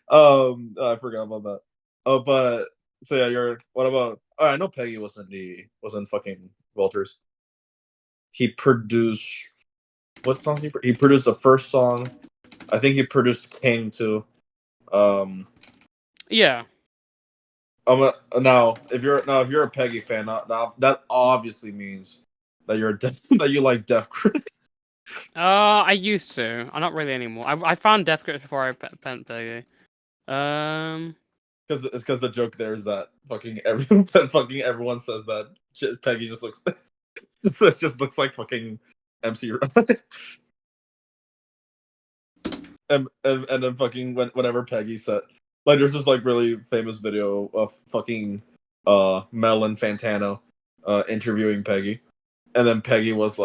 I forgot about that. Oh, but so yeah, you're. What about? Oh, I know Peggy was in fucking Vultures. He produced what song he produced the first song. I think he produced King too. Um, Yeah. if you're a Peggy fan, now that obviously means that you're that you like Def Crit. I used to. I'm not really anymore. I found Death Grips before I pent Peggy. Um, Because the joke there is that fucking everyone says that Peggy just looks just looks like fucking MC Ryan. And then fucking whenever Peggy said like there's this like really famous video of fucking Mel and Fantano interviewing Peggy. And then Peggy grabs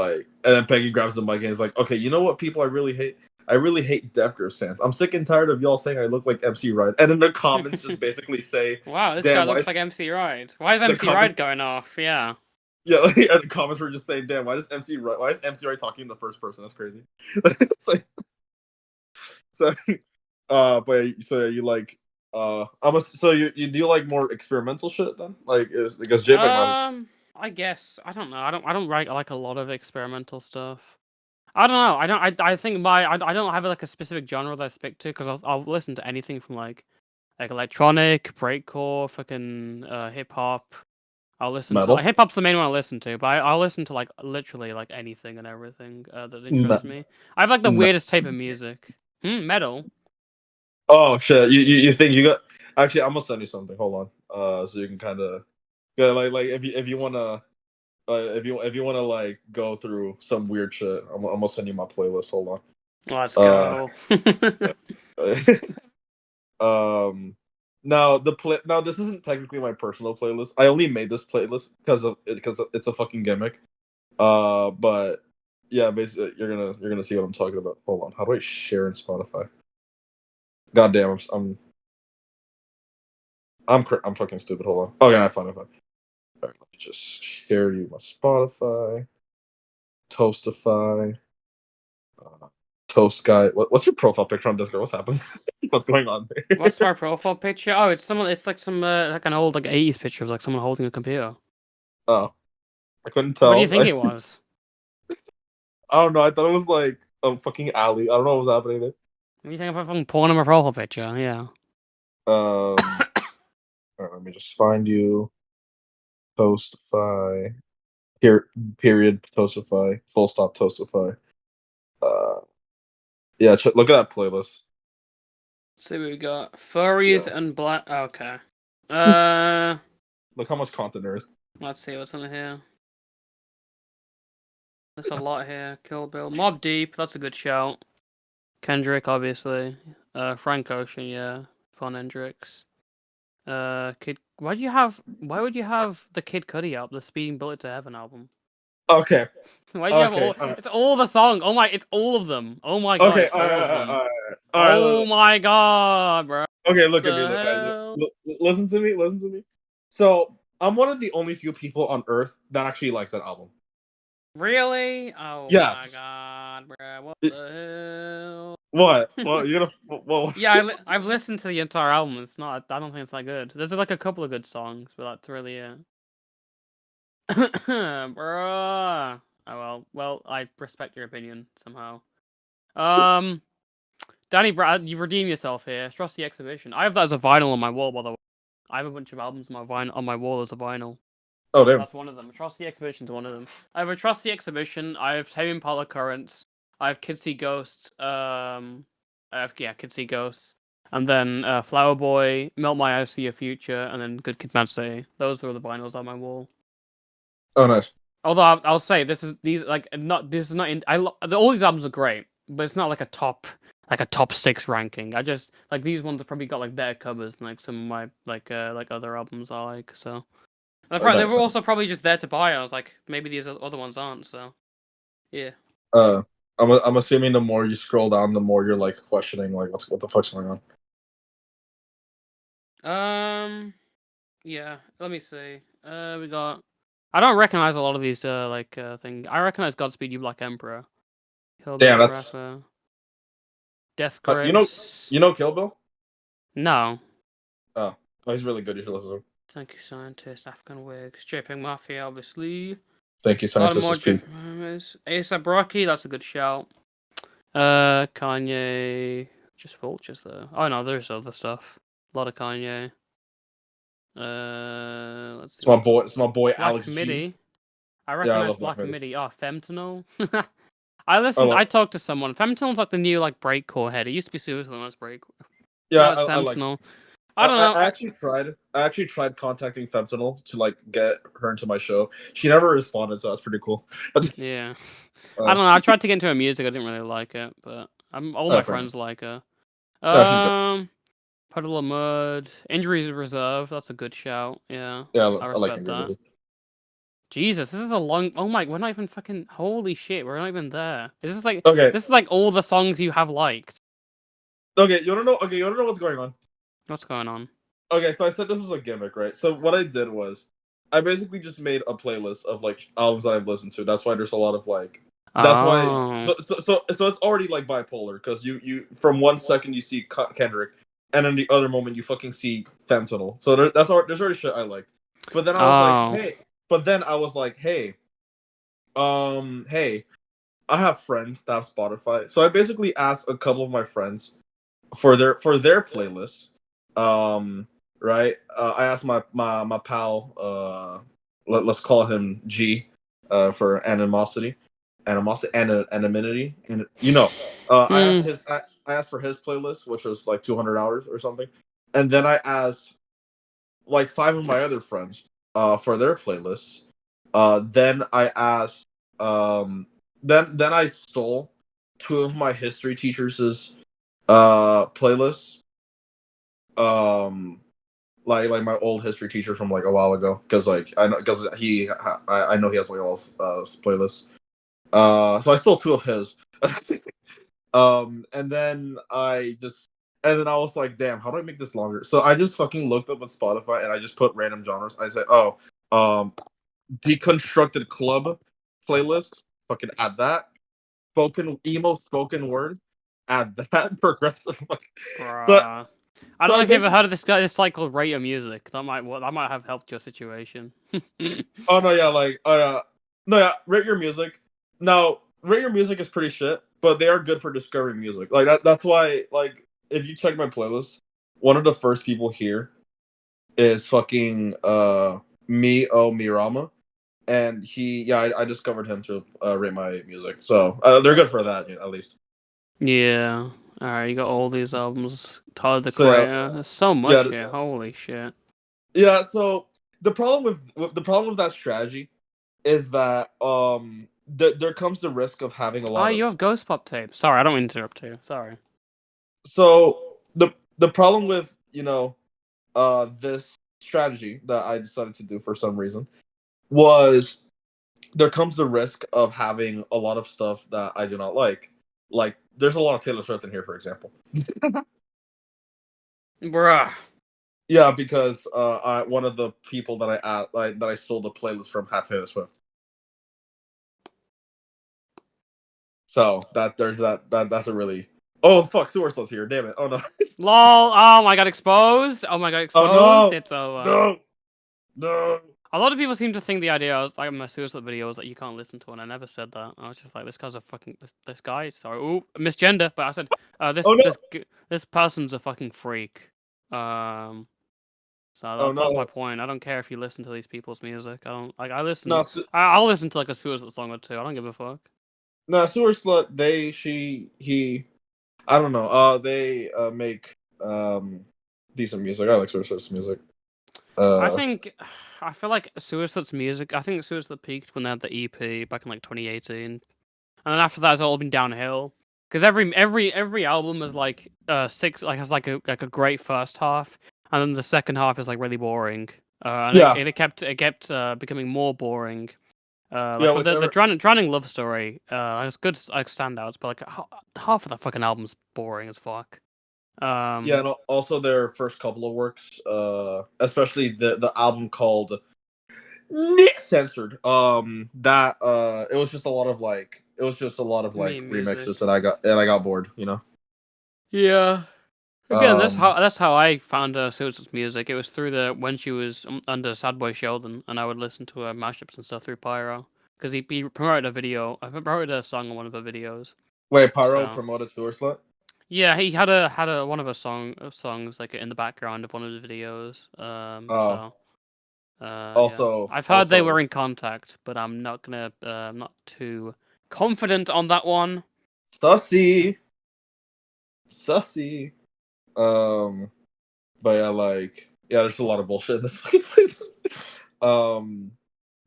the mic and is like, okay, you know what people I really hate? I really hate Def Grips fans. I'm sick and tired of y'all saying I look like MC Ryan. And then the comments just basically say, wow, this guy damn, why looks is like MC Ride. Why is the MC comment Ride going off? Yeah. yeah, like, and the comments were just saying, damn, why is MC Ryan talking in the first person? That's crazy. Like, so but so yeah, you like so you do you like more experimental shit then? Like because JPEG Mafia. I guess I don't know. I don't write like a lot of experimental stuff. I don't know. I think I don't have like a specific genre that I stick to because I'll listen to anything from like electronic, breakcore, fucking hip hop. I'll listen to Metal? hip hop's the main one I listen to, but I'll listen to like literally like anything and everything that interests Me- me. I have like the me- weirdest type of music. Metal. oh shit. You think you got actually I'm gonna send you something. Hold on. So you can kinda yeah, like if you wanna if you wanna like go through some weird shit, I'm gonna send you my playlist. Hold Let's on. go. Um, now this isn't technically my personal playlist. I only made this playlist because it's a fucking gimmick. But yeah, basically you're gonna see what I'm talking about. Hold on, how do I share in Spotify? God damn, I'm fucking stupid. Hold on. Oh yeah, I found it. All right, let me just share you my Spotify, Toastify. Toast guy. What's your profile picture on Discord? What's happened? What's going on there? What's my profile picture? Oh, it's someone. It's like some like an old like 80s picture of like someone holding a computer. Oh, I couldn't tell. What do you think it was? I don't know. I thought it was like a fucking alley. I don't know what was happening there. What do you think of a fucking porn on my profile picture? Yeah. Alright, let me just find you. Toastify. Period. Toastify. Full stop. Toastify. Yeah. Look at that playlist. Let's see what we got. Furries Yeah. and black. Okay. Look how much content there is. Let's see what's on here. There's a lot here. Kill Bill, Mob Deep. That's a good shout. Kendrick, obviously. Frank Ocean, yeah. Fun Hendrix. Kid. Why would you have the Kid Cudi album, the Speeding Bullet to Heaven album? Okay. Why do you have Okay, all? alright. It's all the song. Oh my! It's all of them. Oh my god! Okay. It's all of them. Alright. Oh my god, bro. Okay. Look at me. The Look, guys. hell? Listen to me. Listen to me. So I'm one of the only few people on Earth that actually likes that album. Really? Oh my Yes. god, bro. What It- the hell? What? Well, you're gonna. Well. Yeah, I've listened to the entire album. It's not. I don't think it's that good. There's like a couple of good songs, but that's really it. Bruh. Oh well. I respect your opinion somehow. Danny Brad, you've redeemed yourself here. Trust the Exhibition. I have that as a vinyl on my wall, by the way. I have a bunch of albums on my wall as a vinyl. Oh damn. That's one of them. Trust the Exhibition's one of them. I have a Trust the Exhibition. I have Tame Impala Currents. I have Kids See Ghosts. Kids See Ghosts. And then Flower Boy, Melt My Eyes, See Your Future, and then Good Kid, Mad City. Those are the vinyls on my wall. Oh nice. Although I'll say this is not all these albums are great, but it's not like a top 6 ranking. I just like these ones have probably got like better covers than like some of my like other albums I like. So and they were also probably just there to buy. I was like, maybe these other ones aren't. So yeah. I'm assuming the more you scroll down, the more you're like questioning like what the fuck's going on. Yeah. Let me see. We got. I don't recognize a lot of these things. I recognize Godspeed You Black Emperor. Damn, that's Rapper. Death Grips. you know Kill Bill? No. Oh, he's really good. You should listen to him. Thank you, Scientist. African Wigs. JPEG Mafia, obviously. Thank you, A lot of Scientist. more A$AP Rocky, that's a good shout. Kanye. Just Vultures, though. Oh, no, there's other stuff. A lot of Kanye. Let's see. It's my boy Black Alex Midi. G. I recognize love Black Black Midi. Oh, Fentanyl. I talked to someone. Fentanyl's like the new like breakcore head. It used to be Suicide as break. Yeah, Now it's I like. Fentanyl. I don't know. I actually tried contacting Fentanyl to like get her into my show. She never responded, so that's pretty cool. Yeah. I don't know. I tried to get into her music. I didn't really like it, but all my friends like her. Puddle of Mud, Injuries Reserve. That's a good shout. Yeah. Yeah, I I like respect Injuries that. Reserve. Jesus, this is a long. Oh my, we're not even fucking. Holy shit, we're not even there. Is this like? Okay. This is like all the songs you have liked. Okay, you wanna know? Okay, you wanna know what's going on? What's going on? Okay, so I said this was a gimmick, right? So what I did was, I basically just made a playlist of like albums that I've listened to. That's why there's a lot of like. That's why. So it's already like bipolar because you from one second you see Kendrick, and then the other moment you fucking see Fentanyl. So there's already shit I liked. But then I was like, hey. But then I was like, hey, hey, I have friends that have Spotify, so I basically asked a couple of my friends for their playlists. Right? I asked my pal, let's call him G, for anonymity, and you know, I asked for his playlist, which was like 200 hours or something, and then I asked like 5 of my other friends, for their playlists. Then I asked, then I stole 2 of my history teachers' playlists. Like my old history teacher from like a while ago, because like I know he has like all playlists. So I stole 2 of his. And then I was like, damn, how do I make this longer? So I just fucking looked up on Spotify and I just put random genres. I said, Deconstructed Club playlist. Fucking add that. Spoken word. add that progressive. So, Bruh. I so don't know I if you ever basically. heard of this site called Rate Your Music. That might have helped your situation. Oh no, yeah, like, no, yeah, rate your music. Now, rate your music is pretty shit, but they are good for discovering music. Like that's why, like, if you check my playlist, one of the first people here is fucking Mirama, and I discovered him to rate my music. So they're good for that, at least. Yeah. Alright, you got all these albums. Tyler the So yeah, Creator. There's so much yeah, here. Holy shit. yeah. So the problem with that strategy is that there comes the risk of having a Oh, lot you of. have Ghost Pop tape. Sorry, I don't mean to interrupt you. Sorry. So the problem with this strategy that I decided to do for some reason was there comes the risk of having a lot of stuff that I do not like. Like there's a lot of Taylor Swift in here, for example. Bruh. Yeah, because one of the people that that I sold a playlist from had Taylor Swift. So that's a really. Oh fuck, Sewer Slut's here. Damn it. Oh no. LOL. Oh my god, exposed. Oh my god, Oh exposed. no. It's over. No. No. A lot of people seem to think the idea was like my suicide video was that you can't listen to, and I never said that. I was just like, this guy's a fucking this guy. Sorry, ooh, misgender. But I said, Oh no. this person's a fucking freak. Um, so Oh that's my no. point. I don't care if you listen to these people's music. I don't like. No. I'll listen to like a suicide song or two. I don't give a fuck. No. Sewer Slut. He. I don't know. They make decent music. I like Sewer Slut's music. I Uh. think I feel like Suicide's music. I think Suicide peaked when they had the EP back in like 2018, and then after that, it's all been downhill. Because every album is like six like has like a great first half, and then the second half is like really boring. And Yeah. it kept becoming more boring. Yeah. Like with the Whichever. drowning love story, it's good like standouts, but like half of the fucking album's boring as fuck. Yeah, and also their first couple of works, especially the album called Nick Censored. That it was just a lot of like Me music. remixes that I got bored. Yeah. Again, Um, that's how I found Susan's music. It was through the when she was under Sad Boy Sheldon, and I would listen to her mashups and stuff through Pyro because he promoted a video. I promoted a song on one of her videos. wait, Pyro So promoted Sewer Slut. yeah, he had a one of her songs like in the background of one of his videos. Uh, Yeah, also I've heard they were also in contact, but I'm not too confident on that one. Sussy, Sussy. Um, but yeah, like yeah, there's a lot of bullshit in this fucking place. um,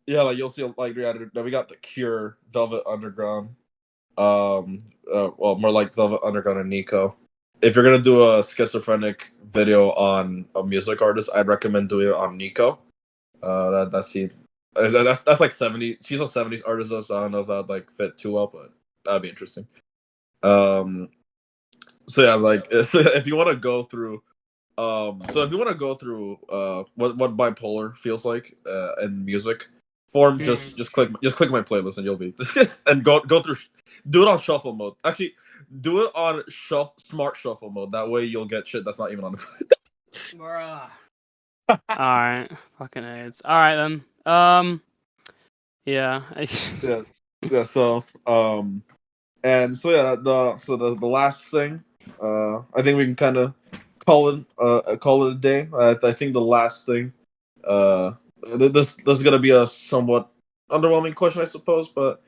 yeah, like you'll see like we got the Cure, Velvet Underground. Well, more like Velvet Underground and Nico. If you're gonna do a schizophrenic video on a music artist, I'd recommend doing it on Nico. That's like 70. She's a 70s artist though, so I don't know if that'd like fit too well, but that'd be interesting. Um, so yeah, like if you want to go through, if you want to go through what bipolar feels like in music form, just click my playlist and you'll be and go through, do it on shuffle mode. Actually, do it on smart shuffle mode. That way you'll get shit that's not even on the. Bruh. Alright, fucking AIDS. Alright then. Yeah. Yeah, yeah. So and so yeah, the last thing, I think we can kind of call it a day. I think the last thing, uh, this is gonna be a somewhat underwhelming question, I suppose. But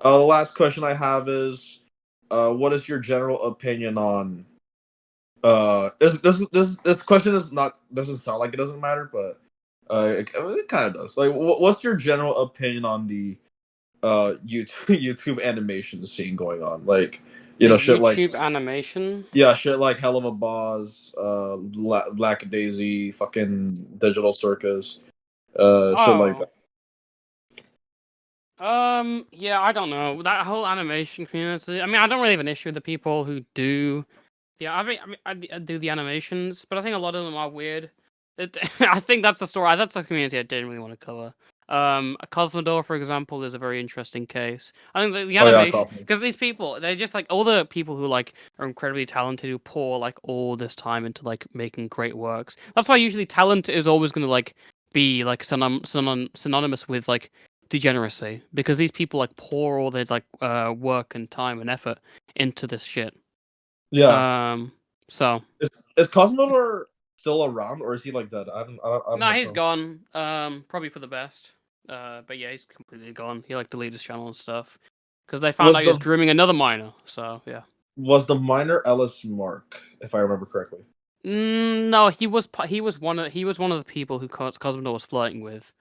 the last question I have is, what is your general opinion on? This question is not doesn't sound like it doesn't matter, but it kind of does. Like, what's your general opinion on the YouTube animation scene going on? Like, The shit like YouTube animation? yeah, shit like Hell of a Boss, Lackadaisy, fucking Digital Circus, shit like Oh. that. Yeah, I don't know. That whole animation community. I mean, I don't really have an issue with the people who do. Yeah, I do the animations, but I think a lot of them are weird. I think that's the story. That's a community I didn't really want to cover. Cosmodore, for example, is a very interesting case. I think the Oh yeah, animation, Cosmo. because these people, they're just like all the people who like are incredibly talented, who pour like all this time into like making great works. That's why usually talent is always going to like be like synonymous with like degeneracy, because these people like pour all their like work and time and effort into this shit. Yeah. So Is Cosmodor still around, or is he like dead? I don't no, know. he's gone. Probably for the best. But yeah, he's completely gone. He like deleted his channel and stuff because they found Was out he was the grooming another minor. So yeah. was the minor Ellis Mark, if I remember correctly? No, he was one of the people who Cosmodor was flirting with,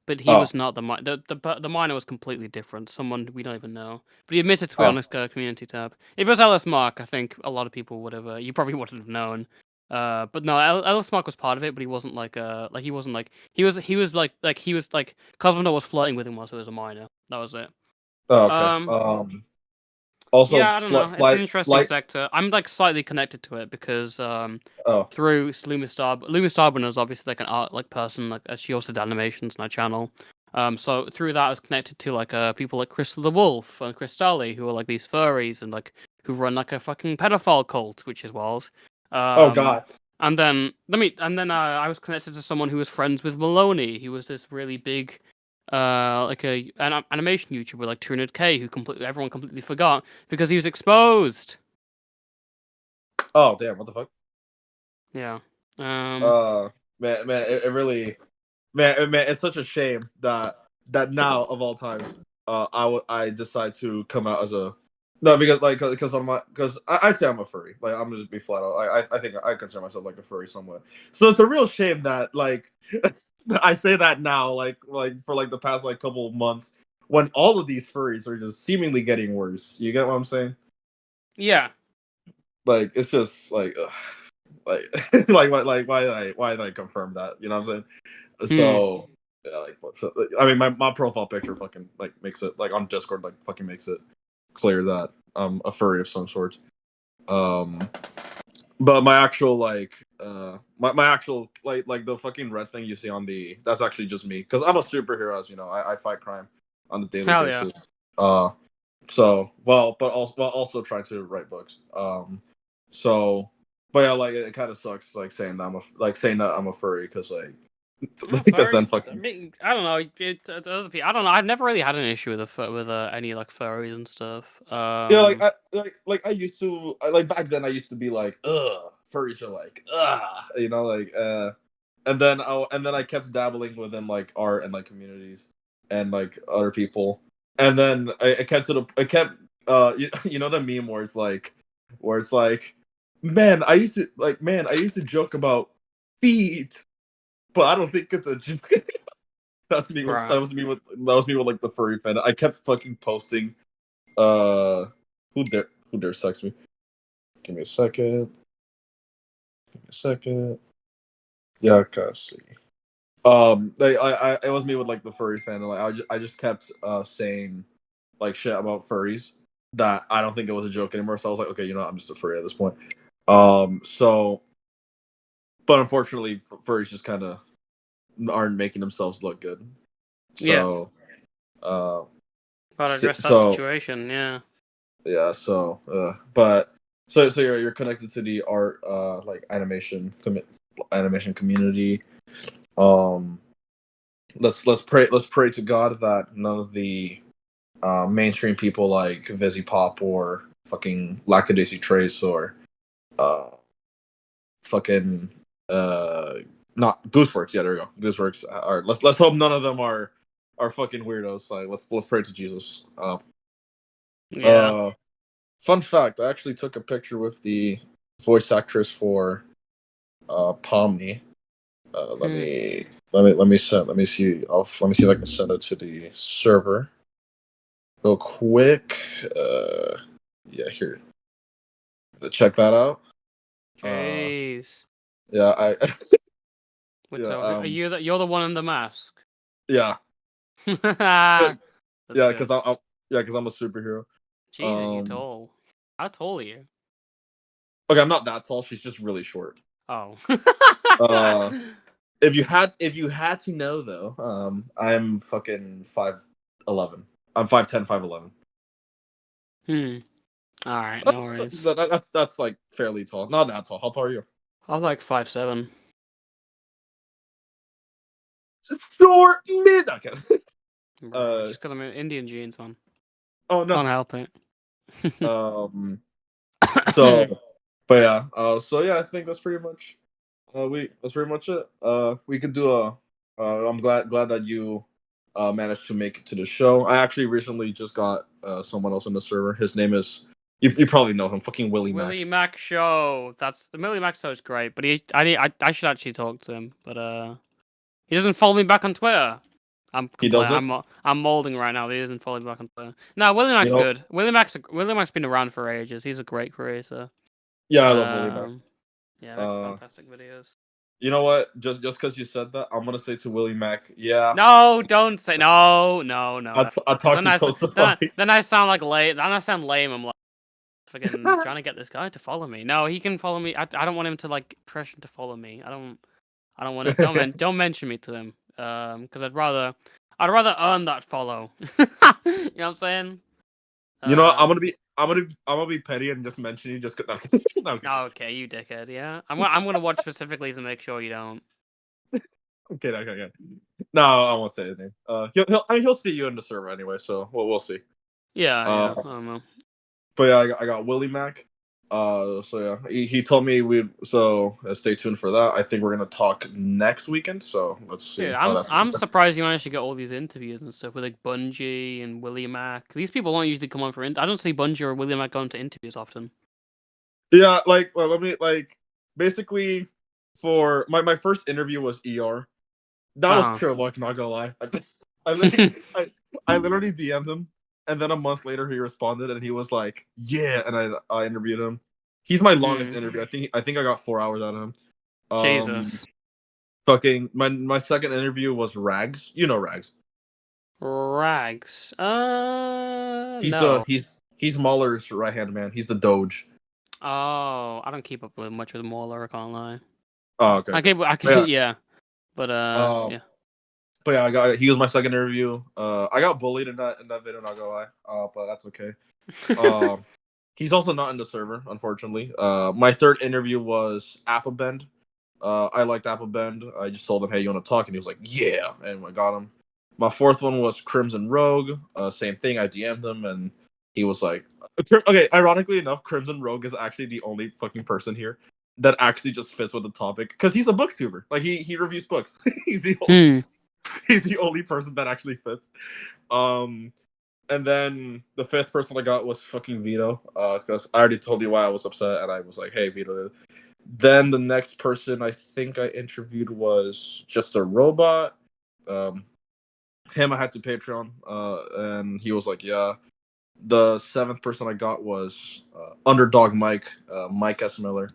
but he Oh, was not the minor was completely different. Someone we don't even know. But he admitted to it on oh, his community tab. If it was Ellis Mark, I think a lot of people would have. You probably wouldn't have known. But no, Ellis Mark was part of it, but he wasn't like he wasn't like he was like Cosmodor was flirting with him whilst he was a minor. That was it. oh, okay. Um, Also, yeah, I don't know. It's an interesting slight. sector. I'm like slightly connected to it because Oh, through Luma Starburner is obviously like an art like person, like she also did animations on her channel. So through that I was connected to like people like Crystal the Wolf and Chris Daly, who are like these furries and like who run like a fucking pedophile cult, which is wild. oh Um God. and then I was connected to someone who was friends with Maloney. He was this really big like an animation YouTuber like 200K who everyone completely forgot because he was exposed. Oh damn, what the fuck? Yeah. Uh, man, it really, man, it's such a shame that now of all time, I decide to come out as a no because I say I'm a furry. Like I'm gonna just be flat out. I think I consider myself like a furry somewhat. So it's a real shame that like I say that now like for like the past like couple of months when all of these furries are just seemingly getting worse. You get what I'm saying? Yeah. Like it's just like. Ugh. Like why did I confirm that? You know what I'm saying? Hmm. So yeah, I mean my profile picture fucking like makes it like on Discord like fucking makes it clear that I'm a furry of some sort. Um but my actual my actual like the fucking red thing you see on the that's actually just me because I'm a superhero, as you know. I fight crime on a daily Hell yeah. basis. So but also trying to write books. So but yeah, like it kind of sucks like saying that saying that I'm a furry because like I'm a because then furry. I fucking mean, I don't know. Other people, I don't know. I've never really had an issue with any like furries and stuff. yeah like I used to like back then I used to be like ugh furries are like you know like and then I kept dabbling within like art and like communities and like other people and then I kept to the I kept you know the meme where it's like man I used to joke about feet but I don't think it's a joke. Right. That was me with like the furry fan. I kept fucking posting. Uh, who dare sex me? Give me a second. Give me a second. Yeah, I can see. It was me with like the furry fan. And, like I just kept saying like shit about furries that I don't think it was a joke anymore. So I was like, okay, you know, I'm just a furry at this point. So, but unfortunately, furries just kind of aren't making themselves look good. Yeah. So, uh, Gotta address that so situation. Yeah. yeah, so but so you're connected to the art like animation community. Um, let's pray to God that none of the mainstream people like Vizzy Pop or fucking Lackadaisy Trace or uh fucking uh not Gooseworks. Yeah, there we go. Gooseworks. Are let's hope none of them are fucking weirdos. Like let's pray to Jesus. Yeah. Uh, Fun fact: I actually took a picture with the voice actress for Pomni. Hmm. Let me see. Let me see if I can send it to the server real quick. Yeah, here. Check that out. Uh, Jeez. yeah, I What's yeah Are you're the one in the mask? yeah That's yeah good. because I'm a superhero. Jesus, you Um, tall. How tall are you? okay, I'm not that tall. She's just really short. Oh. Uh, If you had to know though, I'm fucking 5'11". I'm 5'10", 5'11". All right, no worries. That's like fairly tall. Not that tall. How tall are you? I'm like 5'7". Short mid. Okay. Bro, just because I'm in Indian jeans, man. Oh no. Can't help it. Um. So, but yeah. So yeah, I think that's pretty much. That's pretty much it. We could do a. I'm glad that you, managed to make it to the show. I actually recently just got someone else on the server. His name is. You probably know him. Fucking Willie Mac. Willie Mac show. That's the Willie Mac show is great, but I should actually talk to him, but he doesn't follow me back on Twitter. He doesn't. I'm molding right now. He doesn't follow me back on Twitter. No, Willie You Mac's know. good. Willie Mac's been around for ages. He's a great creator. Yeah, I love Willie Mac. Yeah, makes fantastic videos. You know what? Just because you said that, I'm gonna say to Willie Mac, yeah. No, don't say no. I talked to Toast the Fight. Then I sound like lame. Then I sound lame. I'm like fucking trying to get this guy to follow me. No, he can follow me. I don't want him to like pressure to follow me. I don't want to. Don't mention me to him. Because I'd rather earn that follow. You know what I'm saying? You know what? I'm gonna be petty and just mention you just cause no, okay, you dickhead. Yeah, I'm gonna watch specifically to make sure you don't. Okay. No, I won't say his name. He'll see you in the server anyway, so we'll see. Yeah, I don't know. But yeah, I got Willie Mac. So yeah, he told me stay tuned for that. I think we're gonna talk next weekend. So let's see. Dude, I'm surprised you managed to get all these interviews and stuff with like Bungie and Willie Mac. These people don't usually come on for. I don't see Bungie or Willie Mac going to interviews often. Yeah, let me basically for my first interview was ER. That was pure luck, not gonna lie. I literally DM'd him, and then a month later he responded, and he was like, "Yeah," and I interviewed him. He's my longest interview. I think I got 4 hours out of him. Jesus. Fucking my second interview was Rags. You know Rags. Rags. No. He's Mauler's right hand man. He's the Doge. Oh, I don't keep up with much with Mauler. I can't lie. Oh, okay. I can, yeah. But yeah. But yeah, he was my second interview. I got bullied in that video, not gonna lie. But that's okay. He's also not in the server, unfortunately. My third interview was Applebend. I liked Applebend. I just told him, "Hey, you want to talk?" And he was like, "Yeah," and I got him. My fourth one was Crimson Rogue. Same thing. I DM'd him, and he was like, "Okay." Ironically enough, Crimson Rogue is actually the only fucking person here that actually just fits with the topic because he's a booktuber. Like he reviews books. He's the only person that actually fits. And then the fifth person I got was fucking Vito. Because I already told you why I was upset, and I was like, "Hey, Vito." Then the next person I think I interviewed was just a robot. Him I had to Patreon, and he was like, "Yeah." The seventh person I got was Underdog Mike, Mike S. Miller.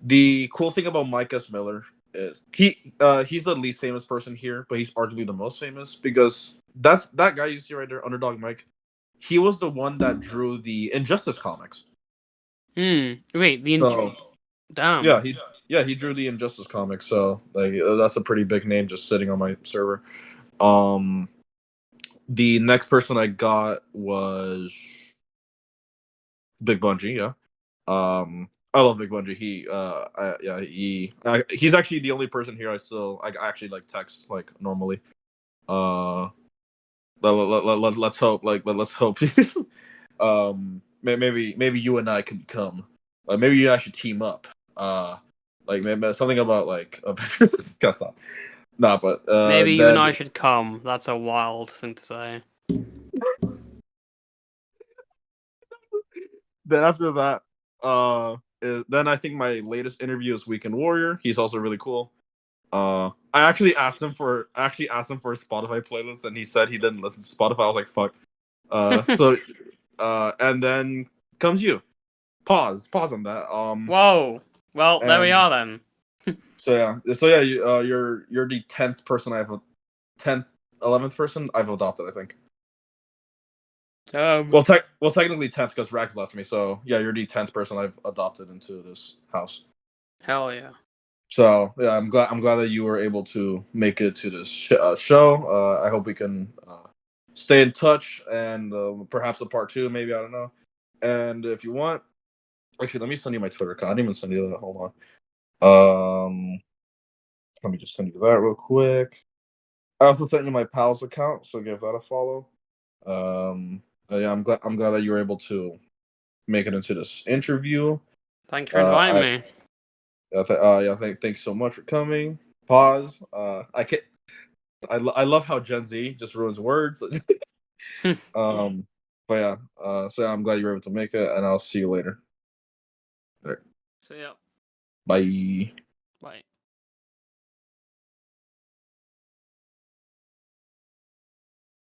The cool thing about Mike S. Miller is he's the least famous person here, but he's arguably the most famous because that guy you see right there, Underdog Mike. He was the one that drew the Injustice comics. Wait, damn. Yeah, he drew the Injustice comics. So like that's a pretty big name just sitting on my server. The next person I got was Big Bungie. Yeah. I love Big Bungie. He's actually the only person here I actually like text like normally. Let's hope let's hope. Maybe you and I could become. Maybe you and I should team up. Like maybe something about like. Guess not. Nah, but maybe you and I should come. That's a wild thing to say. Then after that, then I think my latest interview is Weekend Warrior. He's also really cool. I actually asked him for a Spotify playlist, and he said he didn't listen to Spotify. I was like, fuck. And then comes you. Pause on that. Whoa. Well, there we are then. So yeah, you're the 10th person 11th person I've adopted, I think. Well, technically 10th because Rags left me. So yeah, you're the 10th person I've adopted into this house. Hell yeah. So yeah, I'm glad that you were able to make it to this show. I hope we can stay in touch and perhaps a part two, maybe, I don't know. And if you want, actually, let me send you my Twitter account. I didn't even send you that. Hold on. Let me just send you that real quick. I also sent you my pal's account, so give that a follow. Yeah, I'm glad that you were able to make it into this interview. Thank you for inviting I me. thanks so much for coming. Pause. I can I love how Gen Z just ruins words. um, but yeah. So yeah, I'm glad you were able to make it, and I'll see you later. All right. See ya. Bye. Bye.